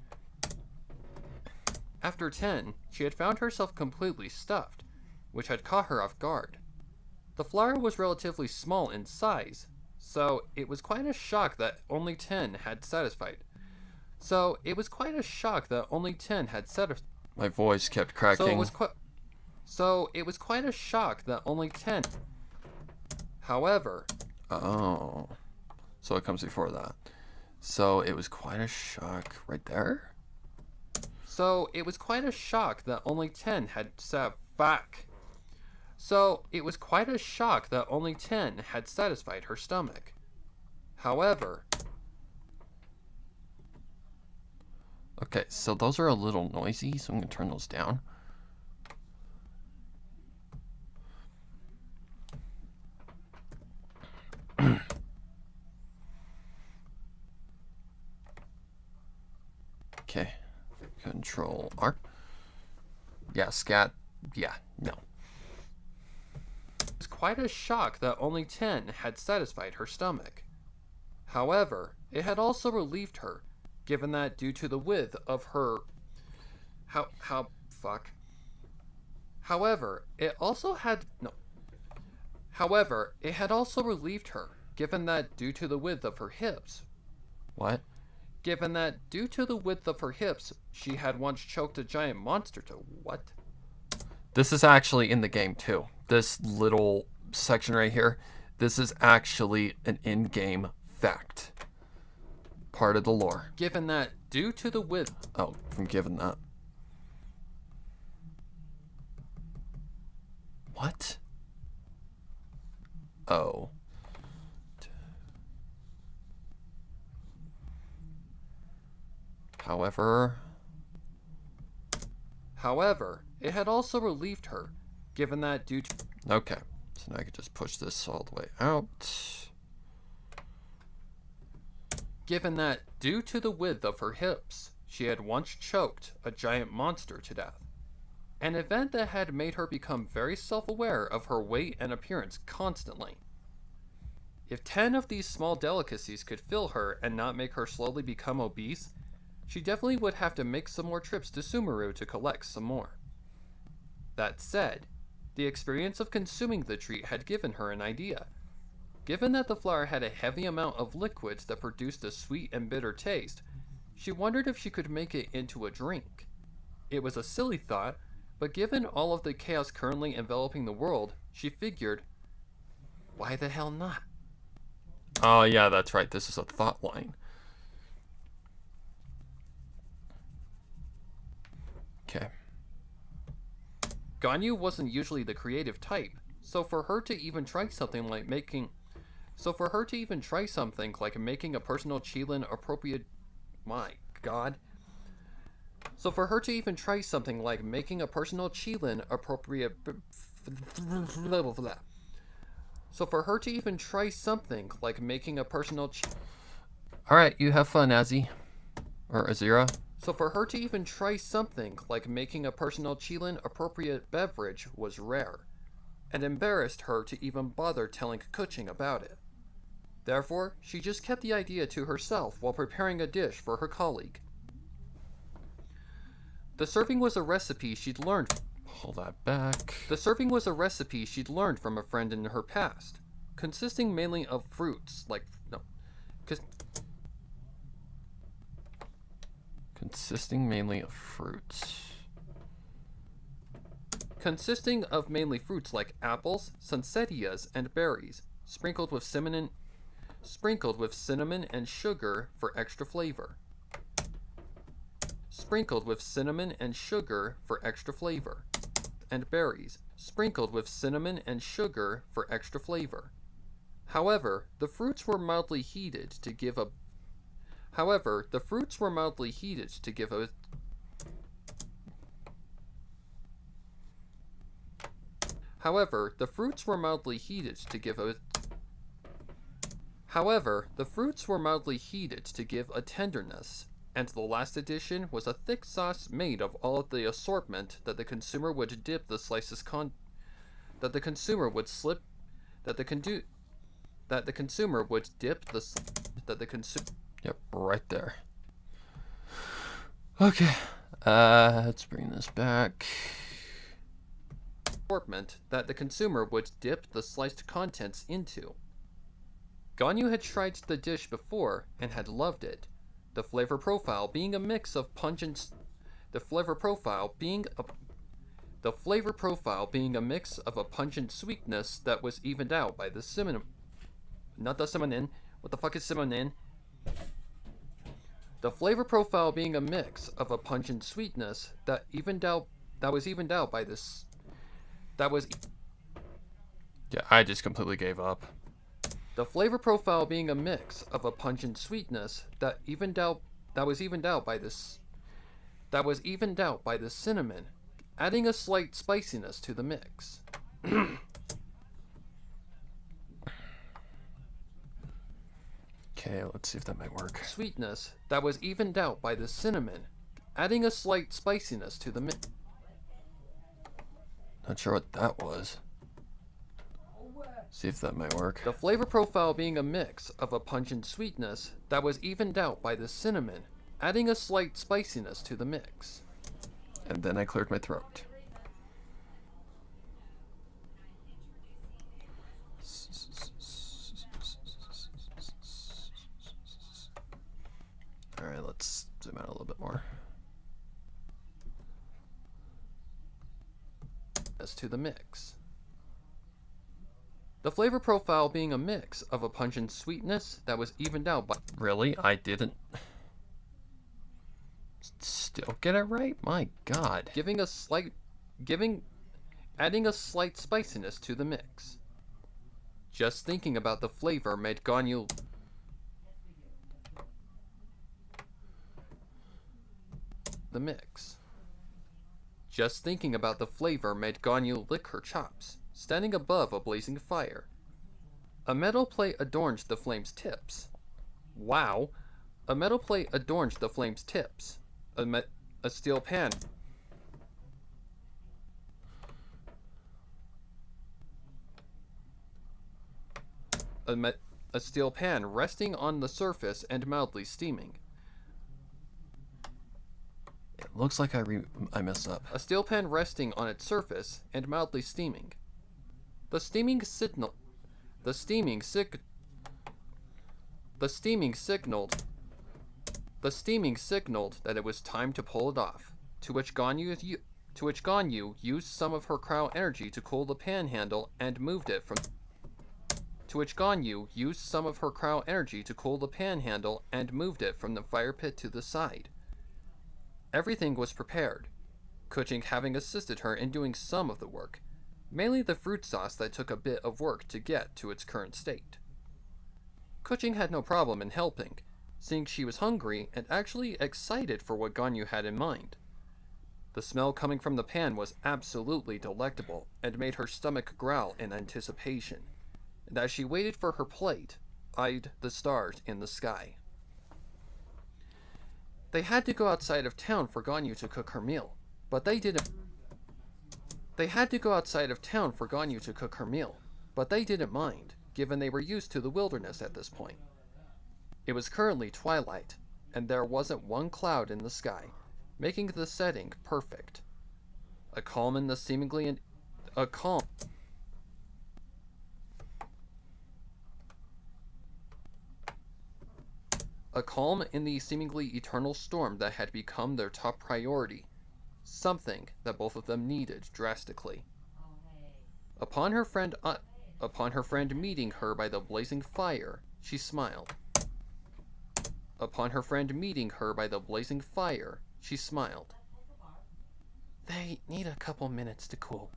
A: After 10, she had found herself completely stuffed, which had caught her off guard. The flower was relatively small in size, so it was quite a shock that only 10 had satisfied.
B: My voice kept cracking.
A: So it was quite a shock that only 10. However.
B: Oh. So it comes before that. So it was quite a shock right there?
A: So it was quite a shock that only 10 had fuck. So it was quite a shock that only 10 had satisfied her stomach. However,
B: Okay, so those are a little noisy, so I'm gonna turn those down. Okay, Control R. Yeah, scat. Yeah, no.
A: it was quite a shock that only 10 had satisfied her stomach. However, it had also relieved her, given that due to the width of her... fuck. However, it also had... No. However, it had also relieved her, given that due to the width of her hips...
B: What?
A: Given that due to the width of her hips, she had once choked a giant monster to... What?
B: This is actually in the game too. This little section right here, this is actually an in-game fact. Part of the lore.
A: Given that due to the width...
B: Oh, I'm given that. What? Oh. However,
A: it had also relieved her, given that due to...
B: okay. So now I can just push this all the way out.
A: Given that due to the width of her hips, she had once choked a giant monster to death. An event that had made her become very self-aware of her weight and appearance constantly. If 10 of these small delicacies could fill her and not make her slowly become obese, she definitely would have to make some more trips to Sumeru to collect some more. That said, the experience of consuming the treat had given her an idea. Given that the flower had a heavy amount of liquids that produced a sweet and bitter taste, she wondered if she could make it into a drink. It was a silly thought, but given all of the chaos currently enveloping the world, she figured, why the hell not?
B: Oh yeah, that's right. This is a thought line. Okay.
A: Ganyu wasn't usually the creative type, so for her to even try something like making a personal Qilin appropriate... My god. So for her to even try something like making a personal Qilin appropriate... So for her to even try something like making a personal...
B: Alright, you have fun, Azzy. Or Azira.
A: So for her to even try something like making a personal Qilin appropriate beverage was rare, and embarrassed her to even bother telling Kuching about it. Therefore, she just kept the idea to herself while preparing a dish for her colleague. The serving was a recipe she'd learned...
B: Pull that back.
A: The serving was a recipe she'd learned from a friend in her past, consisting mainly of fruits like... No.
B: Consisting mainly of fruits.
A: Consisting of mainly fruits like apples, sunsettias, and berries, sprinkled with cinnamon and sugar for extra flavor. Sprinkled with cinnamon and sugar for extra flavor. And berries, sprinkled with cinnamon and sugar for extra flavor. However, the fruits were mildly heated to give a... However, the fruits were mildly heated to give a... However, the fruits were mildly heated to give a... However, the fruits were mildly heated to give a tenderness, and the last addition was a thick sauce made of all of the assortment that the consumer would dip the slices that the consumer would
B: Yep, right there. Okay. Let's bring this back.
A: Assortment that the consumer would dip the sliced contents into. Ganyu had tried the dish before and had loved it. The flavor profile being a mix of pungent... The flavor profile being a mix of a pungent sweetness that was evened out by the cinnamon... Not the cinnamon. What the fuck is cinnamon? The flavor profile being a mix of a pungent sweetness that was evened out by this... That was...
B: Yeah, I just completely gave up.
A: The flavor profile being a mix of a pungent sweetness that was evened out by the cinnamon, adding a slight spiciness to the mix.
B: Okay, let's see if that might work.
A: Sweetness that was evened out by the cinnamon, adding a slight spiciness to the mix.
B: Not sure what that was. See if that might work.
A: The flavor profile being a mix of a pungent sweetness that was evened out by the cinnamon, adding a slight spiciness to the mix.
B: And then I cleared my throat. Alright, let's zoom out a little bit more.
A: As to the mix. The flavor profile being a mix of a pungent sweetness that was evened out by...
B: Really? I didn't still get it right? My god.
A: Adding a slight spiciness to the mix. Just thinking about the flavor made Ganyu... The mix. Just thinking about the flavor made Ganyu lick her chops, standing above a blazing fire. A metal plate adorned the flame's tips. Wow! A metal plate adorned the flame's tips. A steel pan. A steel pan resting on the surface and mildly steaming.
B: It looks like I messed up.
A: A steel pan resting on its surface and mildly steaming. The steaming signaled that it was time to pull it off, to which Ganyu used some of her cryo energy to cool the pan handle and moved it from the fire pit to the side. Everything was prepared, Kuching having assisted her in doing some of the work, mainly the fruit sauce that took a bit of work to get to its current state. Kuching had no problem in helping, seeing she was hungry and actually excited for what Ganyu had in mind. The smell coming from the pan was absolutely delectable and made her stomach growl in anticipation, and as she waited for her plate, eyed the stars in the sky. They had to go outside of town for Ganyu to cook her meal, but they didn't mind, given they were used to the wilderness at this point. It was currently twilight, and there wasn't one cloud in the sky, making the setting perfect. A calm in the seemingly eternal storm that had become their top priority, something that both of them needed drastically. Upon her friend meeting her by the blazing fire, she smiled. They need a couple minutes to cool.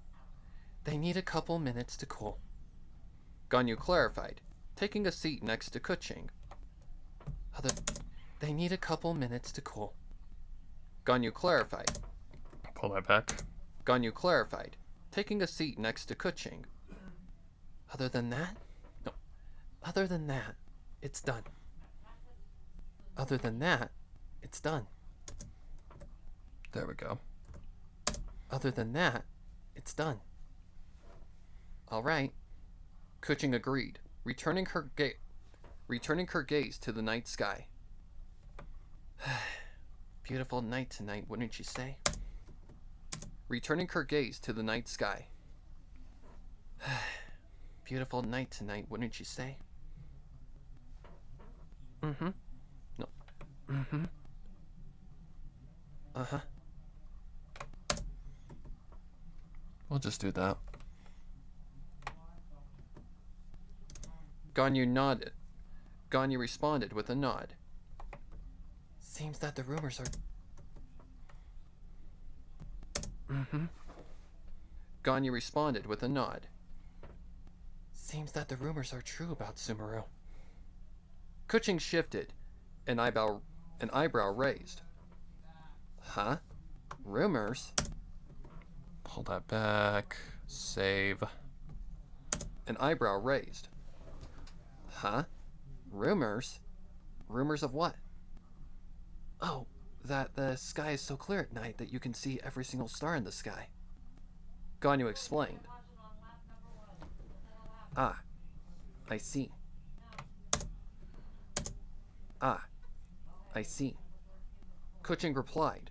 A: Ganyu clarified, taking a seat next to Kuching. They need a couple minutes to cool. Ganyu clarified.
B: Pull that back.
A: Ganyu clarified, taking a seat next to Kuching. Other than that, it's done.
B: There we go.
A: Other than that, it's done. All right. Kuching agreed, returning her gaze to the night sky. Beautiful night tonight, wouldn't you say? Returning her gaze to the night sky. Beautiful night tonight, wouldn't you say? Mm-hmm. No. Mm-hmm. Uh-huh.
B: We'll just do that.
A: Ganyu nodded. Ganyu responded with a nod. Seems that the rumors are... Mm-hmm. Ganyu responded with a nod.
B: seems that the rumors are true about Sumeru.
A: Kuching shifted, an eyebrow raised. Huh? Rumors?
B: Pull that back. Save.
A: An eyebrow raised. Huh? Rumors? Rumors of what? Oh, that the sky is so clear at night that you can see every single star in the sky. Ganyu explained. Ah, I see. Ah, I see. Kuching replied.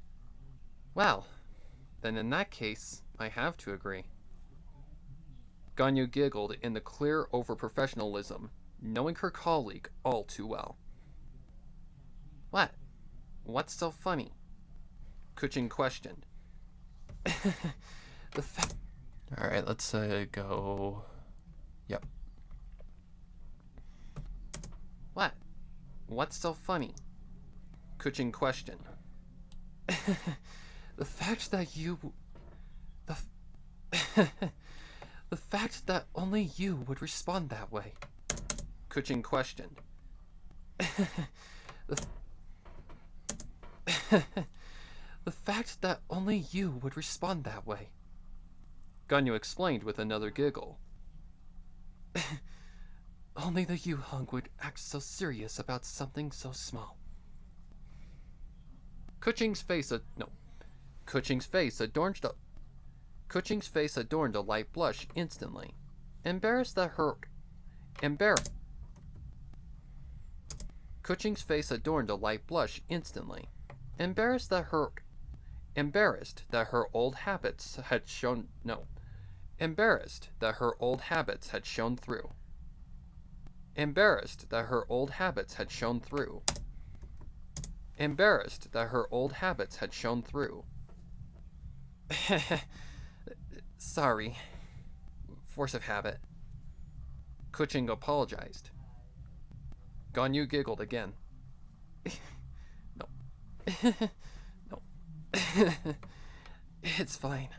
A: Well, then in that case, I have to agree. Ganyu giggled in the clear over-professionalism, knowing her colleague all too well. What? What's so funny? Kuching questioned.
B: Alright, let's go... Yep.
A: What? What's so funny? Kuching questioned. The fact that you... The fact that only you would respond that way. Kuching questioned. The fact that only you would respond that way. Ganyu explained with another giggle. Only the Yu-Hung would act so serious about something so small. Kuching's face adorned a light blush instantly, embarrassed that her Kuching's face adorned a light blush instantly, embarrassed that her old habits had shown embarrassed that her old habits had shown through. Embarrassed that her old habits had shown through. Embarrassed that her old habits had shown through. Sorry. Force of habit. Kuching apologized. Ganyu giggled again. No. No. It's fine.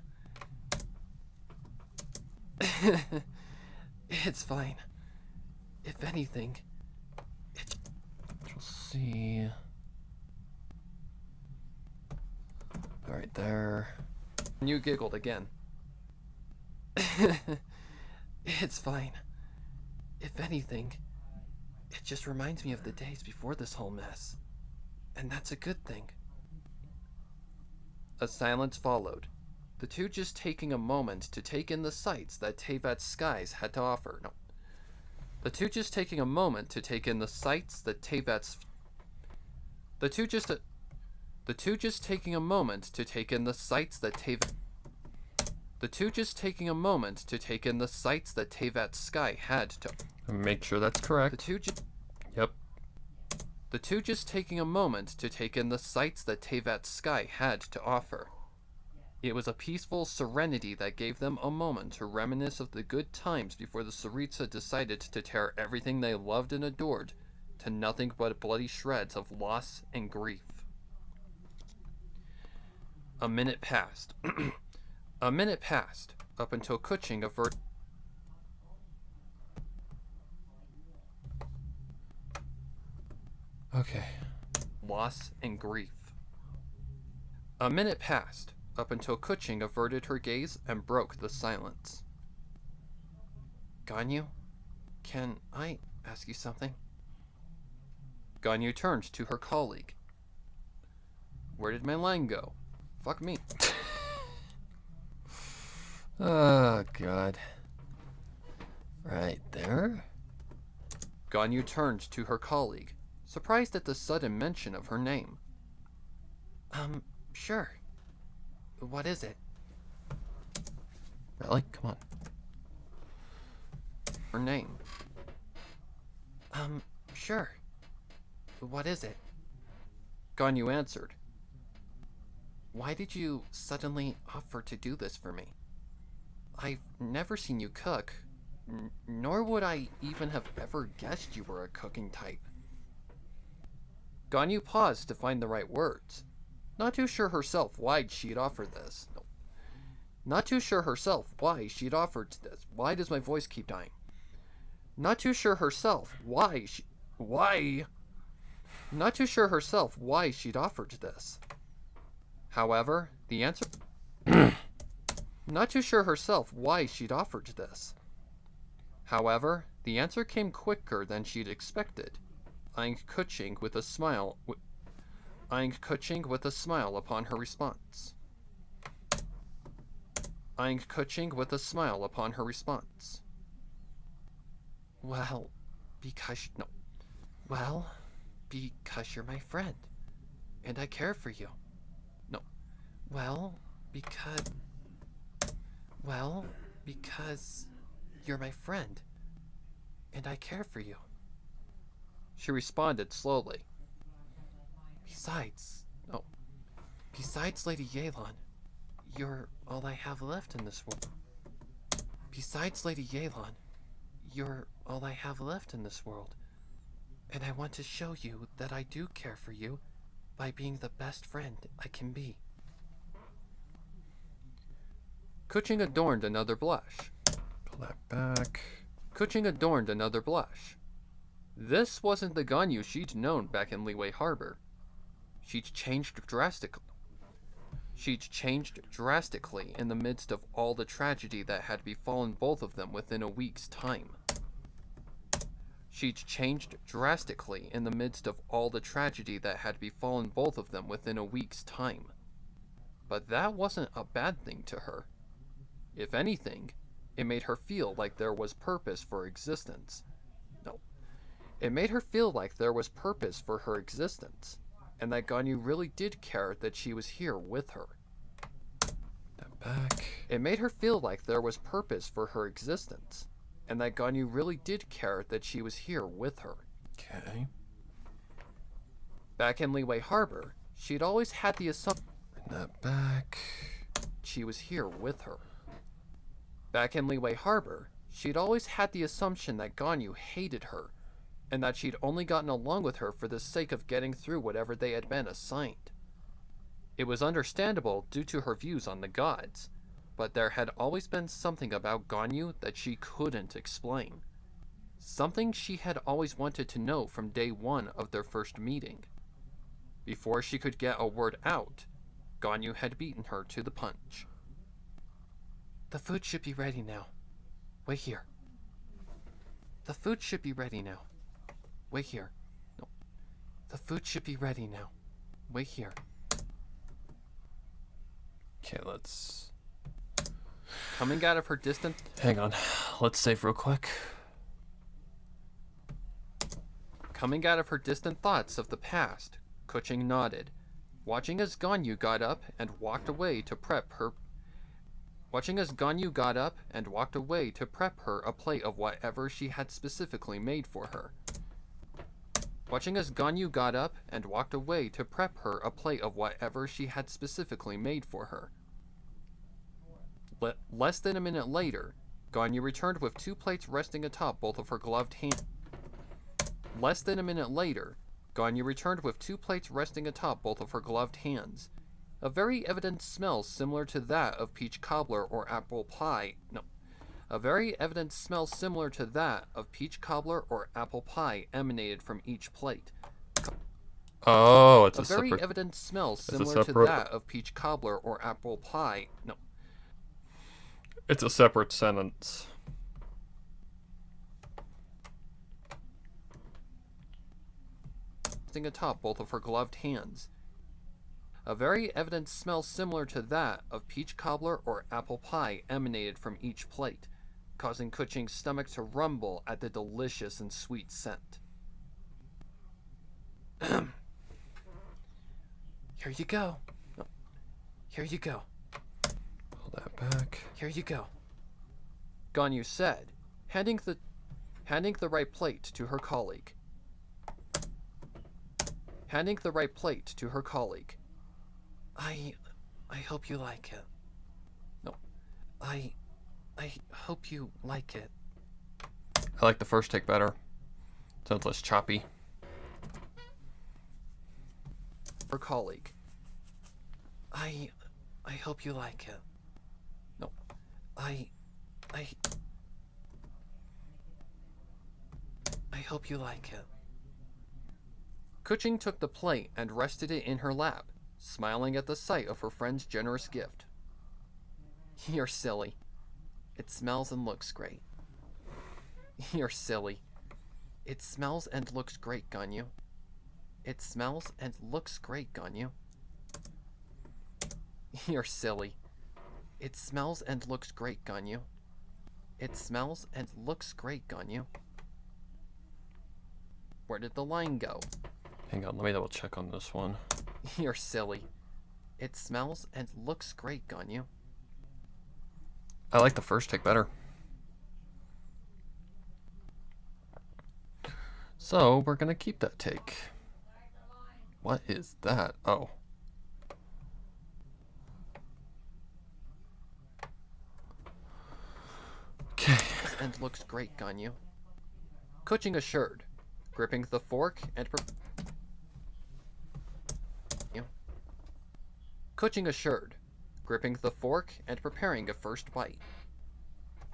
A: It's fine. If anything,
B: We'll see. Alright, there.
A: You giggled again. It's fine. If anything, it just reminds me of the days before this whole mess. And that's a good thing. A silence followed, the two just taking a moment to take in the sights that Tevat's skies had to offer. No. The two just taking a moment to take in the sights that Tevat's... The two just taking a moment to take in the sights that Tevat's sky had to...
B: Make sure that's correct. Yep.
A: The two just taking a moment to take in the sights that Tevat's sky had to offer. It was a peaceful serenity that gave them a moment to reminisce of the good times before the Tsaritsa decided to tear everything they loved and adored to nothing but bloody shreds of loss and grief. A minute passed. A minute passed, up until Kuching averted...
B: Okay.
A: Loss and grief. A minute passed, up until Kuching averted her gaze and broke the silence. Ganyu, can I ask you something? Ganyu turned to her colleague. Where did my line go? Fuck me.
B: Oh, God. Right there?
A: Ganyu turned to her colleague, surprised at the sudden mention of her name. Sure. What is it?
B: Really? Come on.
A: Her name. Sure. What is it? Ganyu answered. Why did you suddenly offer to do this for me? I've never seen you cook, nor would I even have ever guessed you were a cooking type. Ganyu paused to find the right words, not too sure herself why she'd offered this. No. Not too sure herself why she'd offered this. Why does my voice keep dying? Not too sure herself why Not too sure herself why she'd offered this. However, the answer... Not too sure herself why she'd offered this. However, the answer came quicker than she'd expected, eyeing Kuching with a smile upon her response. Eyeing Kuching with a smile upon her response. Well, because you're my friend, and I care for you. No. Because you're my friend, and I care for you. She responded slowly. Besides, Lady Yelan, you're all I have left in this world. Besides, Lady Yelan, you're all I have left in this world. And I want to show you that I do care for you by being the best friend I can be. Kuching adorned another blush.
B: Pull that back.
A: Kuching adorned another blush. This wasn't the Ganyu she'd known back in Liyue Harbor. She'd changed drastically in the midst of all the tragedy that had befallen both of them within a week's time. She'd changed drastically in the midst of all the tragedy that had befallen both of them within a week's time. But that wasn't a bad thing to her. If anything, it made her feel like there was purpose for existence. It made her feel like there was purpose for her existence, and that Ganyu really did care that she was here with her.
B: That back.
A: It made her feel like there was purpose for her existence, and that Ganyu really did care that she was here with her.
B: Okay.
A: Back in Liyue Harbor, she'd always had the assumption
B: That back.
A: she was here with her. Back in Liyue Harbor, she'd always had the assumption that Ganyu hated her, and that she'd only gotten along with her for the sake of getting through whatever they had been assigned. It was understandable due to her views on the gods, but there had always been something about Ganyu that she couldn't explain. Something she had always wanted to know from day one of their first meeting. Before she could get a word out, Ganyu had beaten her to the punch. The food should be ready now. Wait here. The food should be ready now. Wait here. No. The food should be ready now. Wait here.
B: Okay, let's...
A: Coming out of her distant...
B: Hang on. Let's save real quick.
A: Coming out of her distant thoughts of the past, Kuching nodded, watching as Ganyu got up and walked away to prep her a plate of whatever she had specifically made for her. Watching as Ganyu got up and walked away to prep her a plate of whatever she had specifically made for her. Less than a minute later, Ganyu returned with 2 plates resting atop both of her gloved hands. Less than a minute later, Ganyu returned with 2 plates resting atop both of her gloved hands. A very evident smell similar to that of peach cobbler or apple pie. No. A very evident smell similar to that of peach cobbler or apple pie emanated from each plate.
B: Oh, it's
A: A
B: a
A: very
B: separate...
A: evident smell
B: a
A: similar to
B: separate-
A: that of peach cobbler or apple pie. No.
B: It's a separate sentence.
A: Resting atop both of her gloved hands. A very evident smell similar to that of peach cobbler or apple pie emanated from each plate, causing Kuching's stomach to rumble at the delicious and sweet scent. Here you go. No. Here you go.
B: Pull that back.
A: Here you go. Ganyu said, handing the right plate to her colleague. Handing the right plate to her colleague. I hope you like it. No. I hope you like it.
B: I like the first take better. Sounds less choppy.
A: Her colleague. I hope you like it. No.
B: hope you like it.
A: Kuching took the plate and rested it in her lap, smiling at the sight of her friend's generous gift. You're silly. It smells and looks great. You're silly. It smells and looks great, Ganyu. It smells and looks great, Ganyu. You're silly. It smells and looks great, Ganyu. It smells and looks great, Ganyu. Where did the line go?
B: Hang on, let me double check on this one.
A: You're silly. It smells and looks great, Ganyu.
B: I like the first take better. So, we're gonna keep that take. What is that? Oh. Okay.
A: And looks great, Ganyu. Kuching assured, gripping the fork and Kuching assured, gripping the fork and preparing a first bite.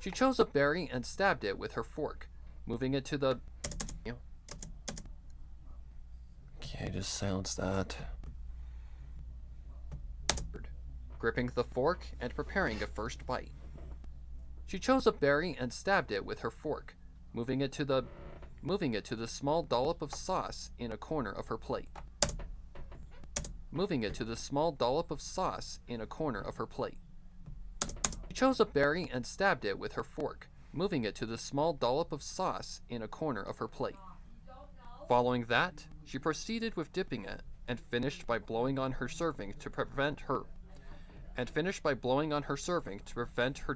A: She chose a berry and stabbed it with her fork, moving it to the...
B: Okay, just silence that.
A: Gripping the fork and preparing a first bite. She chose a berry and stabbed it with her fork, moving it to the small dollop of sauce in a corner of her plate. Moving it to the small dollop of sauce in a corner of her plate. She chose a berry and stabbed it with her fork, moving it to the small dollop of sauce in a corner of her plate. Following that, she proceeded with dipping it and finished by blowing on her serving to prevent her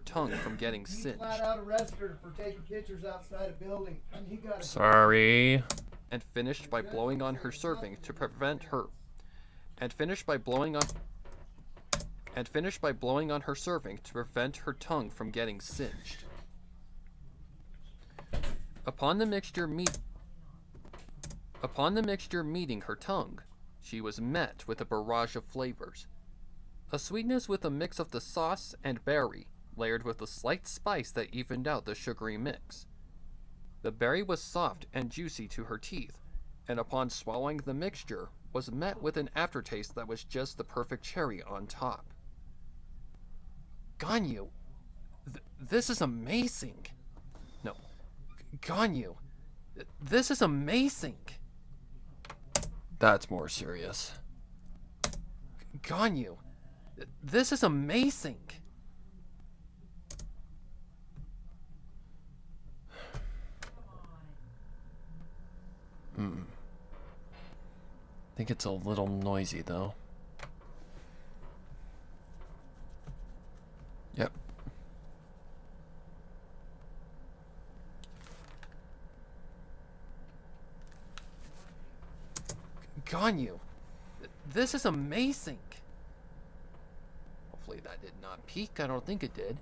A: tongue from getting
C: He
A: singed.
C: flat out arrested her for taking pictures outside a building, and he got a
B: Sorry.
A: And finished by blowing on her serving to prevent her tongue from getting singed. Upon the mixture meeting her tongue, she was met with a barrage of flavors. A sweetness with a mix of the sauce and berry, layered with a slight spice that evened out the sugary mix. The berry was soft and juicy to her teeth, and upon swallowing the mixture, was met with an aftertaste that was just the perfect cherry on top. Ganyu, this is amazing. No, Ganyu, this is amazing.
B: That's more serious.
A: Ganyu, this is amazing.
B: I think it's a little noisy though. Yep.
A: Ganyu, this is amazing. Hopefully that did not peak. I don't think it did.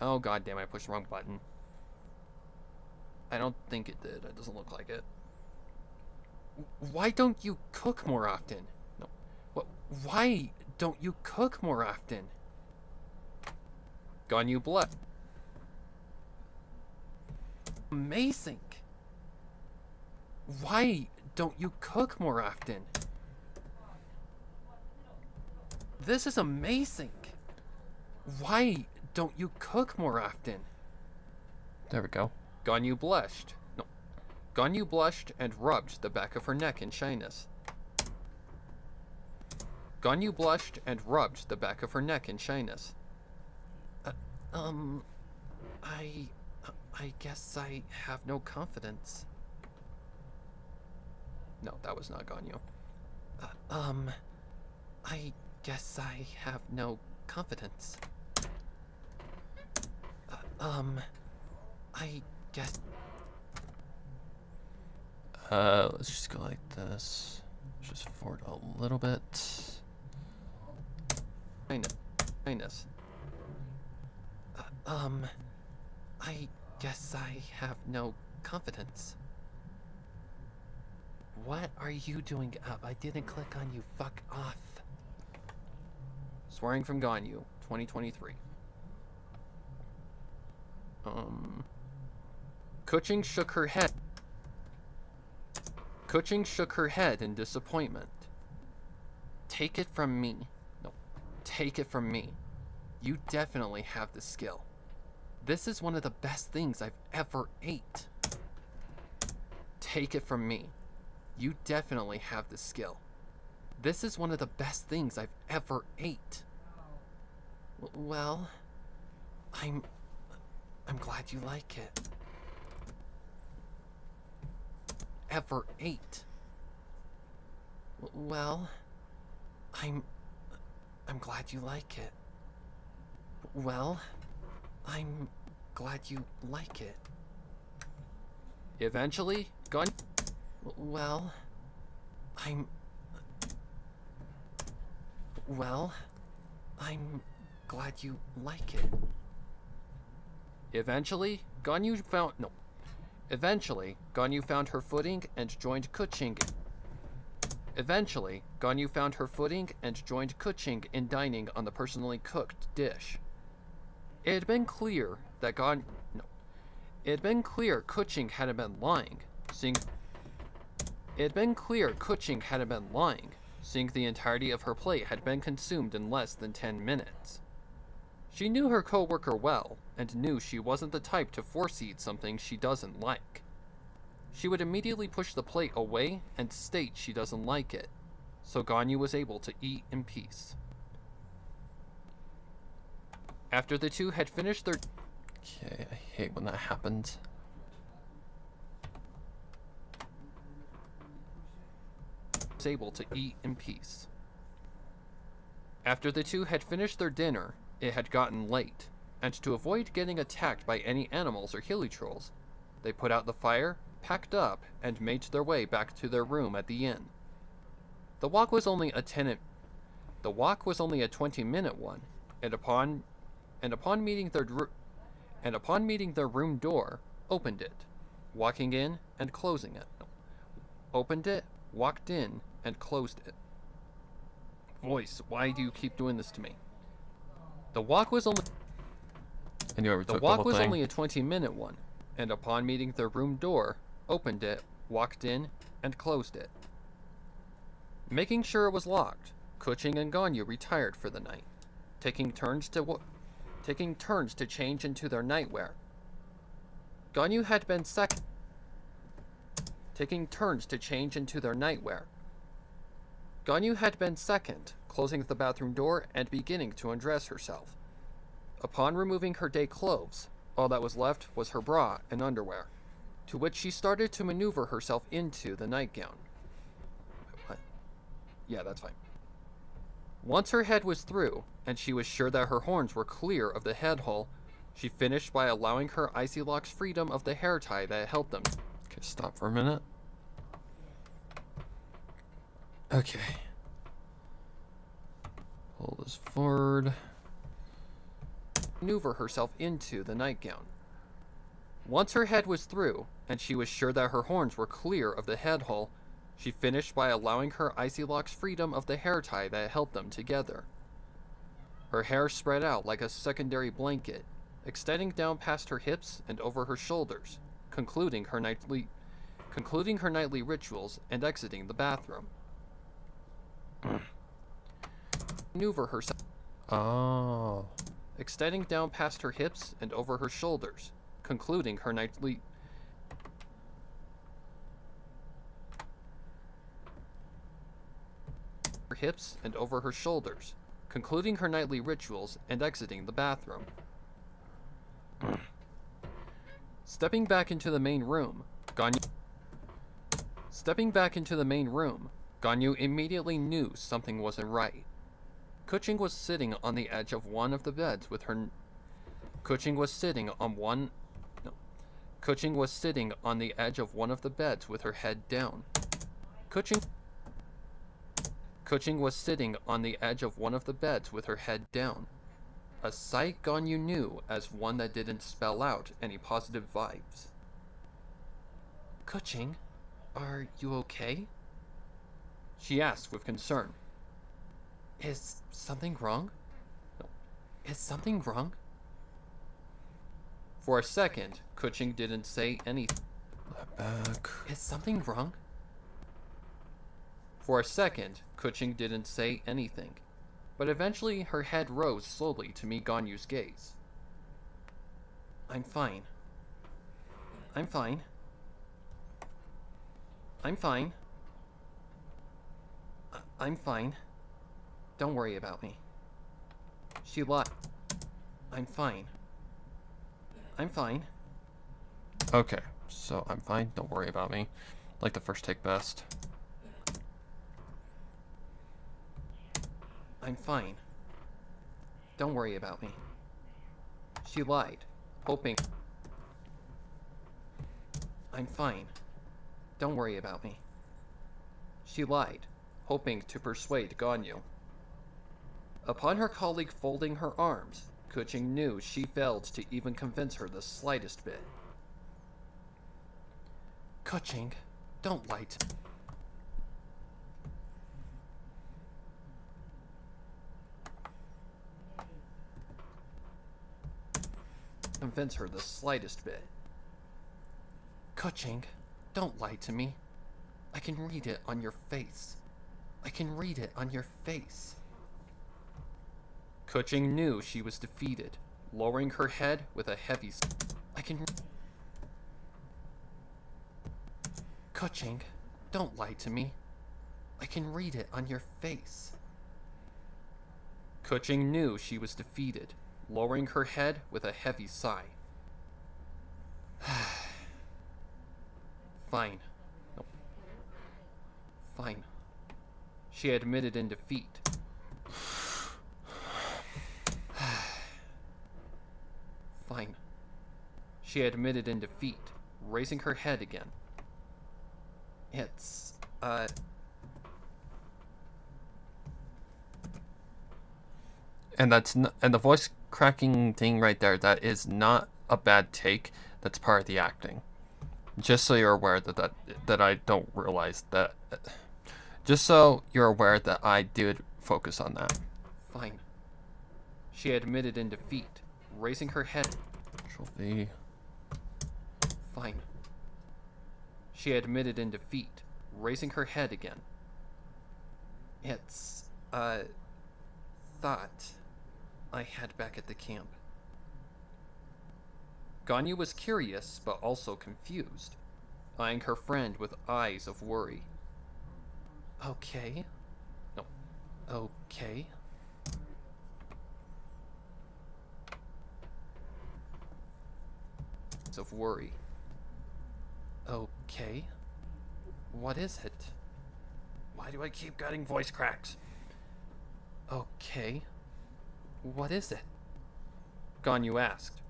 A: Oh god damn, I pushed the wrong button. I don't think it did. It doesn't look like it. Why don't you cook more often? No. Why don't you cook more often? Ganyu blood. Amazing. Why don't you cook more often? This is amazing. Why don't you cook more often?
B: There we go.
A: Ganyu blushed. No. Ganyu blushed and rubbed the back of her neck in shyness. Ganyu blushed and rubbed the back of her neck in shyness. I guess I have no confidence. No, that was not Ganyu. I guess I have no confidence. I guess...
B: Let's just go like this. Just forward a little bit.
A: Kindness. I guess I have no confidence. What are you doing up? I didn't click on you. Fuck off. Swearing from Ganyu, 2023. Kuching shook her head. Kuching shook her head in disappointment. Take it from me. No, take it from me. You definitely have the skill. This is one of the best things I've ever ate. Take it from me. You definitely have the skill. This is one of the best things I've ever ate. Well, I'm glad you like it. Ever ate. Well, I'm glad you like it. Well, I'm glad you like it. Eventually, gone. Well, I'm glad you like it. Eventually, Ganyu found her footing and joined Kuching. Eventually, Ganyu found her footing and joined Kuching in dining on the personally cooked dish. It had been clear Kuching hadn't been lying, seeing the entirety of her plate had been consumed in less than 10 minutes. She knew her co-worker well, and knew she wasn't the type to force-eat something she doesn't like. She would immediately push the plate away and state she doesn't like it, so Ganyu was able to eat in peace. After the two had finished their...
B: Okay, I hate when that happens.
A: Was able to eat in peace. After the two had finished their dinner, it had gotten late, and to avoid getting attacked by any animals or helitrolls, they put out the fire, packed up, and made their way back to their room at the inn. The walk was only a 20-minute one, and upon meeting their room door, opened it, walking in and closing it. Opened it, walked in, and closed it. Voice, why do you keep doing this to me? The walk was only a 20-minute one, and upon meeting their room door, opened it, walked in, and closed it. Making sure it was locked, Kuching and Ganyu retired for the night, taking turns to change into their nightwear. Ganyu had been second, closing the bathroom door and beginning to undress herself. Upon removing her day clothes, all that was left was her bra and underwear, to which she started to maneuver herself into the nightgown. What? Yeah, that's fine. Once her head was through, and she was sure that her horns were clear of the head hole, she finished by allowing her icy locks freedom of the hair tie that held them.
B: Okay, stop for a minute. Okay. Pull this forward.
A: Maneuver herself into the nightgown. Once her head was through, and she was sure that her horns were clear of the head hole, she finished by allowing her icy locks freedom of the hair tie that held them together. Her hair spread out like a secondary blanket, extending down past her hips and over her shoulders, concluding her nightly rituals and exiting the bathroom. Maneuver herself.
B: Oh.
A: Extending down past her hips and over her shoulders, concluding her nightly rituals and exiting the bathroom. Stepping back into the main room, Ganyu immediately knew something wasn't right. Kuching was sitting on the edge of one of the beds with her Kuching was sitting on the edge of one of the beds with her head down. Kuching was sitting on the edge of one of the beds with her head down. A sight Ganyu knew as one that didn't spell out any positive vibes. Kuching, are you okay? She asked with concern. Is something wrong? No. Is something wrong? For a second, Kuching didn't say anything.
B: Back.
A: Is something wrong? For a second, Kuching didn't say anything, but eventually her head rose slowly to meet Ganyu's gaze. I'm fine. I'm fine. I'm fine. I'm fine. Don't worry about me. She lied. I'm fine. I'm fine.
B: Okay, so I'm fine. Don't worry about me. Like the first take best.
A: I'm fine. Don't worry about me. She lied, hoping. I'm fine. Don't worry about me. She lied, hoping to persuade Ganyu. Upon her colleague folding her arms, Kuching knew she failed to even convince her the slightest bit. Kuching, don't lie to me. Convince her the slightest bit. Kuching, don't lie to me. I can read it on your face. I can read it on your face. Kuching knew she was defeated, lowering her head with a heavy I can Kuching, don't lie to me. I can read it on your face. Kuching knew she was defeated, lowering her head with a heavy sigh. Fine. No. Fine. She admitted in defeat. Fine. She admitted in defeat, raising her head again. It's,
B: And and the voice cracking thing right there, that is not a bad take. That's part of the acting. Just so you're aware that I don't realize that. Just so you're aware that I did focus on that.
A: Fine. She admitted in defeat, raising her head.
B: Control V.
A: Fine. She admitted in defeat, raising her head again. It's, thought I had back at the camp. Ganyu was curious, but also confused, eyeing her friend with eyes of worry. Okay. No. Okay. Of worry. Okay. What is it? Why do I keep getting voice cracks? Okay. What is it? Ganyu asked.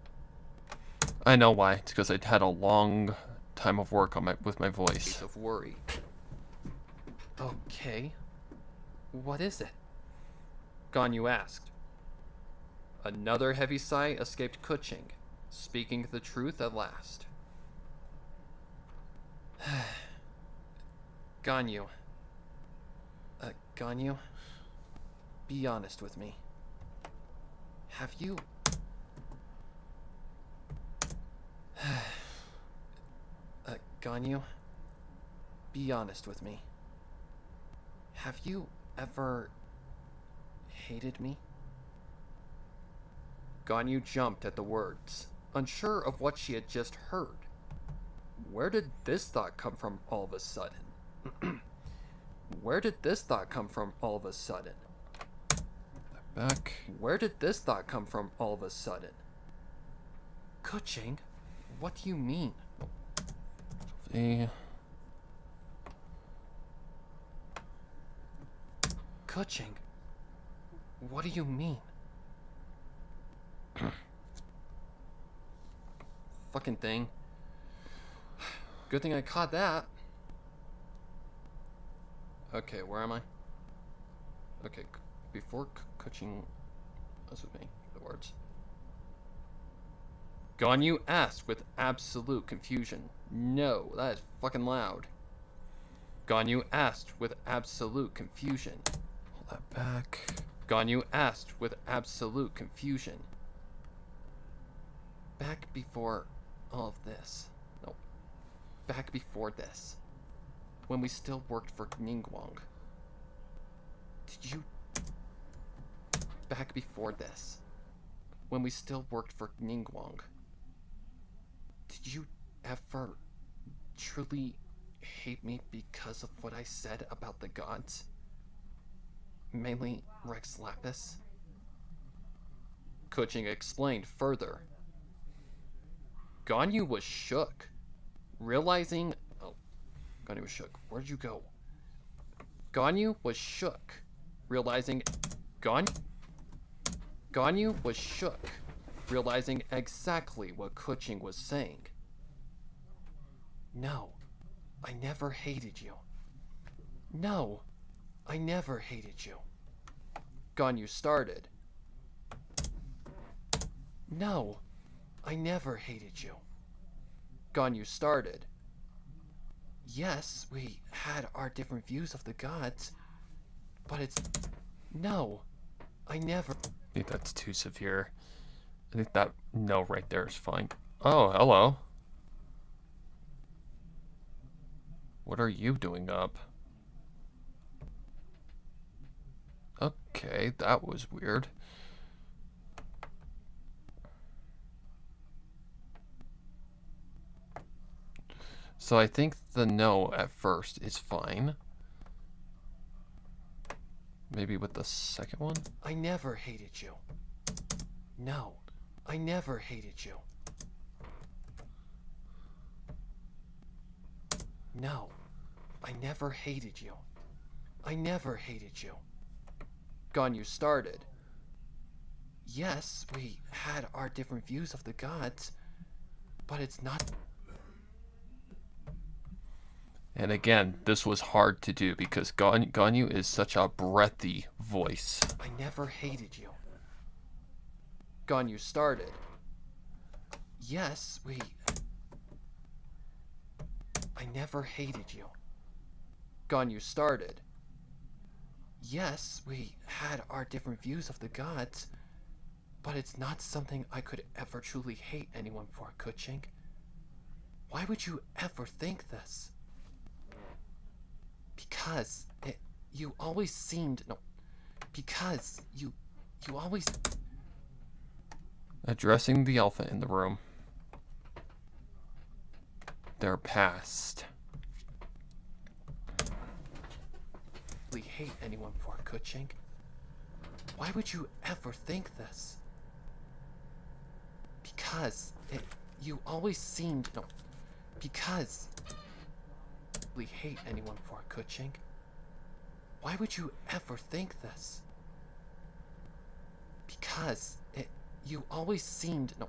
B: I know why. It's because I'd had a long time of work on with my voice.
A: Of worry. Okay. What is it? Ganyu asked. Another heavy sigh escaped Kuching, speaking the truth at last. Ganyu. Ganyu, be honest with me. Have you... Ganyu, be honest with me. Have you ever hated me? Ganyu jumped at the words, unsure of what she had just heard. Where did this thought come from all of a sudden? Where did this thought come from all of a sudden?
B: Back.
A: Where did this thought come from all of a sudden? Kuching, what do you mean?
B: V.
A: Kuching, what do you mean? Fucking thing. Good thing I caught that. Okay, where am I? Okay, before Kuching was with me, the words. Ganyu asked with absolute confusion. No, that is fucking loud. Ganyu asked with absolute confusion.
B: Hold that back.
A: Ganyu asked with absolute confusion. Back before all of this. No. Back before this. When we still worked for Ningguang. Did you... Back before this. When we still worked for Ningguang. Did you ever truly hate me because of what I said about the gods? Mainly Rex Lapis? Kuching explained further. Ganyu was shook, realizing... Oh, Ganyu was shook. Where'd you go? Ganyu was shook, realizing... Ganyu was shook, realizing exactly what Kuching was saying. No, I never hated you. No, I never hated you. Ganyu started. No, I never hated you. Ganyu started. Yes, we had our different views of the gods, but it's... No, I never...
B: I think that's too severe. I think that no right there is fine. Oh, hello. What are you doing up? Okay, that was weird. So I think the no at first is fine. Maybe with the second one?
A: I never hated you. No, I never hated you. No, I never hated you. I never hated you. Ganyu started. Yes, we had our different views of the gods, but it's not...
B: And again, this was hard to do because Ganyu is such a breathy voice.
A: I never hated you. Ganyu started. Yes, we... I never hated you. Ganyu started. Yes, we had our different views of the gods, but it's not something I could ever truly hate anyone for, Kuching. Why would you ever think this? Because you always seemed... No. Because you always...
B: Addressing the elephant in the room. Their past.
A: Really hate anyone for, Kuching. Why would you ever think this? Because you always seemed... No. Because... Really hate anyone for, Kuching. Why would you ever think this? Because you always seemed... No.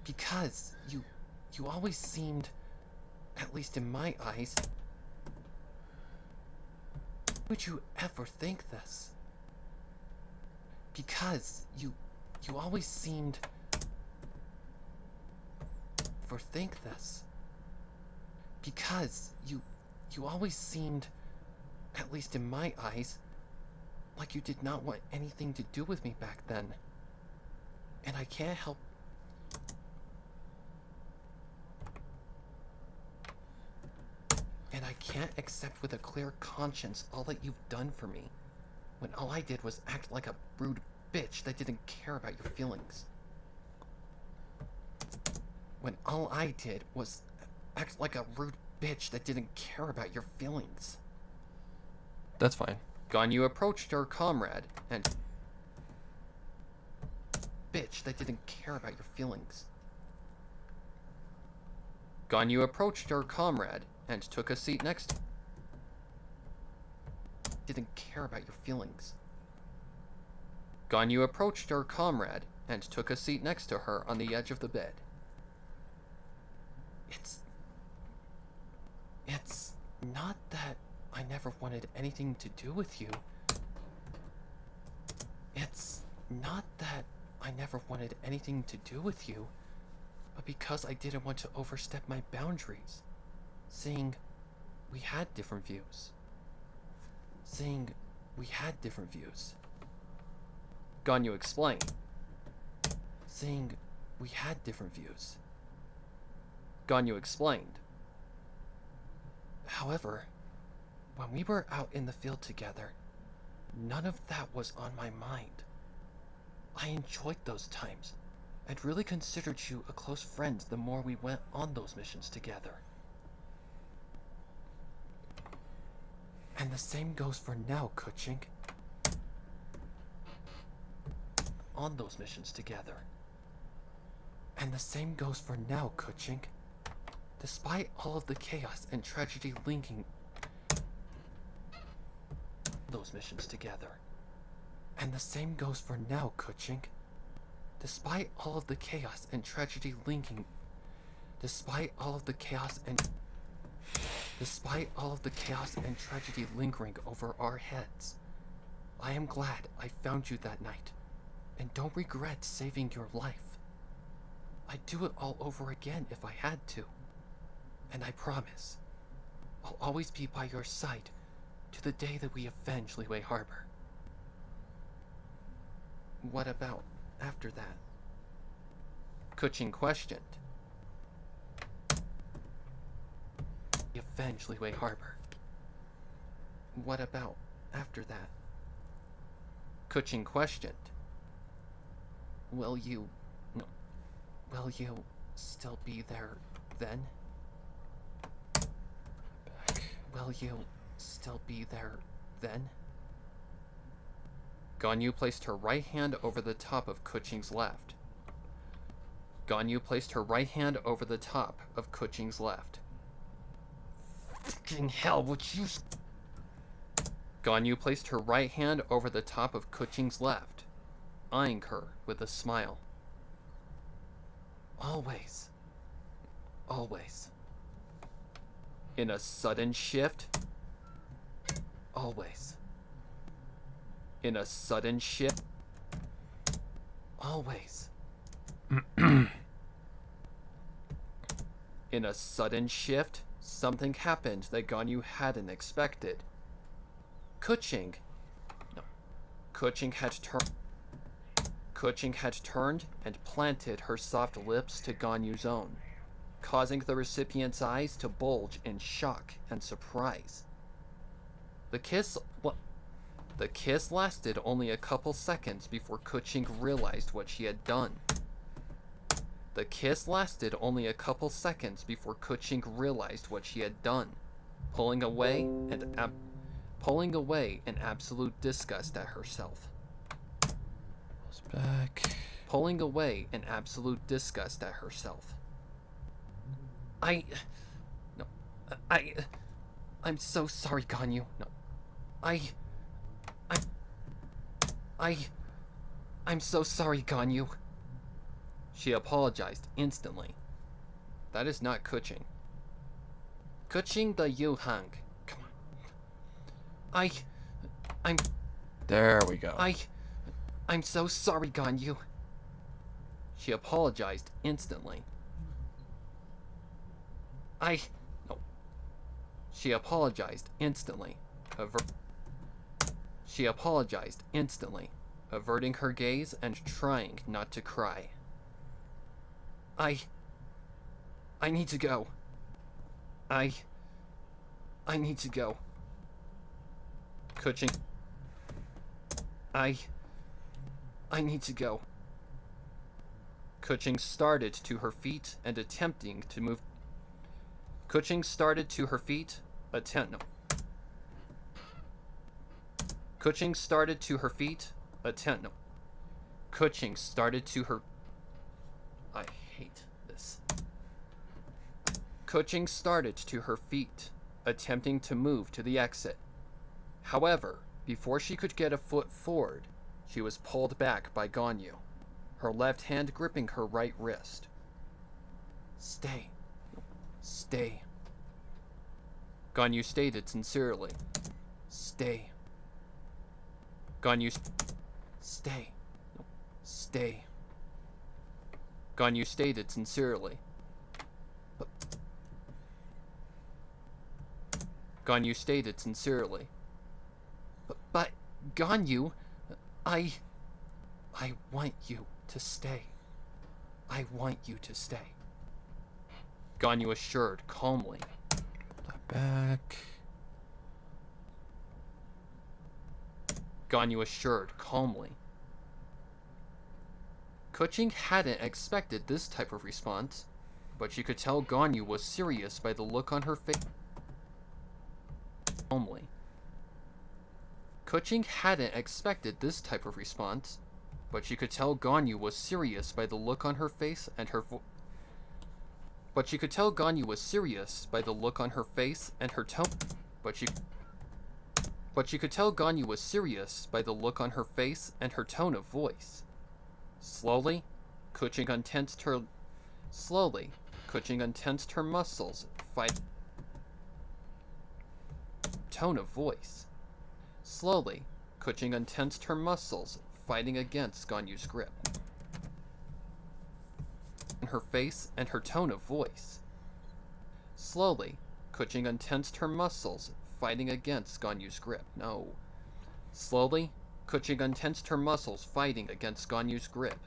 A: Because you always seemed... At least in my eyes... Why would you ever think this? Because you always seemed... For think this. Because you always seemed, at least in my eyes, like you did not want anything to do with me back then. And I can't help... And I can't accept with a clear conscience all that you've done for me, when all I did was act like a rude bitch that didn't care about your feelings. When all I did was act like a rude bitch that didn't care about your feelings.
B: That's fine.
A: Ganyu approached her comrade and... Bitch that didn't care about your feelings. Ganyu approached her comrade and took a seat next... Didn't care about your feelings. Ganyu approached her comrade and took a seat next to her on the edge of the bed. It's not that I never wanted anything to do with you. It's not that I never wanted anything to do with you, but because I didn't want to overstep my boundaries, seeing we had different views. Ganyu explained. Seeing We had different views. Ganyu explained. However, when we were out in the field together, none of that was on my mind. I enjoyed those times and really considered you a close friend the more we went on those missions together. And the same goes for now, Kuching. On those missions together. And the same goes for now, Kuching. Despite all of the chaos and tragedy linking those missions together. And the same goes for now, Kuching. Despite all of the chaos and tragedy linking Despite all of the chaos and tragedy lingering over our heads, I am glad I found you that night, and don't regret saving your life. I'd do it all over again if I had to, and I promise, I'll always be by your side to the day that we avenge Liyue Harbor. What about after that? Kuching questioned. Avenge Liyue Harbor. What about after that? Kuching questioned. Will you still be there then? Will you still be there then? Ganyu placed her right hand over the top of Kuching's left. Ganyu placed her right hand over the top of Kuching's left. Fucking hell, would you... Ganyu placed her right hand over the top of Kuching's left, eyeing her with a smile. Always. Always. In a sudden shift. Always. In a sudden shift. Always. In a sudden shift, something happened that Ganyu hadn't expected. Kuching had turned and planted her soft lips to Ganyu's own, causing the recipient's eyes to bulge in shock and surprise. The kiss lasted only a couple seconds before Kuching realized what she had done. The kiss lasted only a couple seconds before Kuching realized what she had done, pulling away in absolute disgust at herself.
B: Back.
A: Pulling away in absolute disgust at herself. I'm so sorry, Ganyu. No. I'm so sorry, Ganyu. She apologized instantly. That is not Kuching. Kuching the Yuhang. Come on.
B: There we go.
A: I'm so sorry, Ganyu. She apologized instantly. She apologized instantly. She apologized instantly, averting her gaze and trying not to cry. I need to go. I need to go. Kuching. I need to go. Kuching started to her feet and attempting to move. Kuching started to her feet, Kuching started to her feet, Kuching started to her... I hate this. Kuching started to her feet, attempting to move to the exit. However, before she could get a foot forward, she was pulled back by Ganyu, her left hand gripping her right wrist. Stay. Stay. Ganyu stated sincerely. Stay. Ganyu... Stay. Stay. Ganyu stated sincerely. Ganyu stated sincerely. But Ganyu, I want you to stay. I want you to stay, Ganyu assured calmly.
B: Back.
A: Ganyu assured calmly. Kuching hadn't expected this type of response, but she could tell Ganyu was serious by the look on her face. Calmly. Kuching hadn't expected this type of response, but she could tell Ganyu was serious by the look on her face and her But she could tell Ganyu was serious by the look on her face and her tone. But she could tell Ganyu was serious by the look on her face and her tone of voice. Slowly, Kuching untensed her muscles, tone of voice. Slowly, Kuching untensed her muscles, fighting against Ganyu's grip. Her face and her tone of voice. Slowly, Kuching untensed her muscles, fighting against Ganyu's grip. No. Slowly, Kuching untensed her muscles, fighting against Ganyu's grip.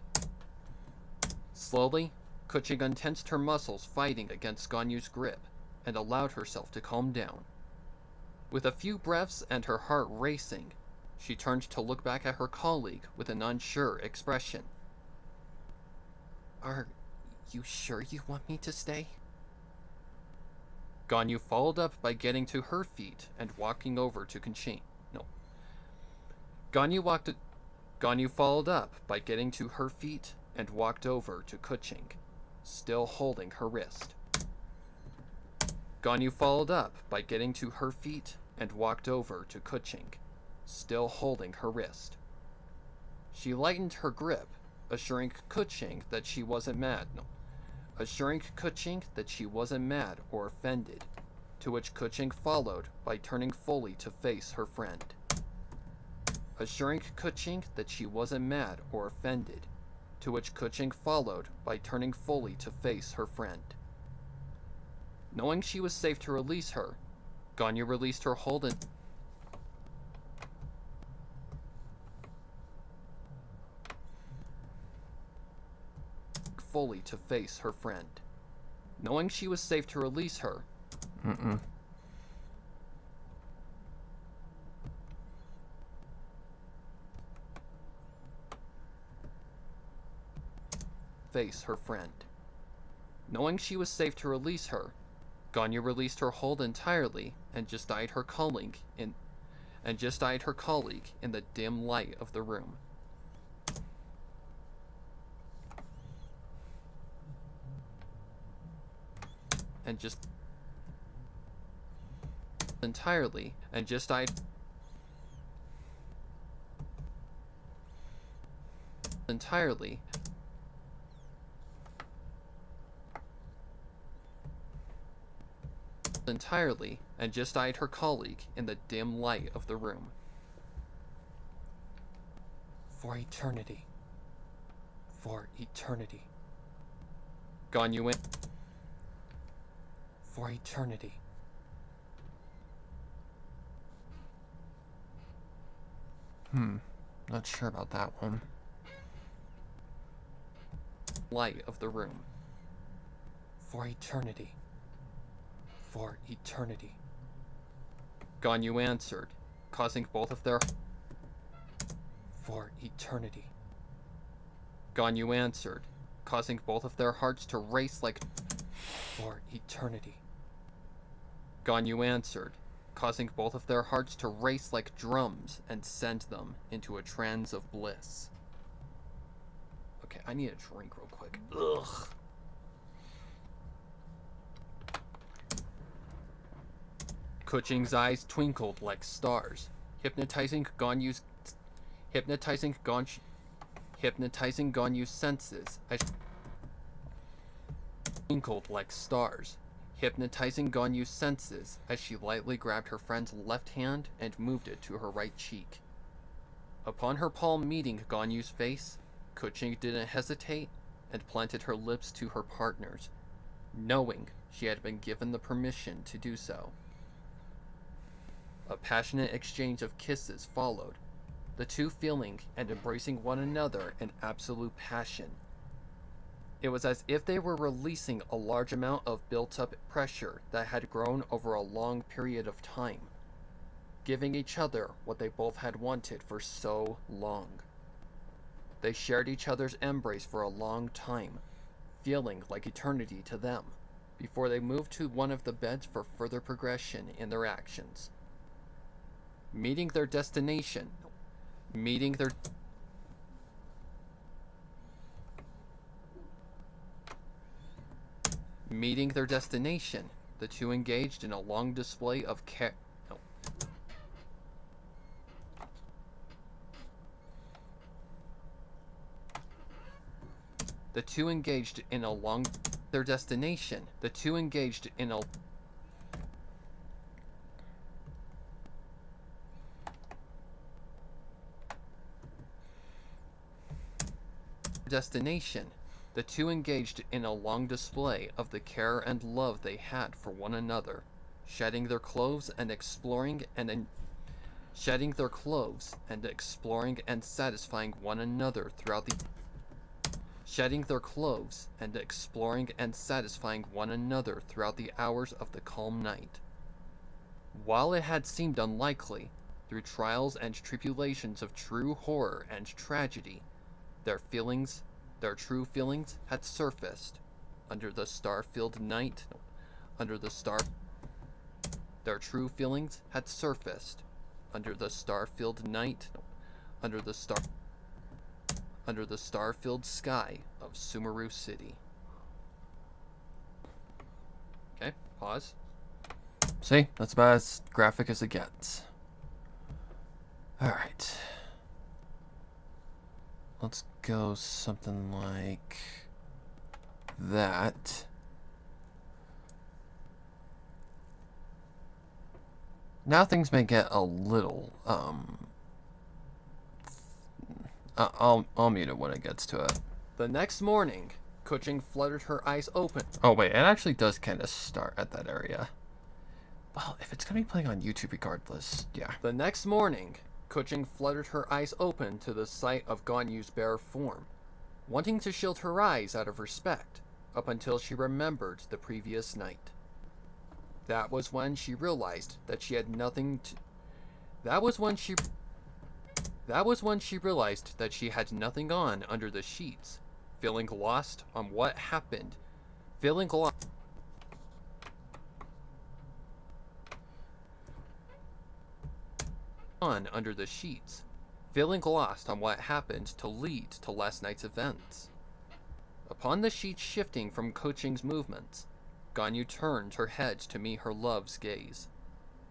A: Slowly, Kuching untensed her muscles, fighting against Ganyu's grip, and allowed herself to calm down. With a few breaths and her heart racing, she turned to look back at her colleague with an unsure expression. Are you sure you want me to stay? Ganyu followed up by getting to her feet and walking over to Kuching. No. Ganyu followed up by getting to her feet and walked over to Kuching, still holding her wrist. Ganyu followed up by getting to her feet and walked over to Kuching, still holding her wrist. She lightened her grip, assuring Kuching that she wasn't mad. No. Assuring Kuching that she wasn't mad or offended, to which Kuching followed by turning fully to face her friend. Assuring Kuching that she wasn't mad or offended, to which Kuching followed by turning fully to face her friend. Knowing she was safe to release her, Ganyu released her hold and fully to face her friend. Knowing she was safe to release her, face her friend. Knowing she was safe to release her, Ganyu released her hold entirely and just eyed her colleague in the dim light of the room. And just entirely and just eyed entirely and just eyed her colleague in the dim light of the room. For eternity. For eternity. Ganyu went. For eternity.
B: Not sure about that one.
A: Light of the room. For eternity. For eternity. Ganyu answered, causing both of their... For eternity. Ganyu answered, causing both of their hearts to race like... For eternity. Ganyu answered, causing both of their hearts to race like drums and sent them into a trance of bliss. Okay, I need a drink real quick. Ugh. Kuching's eyes twinkled like stars, hypnotizing Ganyu's senses as twinkled like stars, hypnotizing Ganyu's senses as she lightly grabbed her friend's left hand and moved it to her right cheek. Upon her palm meeting Ganyu's face, Kuching didn't hesitate and planted her lips to her partner's, knowing she had been given the permission to do so. A passionate exchange of kisses followed, the two feeling and embracing one another in absolute passion. It was as if they were releasing a large amount of built-up pressure that had grown over a long period of time, giving each other what they both had wanted for so long. They shared each other's embrace for a long time, feeling like eternity to them, before they moved to one of the beds for further progression in their actions. Meeting their destination. Meeting their destination, the two engaged in a long display of care. No. The two engaged in a long their destination. The two engaged in a destination. The two engaged in a long display of the care and love they had for one another, shedding their clothes and exploring and satisfying one another throughout the hours of the calm night. While it had seemed unlikely, through trials and tribulations of true horror and tragedy, their true feelings had surfaced under the star-filled night. Their true feelings had surfaced under the star-filled night, under the star-filled sky of Sumeru City. Okay, pause.
B: See, that's about as graphic as it gets. Alright. Let's go something like that. Now things may get a little, I'll mute it when it gets to it.
A: The next morning, Kuching fluttered her eyes open.
B: Oh wait, it actually does kind of start at that area. Well, if it's gonna be playing on YouTube regardless, yeah.
A: The next morning, Kuching fluttered her eyes open to the sight of Ganyu's bare form, wanting to shield her eyes out of respect, up until she remembered the previous night. That was when she realized that she had nothing to... That was when she realized that she had nothing on under the sheets, feeling lost on what happened. Under the sheets, feeling lost on what happened to lead to last night's events. Upon the sheets shifting from Kuching's movements, Ganyu turned her head to meet her love's gaze,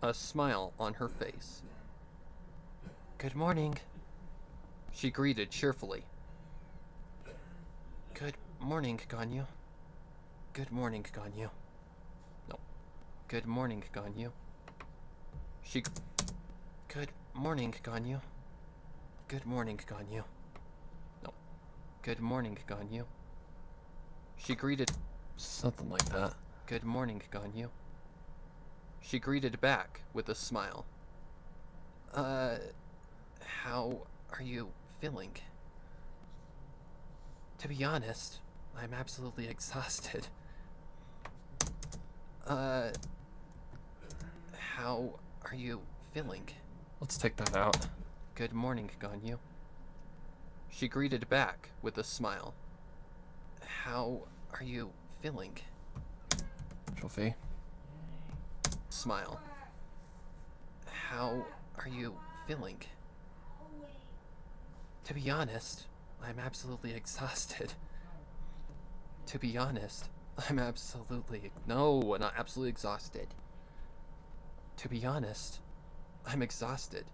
A: a smile on her face.
B: Good morning.
A: She greeted cheerfully.
B: Good morning, Ganyu. Good morning, Ganyu.
A: No.
B: Good morning, Ganyu. Good morning, Ganyu. Good morning, Ganyu.
A: No.
B: Good morning, Ganyu.
A: She greeted...
B: Something like that.
A: Good morning, Ganyu. She greeted back with a smile.
B: How are you feeling? To be honest, I'm absolutely exhausted. How are you feeling?
A: Let's take that out.
B: Good morning, Ganyu.
A: She greeted back with a smile.
B: How are you feeling?
A: Trophy.
B: Smile. How are you feeling? To be honest, I'm absolutely exhausted. To be honest, I'm absolutely...
A: No, not absolutely exhausted.
B: To be honest, I'm exhausted.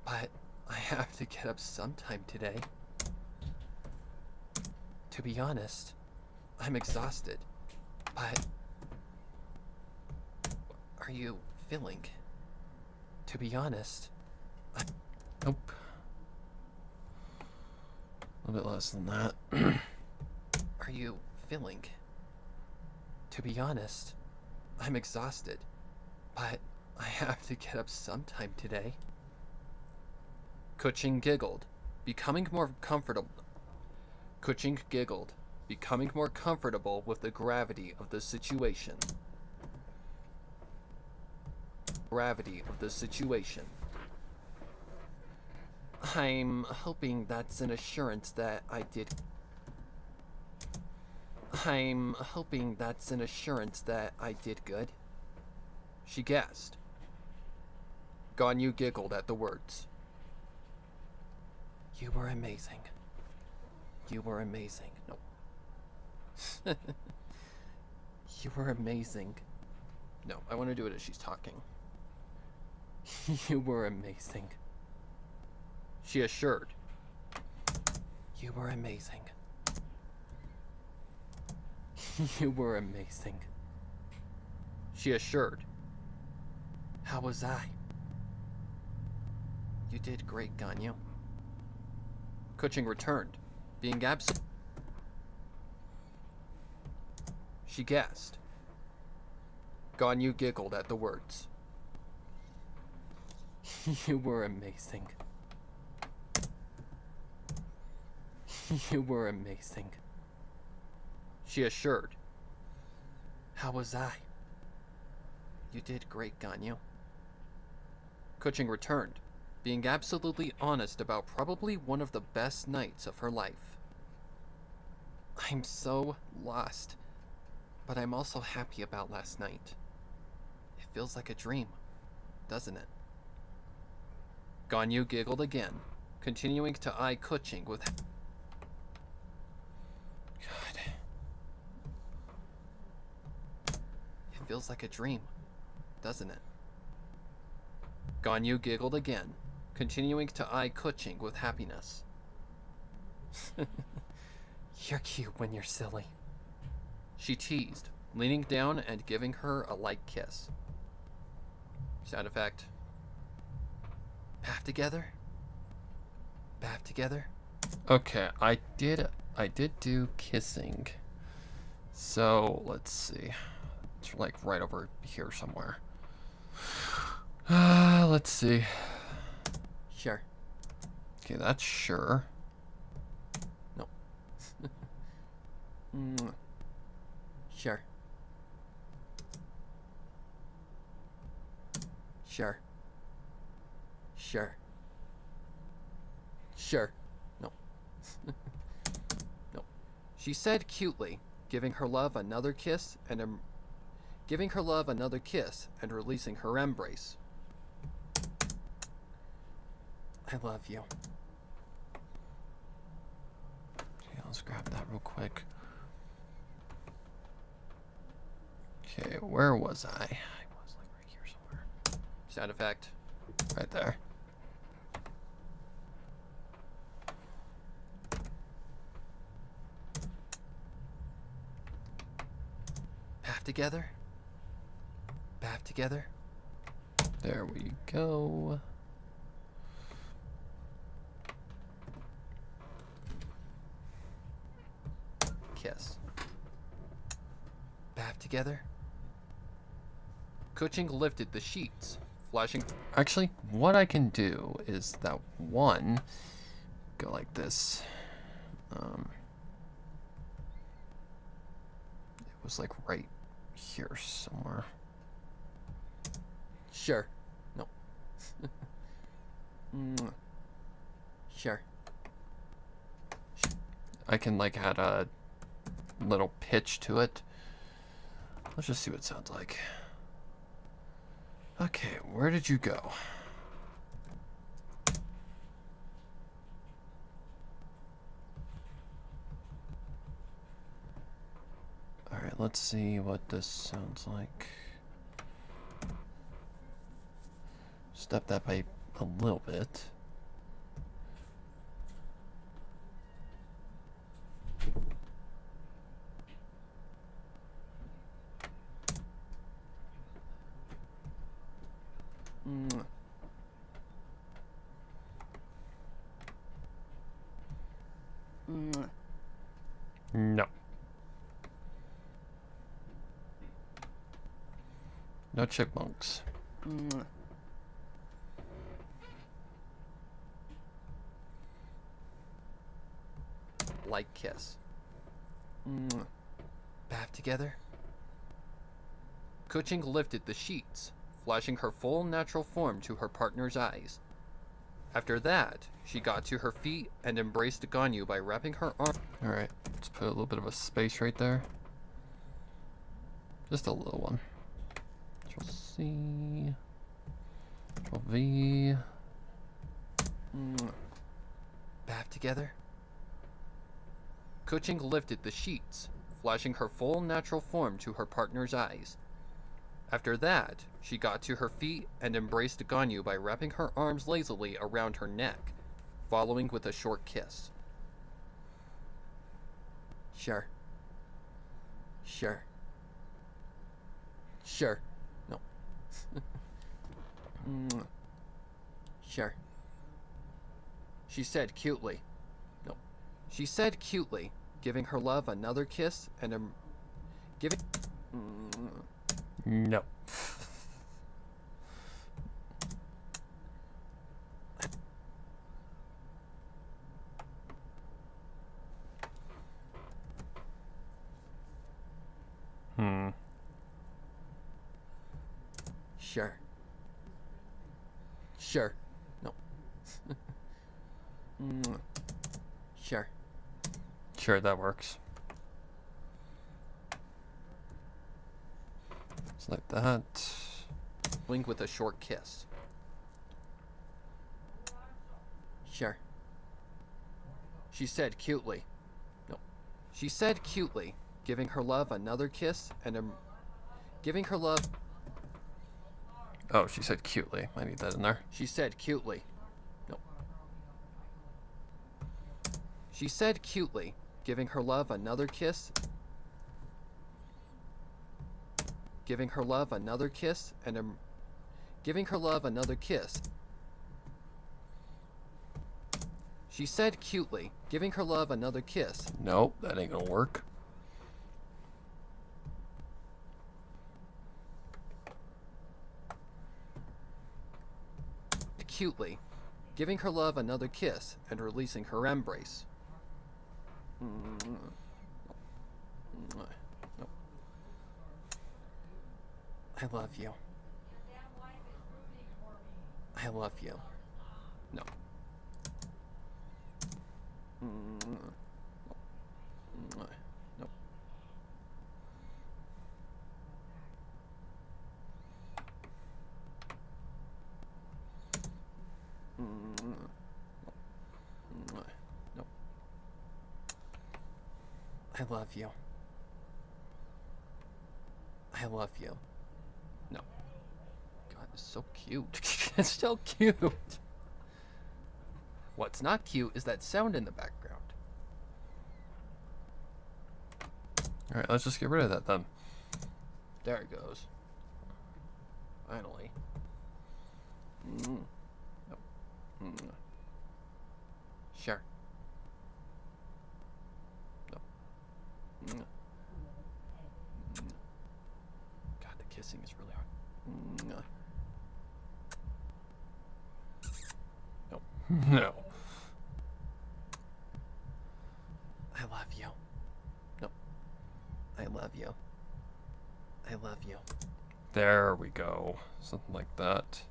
B: But I have to get up sometime today. To be honest, I'm exhausted. But... Are you feeling? To be honest,
A: Nope.
B: a bit less than that. Are you feeling? To be honest, I'm exhausted. But I have to get up sometime today.
A: Kuching giggled, becoming more comfortable. Kuching giggled, becoming more comfortable with the gravity of the situation. Gravity of the situation. I'm hoping that's an assurance that I did. I'm hoping that's an assurance that I did good. She guessed. Ganyu giggled at the words. You were amazing. You were amazing. No. You were amazing. No, I want to do it as she's talking. You were amazing. She assured. You were amazing. You were amazing. She assured. How was I? You did great, Ganyu. Kuching returned, being absent. She guessed. Ganyu giggled at the words. You were amazing. You were amazing. She assured. How was I? You did great, Ganyu. Kuching returned, being absolutely honest about probably one of the best nights of her life. I'm so lost, but I'm also happy about last night. It feels like a dream, doesn't it? Ganyu giggled again, continuing to eye Kuching with... God. It feels like a dream, doesn't it? Ganyu giggled again, continuing to eye Kuching with happiness. You're cute when you're silly. She teased, leaning down and giving her a light kiss. Sound effect. Bath together? Bath together? Okay, I did do kissing. So, let's see. It's like right over here somewhere. Let's see. Sure. Okay, that's sure. No. Sure. Sure. Sure. Sure. No. No. She said cutely, giving her love another kiss and releasing her embrace. I love you. Okay, let's grab that real quick. Okay, where was I? I was like right here somewhere. Sound effect. Right there. Bath together? Bath together? There we go. Kiss. Bath together? Kuching lifted the sheets, flashing. Actually, what I can do is that one go like this. It was like right here somewhere. Sure. No. Sure. I can like add a little pitch to it. Let's just see what it sounds like. Okay, where did you go? Alright, let's see what this sounds like. Step that by a little bit. No. No chipmunks. Light kiss. Bath together? Kuching lifted the sheets, flashing her full natural form to her partner's eyes. After that, she got to her feet and embraced Ganyu by wrapping her arm.
B: Alright, let's put a little bit of a space right there. Just a little one. Control C. Control V.
A: Bath together? Kuching lifted the sheets, flashing her full natural form to her partner's eyes. After that, she got to her feet and embraced Ganyu by wrapping her arms lazily around her neck, following with a short kiss. Sure. Sure. Sure. No. Sure. She said cutely. No. She said cutely, giving her love another kiss and giving.
B: No.
A: Sure. Sure. No. Sure.
B: Sure, that works. Just like that.
A: Link with a short kiss. Sure. She said cutely. No. She said cutely, giving her love another kiss and giving her love.
B: Oh, she said cutely. I need that in there.
A: She said cutely. No. She said cutely, giving her love another kiss. Giving her love another kiss and giving her love another kiss. She said cutely, giving her love another kiss.
B: Nope, that ain't gonna work.
A: Cutely, giving her love another kiss and releasing her embrace. I love you. I love you. No. No. No. I love you. I love you. No. God, it's so cute. It's so cute. What's not cute is that sound in the background.
B: Alright, let's just get rid of that then.
A: There it goes. Finally. No. Sure. No. God, the kissing is really hard. No.
B: No.
A: I love you. No. I love you. I love you.
B: There we go. Something like that.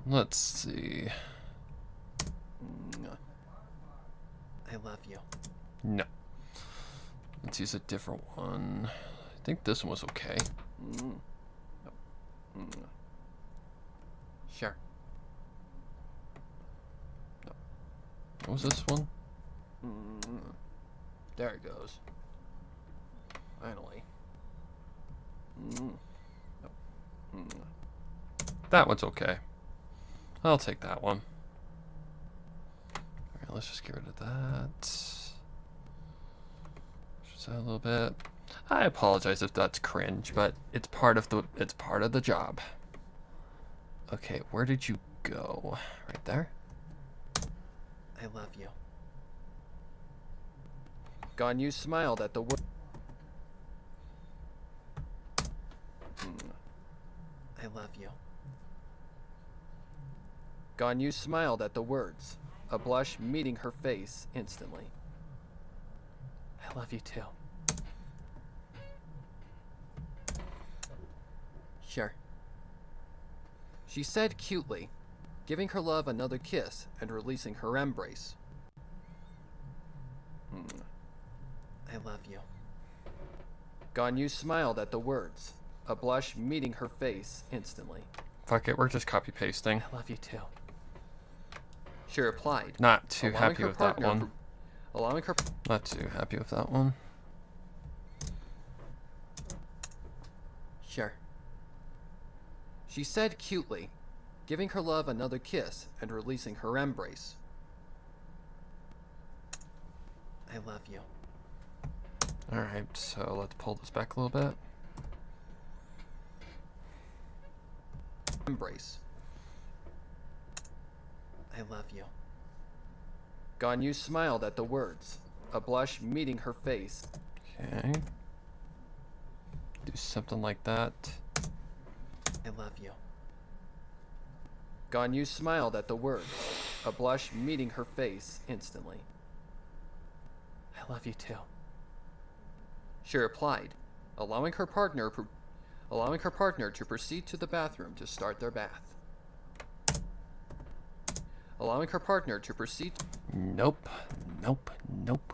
B: Let's see.
A: I love you.
B: No. Let's use a different one. I think this one was okay.
A: Sure. No.
B: What was this one?
A: There it goes. Finally.
B: That one's okay. I'll take that one. Alright, let's just get rid of that. Just a little bit. I apologize if that's cringe, but it's part of the job. Okay, where did you go? Right there?
A: I love you. Ganyu smiled at the word. I love you. Ganyu smiled at the words. a blush meeting her face instantly. I love you too. Sure. She said cutely, giving her love another kiss and releasing her embrace. I love you. Ganyu smiled at the words, a blush meeting her face instantly.
B: Fuck it, we're just copy pasting.
A: I love you too. She replied,
B: Not too
A: allowing
B: happy
A: her
B: with that
A: partner
B: one.
A: allowing her
B: Not too happy with that one.
A: Sure. She said cutely, giving her love another kiss and releasing her embrace. I love you.
B: Alright, so let's pull this back a little bit.
A: Embrace. I love you. Ganyu smiled at the words, a blush meeting her face.
B: Okay. Do something like that.
A: I love you. Ganyu smiled at the words, a blush meeting her face instantly. I love you too. She replied, allowing her partner to proceed to the bathroom to start their bath. Allowing her partner to proceed.
B: Nope. Nope. Nope.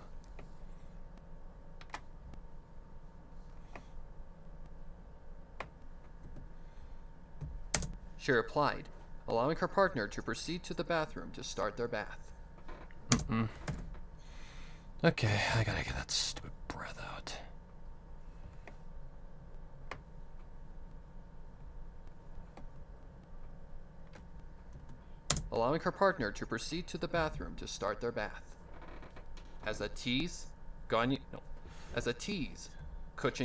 A: She replied, allowing her partner to proceed to the bathroom to start their bath.
B: Okay, I gotta get that stupid breath out.
A: Allowing her partner to proceed to the bathroom to start their bath. As a tease, Kuching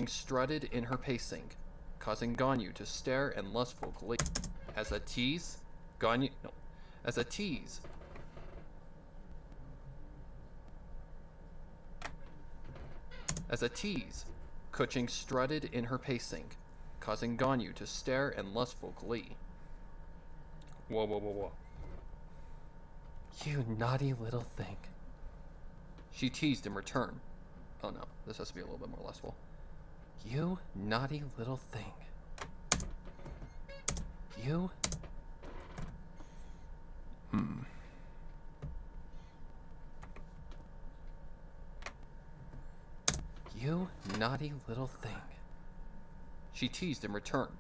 A: strutted in her pacing, causing Ganyu to stare in lustful glee. As a tease, Kuching strutted in her pacing, causing Ganyu to stare in lustful glee.
B: Whoa, whoa, whoa, whoa.
A: You naughty little thing. She teased in return. Oh no, this has to be a little bit more lustful. You naughty little thing. You. You naughty little thing. She teased in return.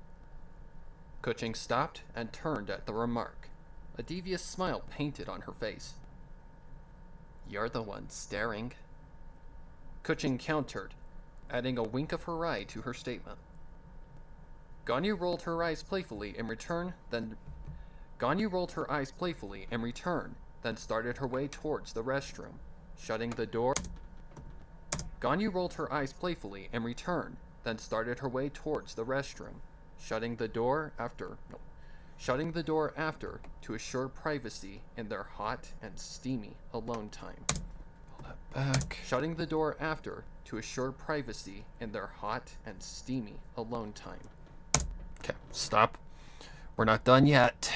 A: Kuching stopped and turned at the remark. A devious smile painted on her face. You're the one staring. Kuching countered, adding a wink of her eye to her statement. Ganyu rolled her eyes playfully in return, then started her way towards the restroom, shutting the door. Ganyu rolled her eyes playfully in return, then started her way towards the restroom, shutting the door after to assure privacy in their hot and steamy alone time.
B: Pull that back.
A: Shutting the door after to assure privacy in their hot and steamy alone time.
B: Okay, stop. We're not done yet.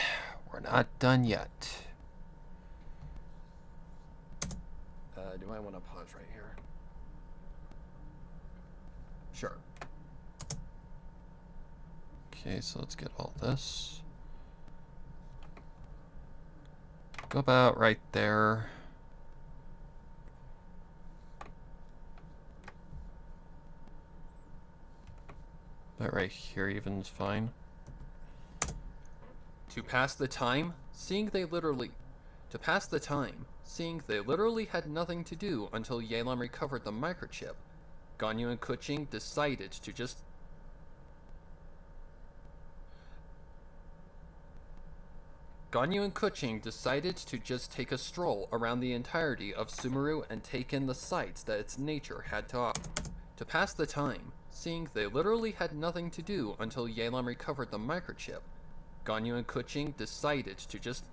B: We're not done yet.
A: Do I want to pause right here? Sure.
B: Okay, so let's get all this. Go about right there. But right here even is fine.
A: To pass the time, seeing they literally had nothing to do until Yelam recovered the microchip, Ganyu and Kuching decided to just take a stroll around the entirety of Sumeru and take in the sights that its nature had to offer. To pass the time, seeing they literally had nothing to do until Yelam recovered the microchip, Ganyu and Kuching decided to just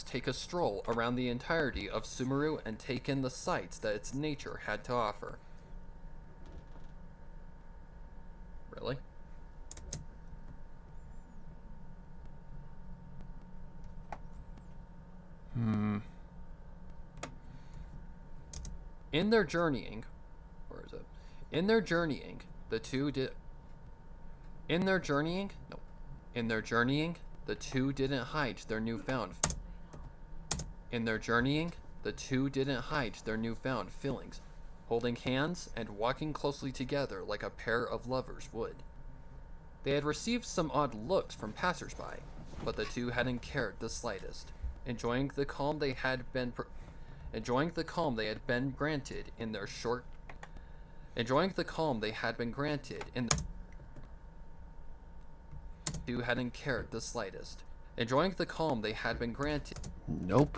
A: take a stroll around the entirety of Sumeru and take in the sights that its nature had to offer. Really? In their journeying, where is it? In their journeying, the two did. In their journeying, no. In their journeying, the two didn't hide their newfound. In their journeying, the two didn't hide their newfound feelings, holding hands and walking closely together like a pair of lovers would. They had received some odd looks from passersby, but the two hadn't cared the slightest, enjoying the calm they had been granted in their short. Enjoying the calm they had been granted in the. Two hadn't cared the slightest, enjoying the calm they had been granted.
B: Nope.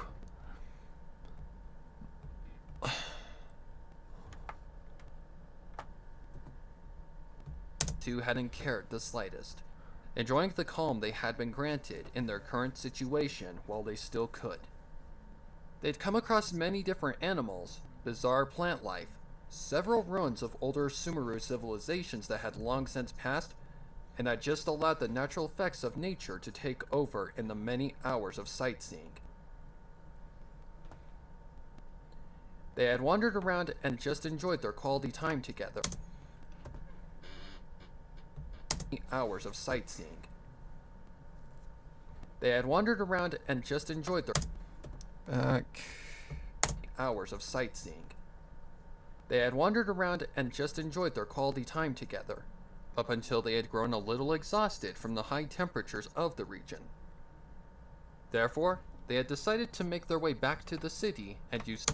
A: Two hadn't cared the slightest, enjoying the calm they had been granted in their current situation while they still could. They'd come across many different animals, bizarre plant life, several ruins of older Sumeru civilizations that had long since passed, and had just allowed the natural effects of nature to take over in the many hours of sightseeing. They had wandered around and just enjoyed their quality time together. Hours of sightseeing. They had wandered around and just enjoyed their hours of sightseeing. They had wandered around and just enjoyed their quality time together, up until they had grown a little exhausted from the high temperatures of the region. Therefore, they had decided to make their way back to the city and use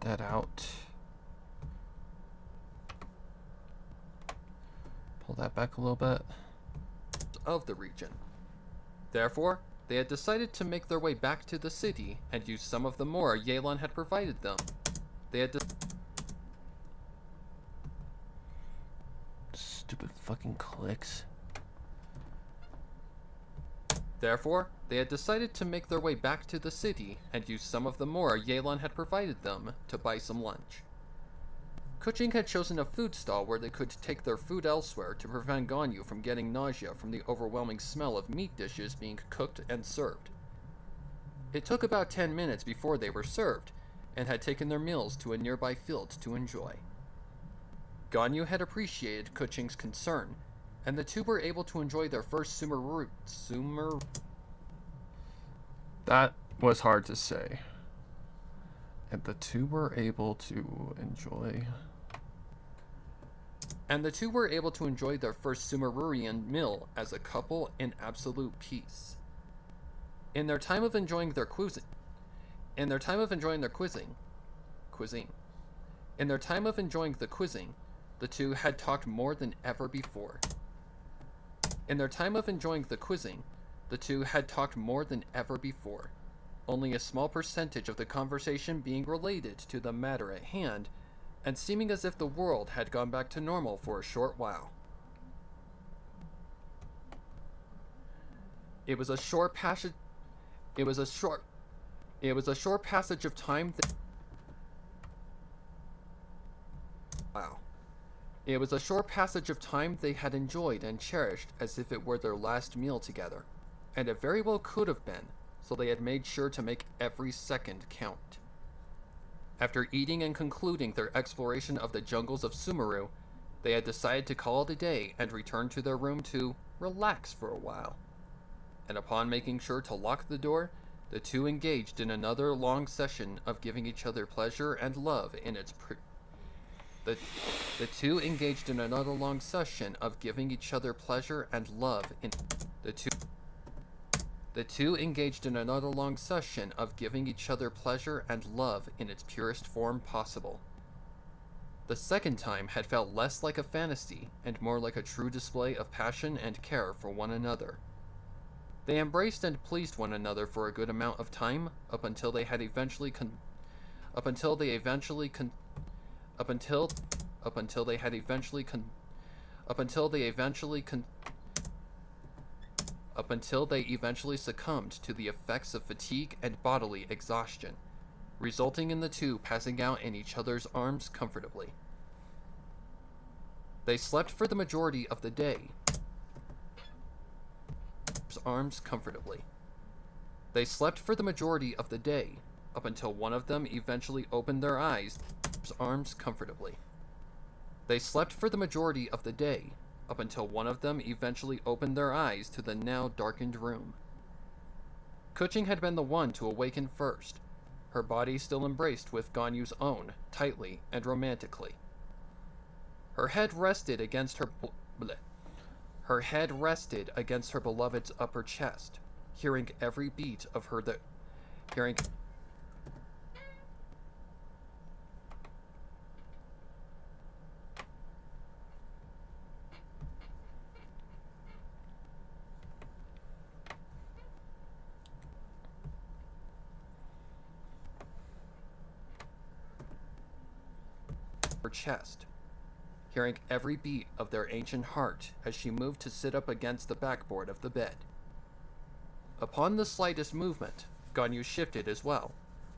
B: That out. Pull that back a little bit.
A: of the region. Therefore, they had decided to make their way back to the city and use some of the more Yelan had provided them. They had
B: Stupid fucking clicks.
A: Therefore, they had decided to make their way back to the city and use some of the more Yelan had provided them to buy some lunch. Kuching had chosen a food stall where they could take their food elsewhere to prevent Ganyu from getting nausea from the overwhelming smell of meat dishes being cooked and served. It took about 10 minutes before they were served, and had taken their meals to a nearby field to enjoy. Ganyu had appreciated Kuching's concern, and the two were able to enjoy their first
B: That was hard to say. And the two were able to enjoy.
A: their first Sumerurian meal as a couple in absolute peace. In their time of enjoying their cuisine, the two had talked more than ever before. Only a small percentage of the conversation being related to the matter at hand, and seeming as if the world had gone back to normal for a short while. It was a short passage of time they had enjoyed and cherished as if it were their last meal together, and it very well could have been, so they had made sure to make every second count. After eating and concluding their exploration of the jungles of Sumeru, they had decided to call it a day and return to their room to relax for a while. And upon making sure to lock the door, the two engaged in another long session of giving each other pleasure and love in its The two engaged in another long session of giving each other pleasure and love in its purest form possible. The second time had felt less like a fantasy and more like a true display of passion and care for one another. They embraced and pleased one another for a good amount of time up until they eventually succumbed to the effects of fatigue and bodily exhaustion, resulting in the two passing out in each other's arms comfortably. They slept for the majority of the day. up until one of them eventually opened their eyes, arms comfortably. They slept for the majority of the day, up until one of them eventually opened their eyes to the now darkened room. Kuching had been the one to awaken first, her body still embraced with Ganyu's own, tightly and romantically. Her head rested against her beloved's upper chest, hearing every beat of her chest, hearing every beat of their ancient heart as she moved to sit up against the backboard of the bed. Upon the slightest movement, Ganyu shifted as well,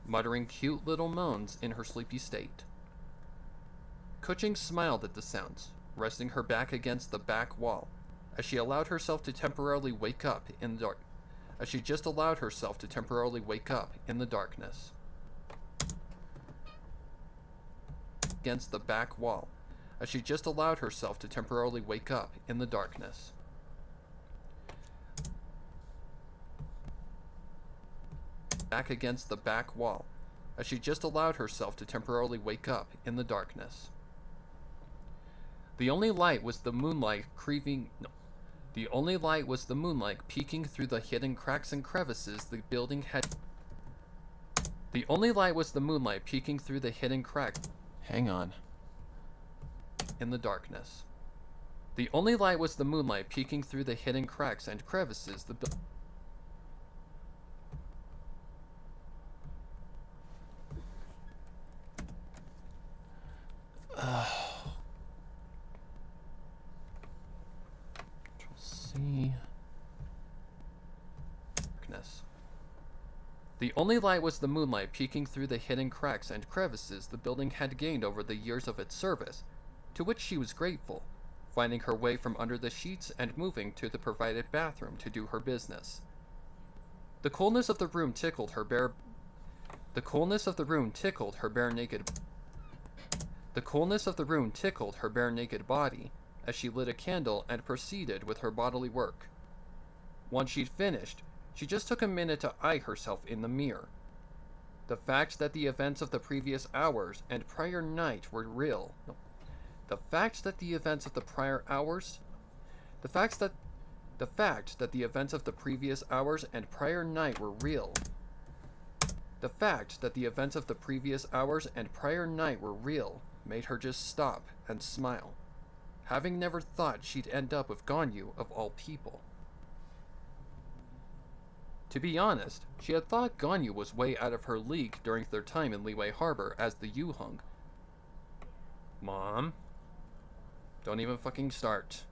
A: muttering cute little moans in her sleepy state. Kuching smiled at the sounds, resting her back against the back wall, as she allowed herself to temporarily wake up in the dark. As she just allowed herself to temporarily wake up in the darkness. Against the back wall, as she just allowed herself to temporarily wake up in the darkness. Back against the back wall, as she just allowed herself to temporarily wake up in the darkness. The only light was the moonlight peeking through the hidden cracks and crevices the building had. The only light was the moonlight peeking through the hidden cracks. Hang on. In the darkness. The only light was the moonlight peeking through the hidden cracks and crevices the building. See. Darkness. The only light was the moonlight peeking through the hidden cracks and crevices the building had gained over the years of its service, to which she was grateful, finding her way from under the sheets and moving to the provided bathroom to do her business. The coolness of the room tickled her bare naked body as she lit a candle and proceeded with her bodily work. Once she'd finished, she just took a minute to eye herself in the mirror. The fact that the events of the previous hours and prior night were real. The fact that the events of the previous hours and prior night were real. The fact that the events of the previous hours and prior night were real made her just stop and smile, having never thought she'd end up with Ganyu of all people. To be honest, she had thought Ganyu was way out of her league during their time in Liyue Harbor as the Yuheng. Mom? Don't even fucking start.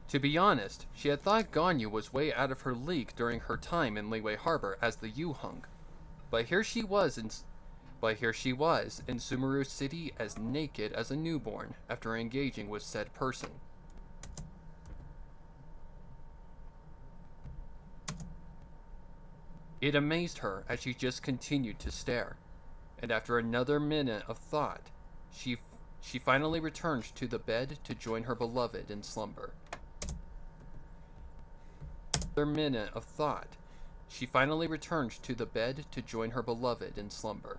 A: To be honest, she had thought Ganyu was way out of her league during her time in Liyue Harbor as the Yuheng. But here she was in Sumeru City as naked as a newborn after engaging with said person. It amazed her as she just continued to stare, and after another minute of thought, she finally returned to the bed to join her beloved in slumber. Another minute of thought, she finally returned to the bed to join her beloved in slumber.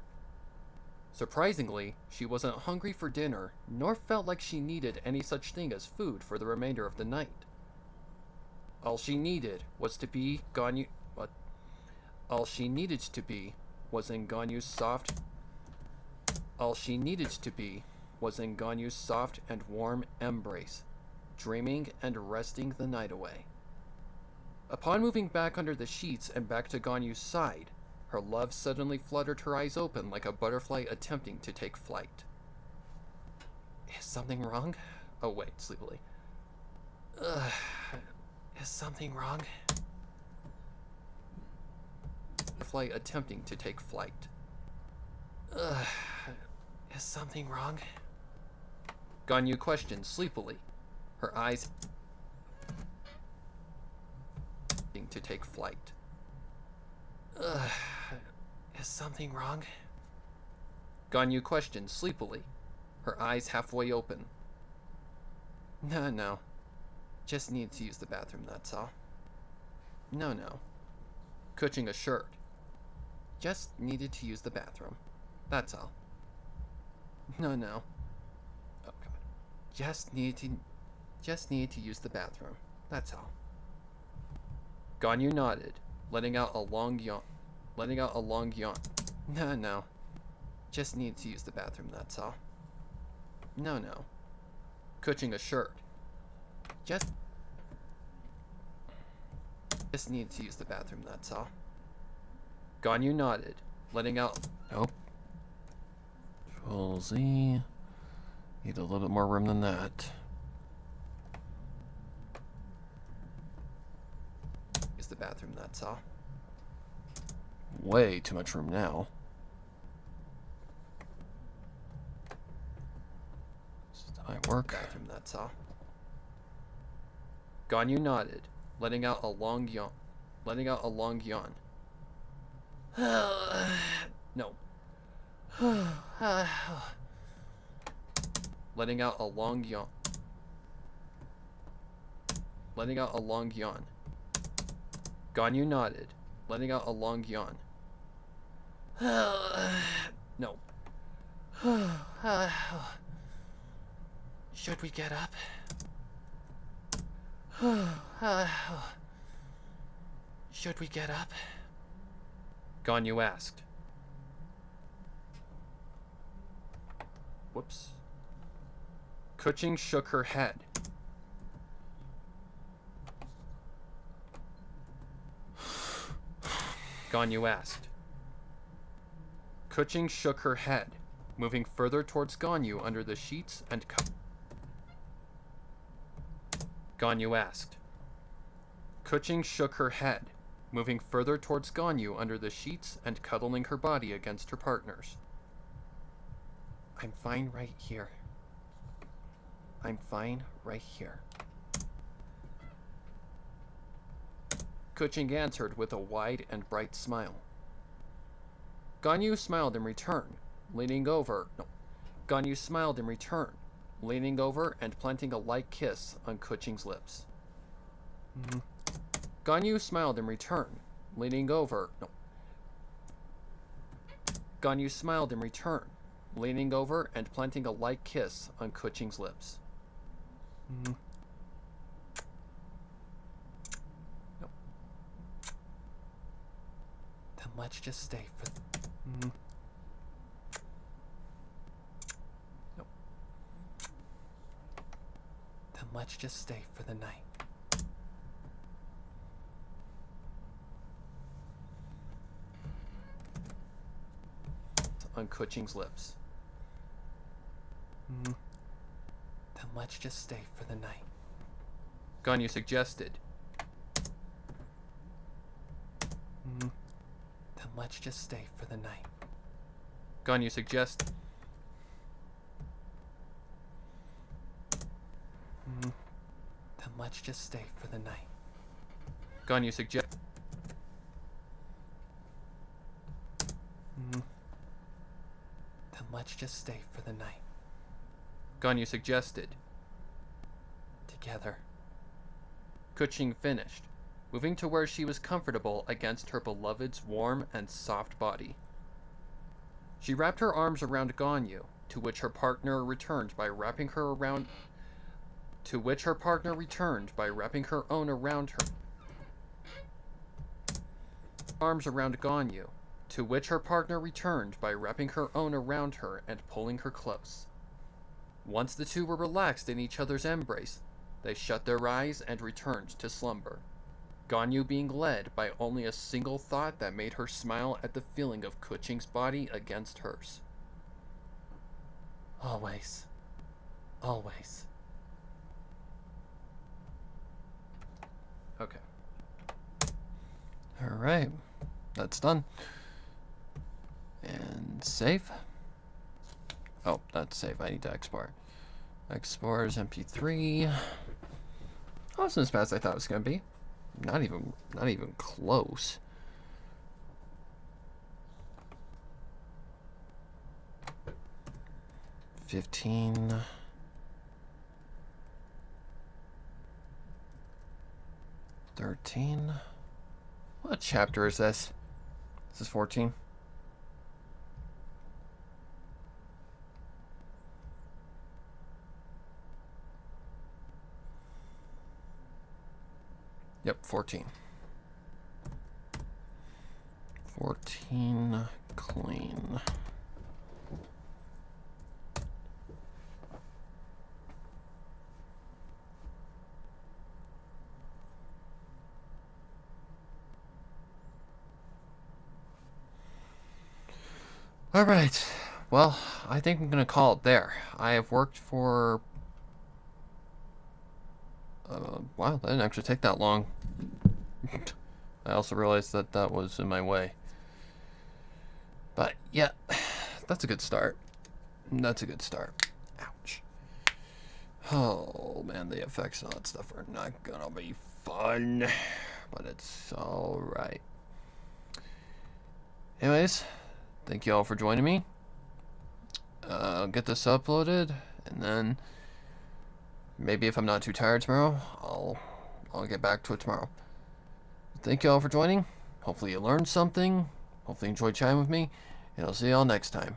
A: Surprisingly, she wasn't hungry for dinner, nor felt like she needed any such thing as food for the remainder of the night. All she needed was to be Ganyu. All she needed to be was in Ganyu's soft. All she needed to be was in Ganyu's soft and warm embrace, dreaming and resting the night away. Upon moving back under the sheets and back to Ganyu's side, her love suddenly fluttered her eyes open like a butterfly attempting to take flight. Is something wrong? Oh wait, sleepily. Is something wrong? Butterfly attempting to take flight. Is something wrong? Ganyu questioned sleepily, her eyes to take flight. Is something wrong? Ganyu questioned sleepily, her eyes halfway open. No. Just needed to use the bathroom, that's all. No. Kuching assured. Just needed to use the bathroom. That's all. No. Oh, God. Just needed to use the bathroom. That's all. Ganyu nodded, letting out a long yawn. No. Just needed to use the bathroom, that's all. No. Kuching assured. Just needed to use the bathroom, that's all. Ganyu nodded, letting out.
B: Nope. Control Z. Need a little bit more room than that.
A: Use the bathroom, that's all.
B: Way too much room now. This might work.
A: Bathroom, that's all. Ganyu nodded, letting out a long yawn. No. Letting out a long yawn. Ganyu nodded, letting out a long yawn. No. Should we get up? Should we get up? Ganyu asked. Whoops. Kuching shook her head. Ganyu asked. Kuching shook her head, moving further towards Ganyu under the sheets and Ganyu asked. Kuching shook her head, moving further towards Ganyu under the sheets and cuddling her body against her partner's. I'm fine right here. Kuching answered with a wide and bright smile. Ganyu smiled in return, leaning over and planting a light kiss on Kuching's lips. Ganyu smiled in return, leaning over and planting a light kiss on Kuching's lips. No. Then let's just stay for. No. Then let's just stay for the night. On Kuching's lips. Then let's just stay for the night. Ganyu suggested. Then let's just stay for the night. Ganyu suggested. Then let's just stay for the night. Ganyu suggested. Then let's just stay for the night. Ganyu suggested. Together. Kuching finished, moving to where she was comfortable against her beloved's warm and soft body. She wrapped her arms around Ganyu, to which her partner returned by wrapping her own around her. Arms around Ganyu, to which her partner returned by wrapping her own around her and pulling her close. Once the two were relaxed in each other's embrace, they shut their eyes and returned to slumber, Ganyu being led by only a single thought that made her smile at the feeling of Kuching's body against hers. Always. Always. Okay.
B: Alright. That's done. And save. Oh, that's save. I need to export. Export as MP3. Wasn't as bad as I thought it was gonna be. Not even close. 15. $13. What chapter is this? This is 14. Yep, 14. 14 clean. Alright, well, I think I'm going to call it there. I have worked for... wow, that didn't actually take that long. I also realized that that was in my way. But, yeah, that's a good start. That's a good start. Ouch. Oh, man, the effects on that stuff are not gonna be fun. But it's alright. Anyways, thank you all for joining me. I'll get this uploaded, and then maybe if I'm not too tired tomorrow, I'll get back to it tomorrow. Thank you all for joining. Hopefully you learned something. Hopefully you enjoyed chatting with me. And I'll see you all next time.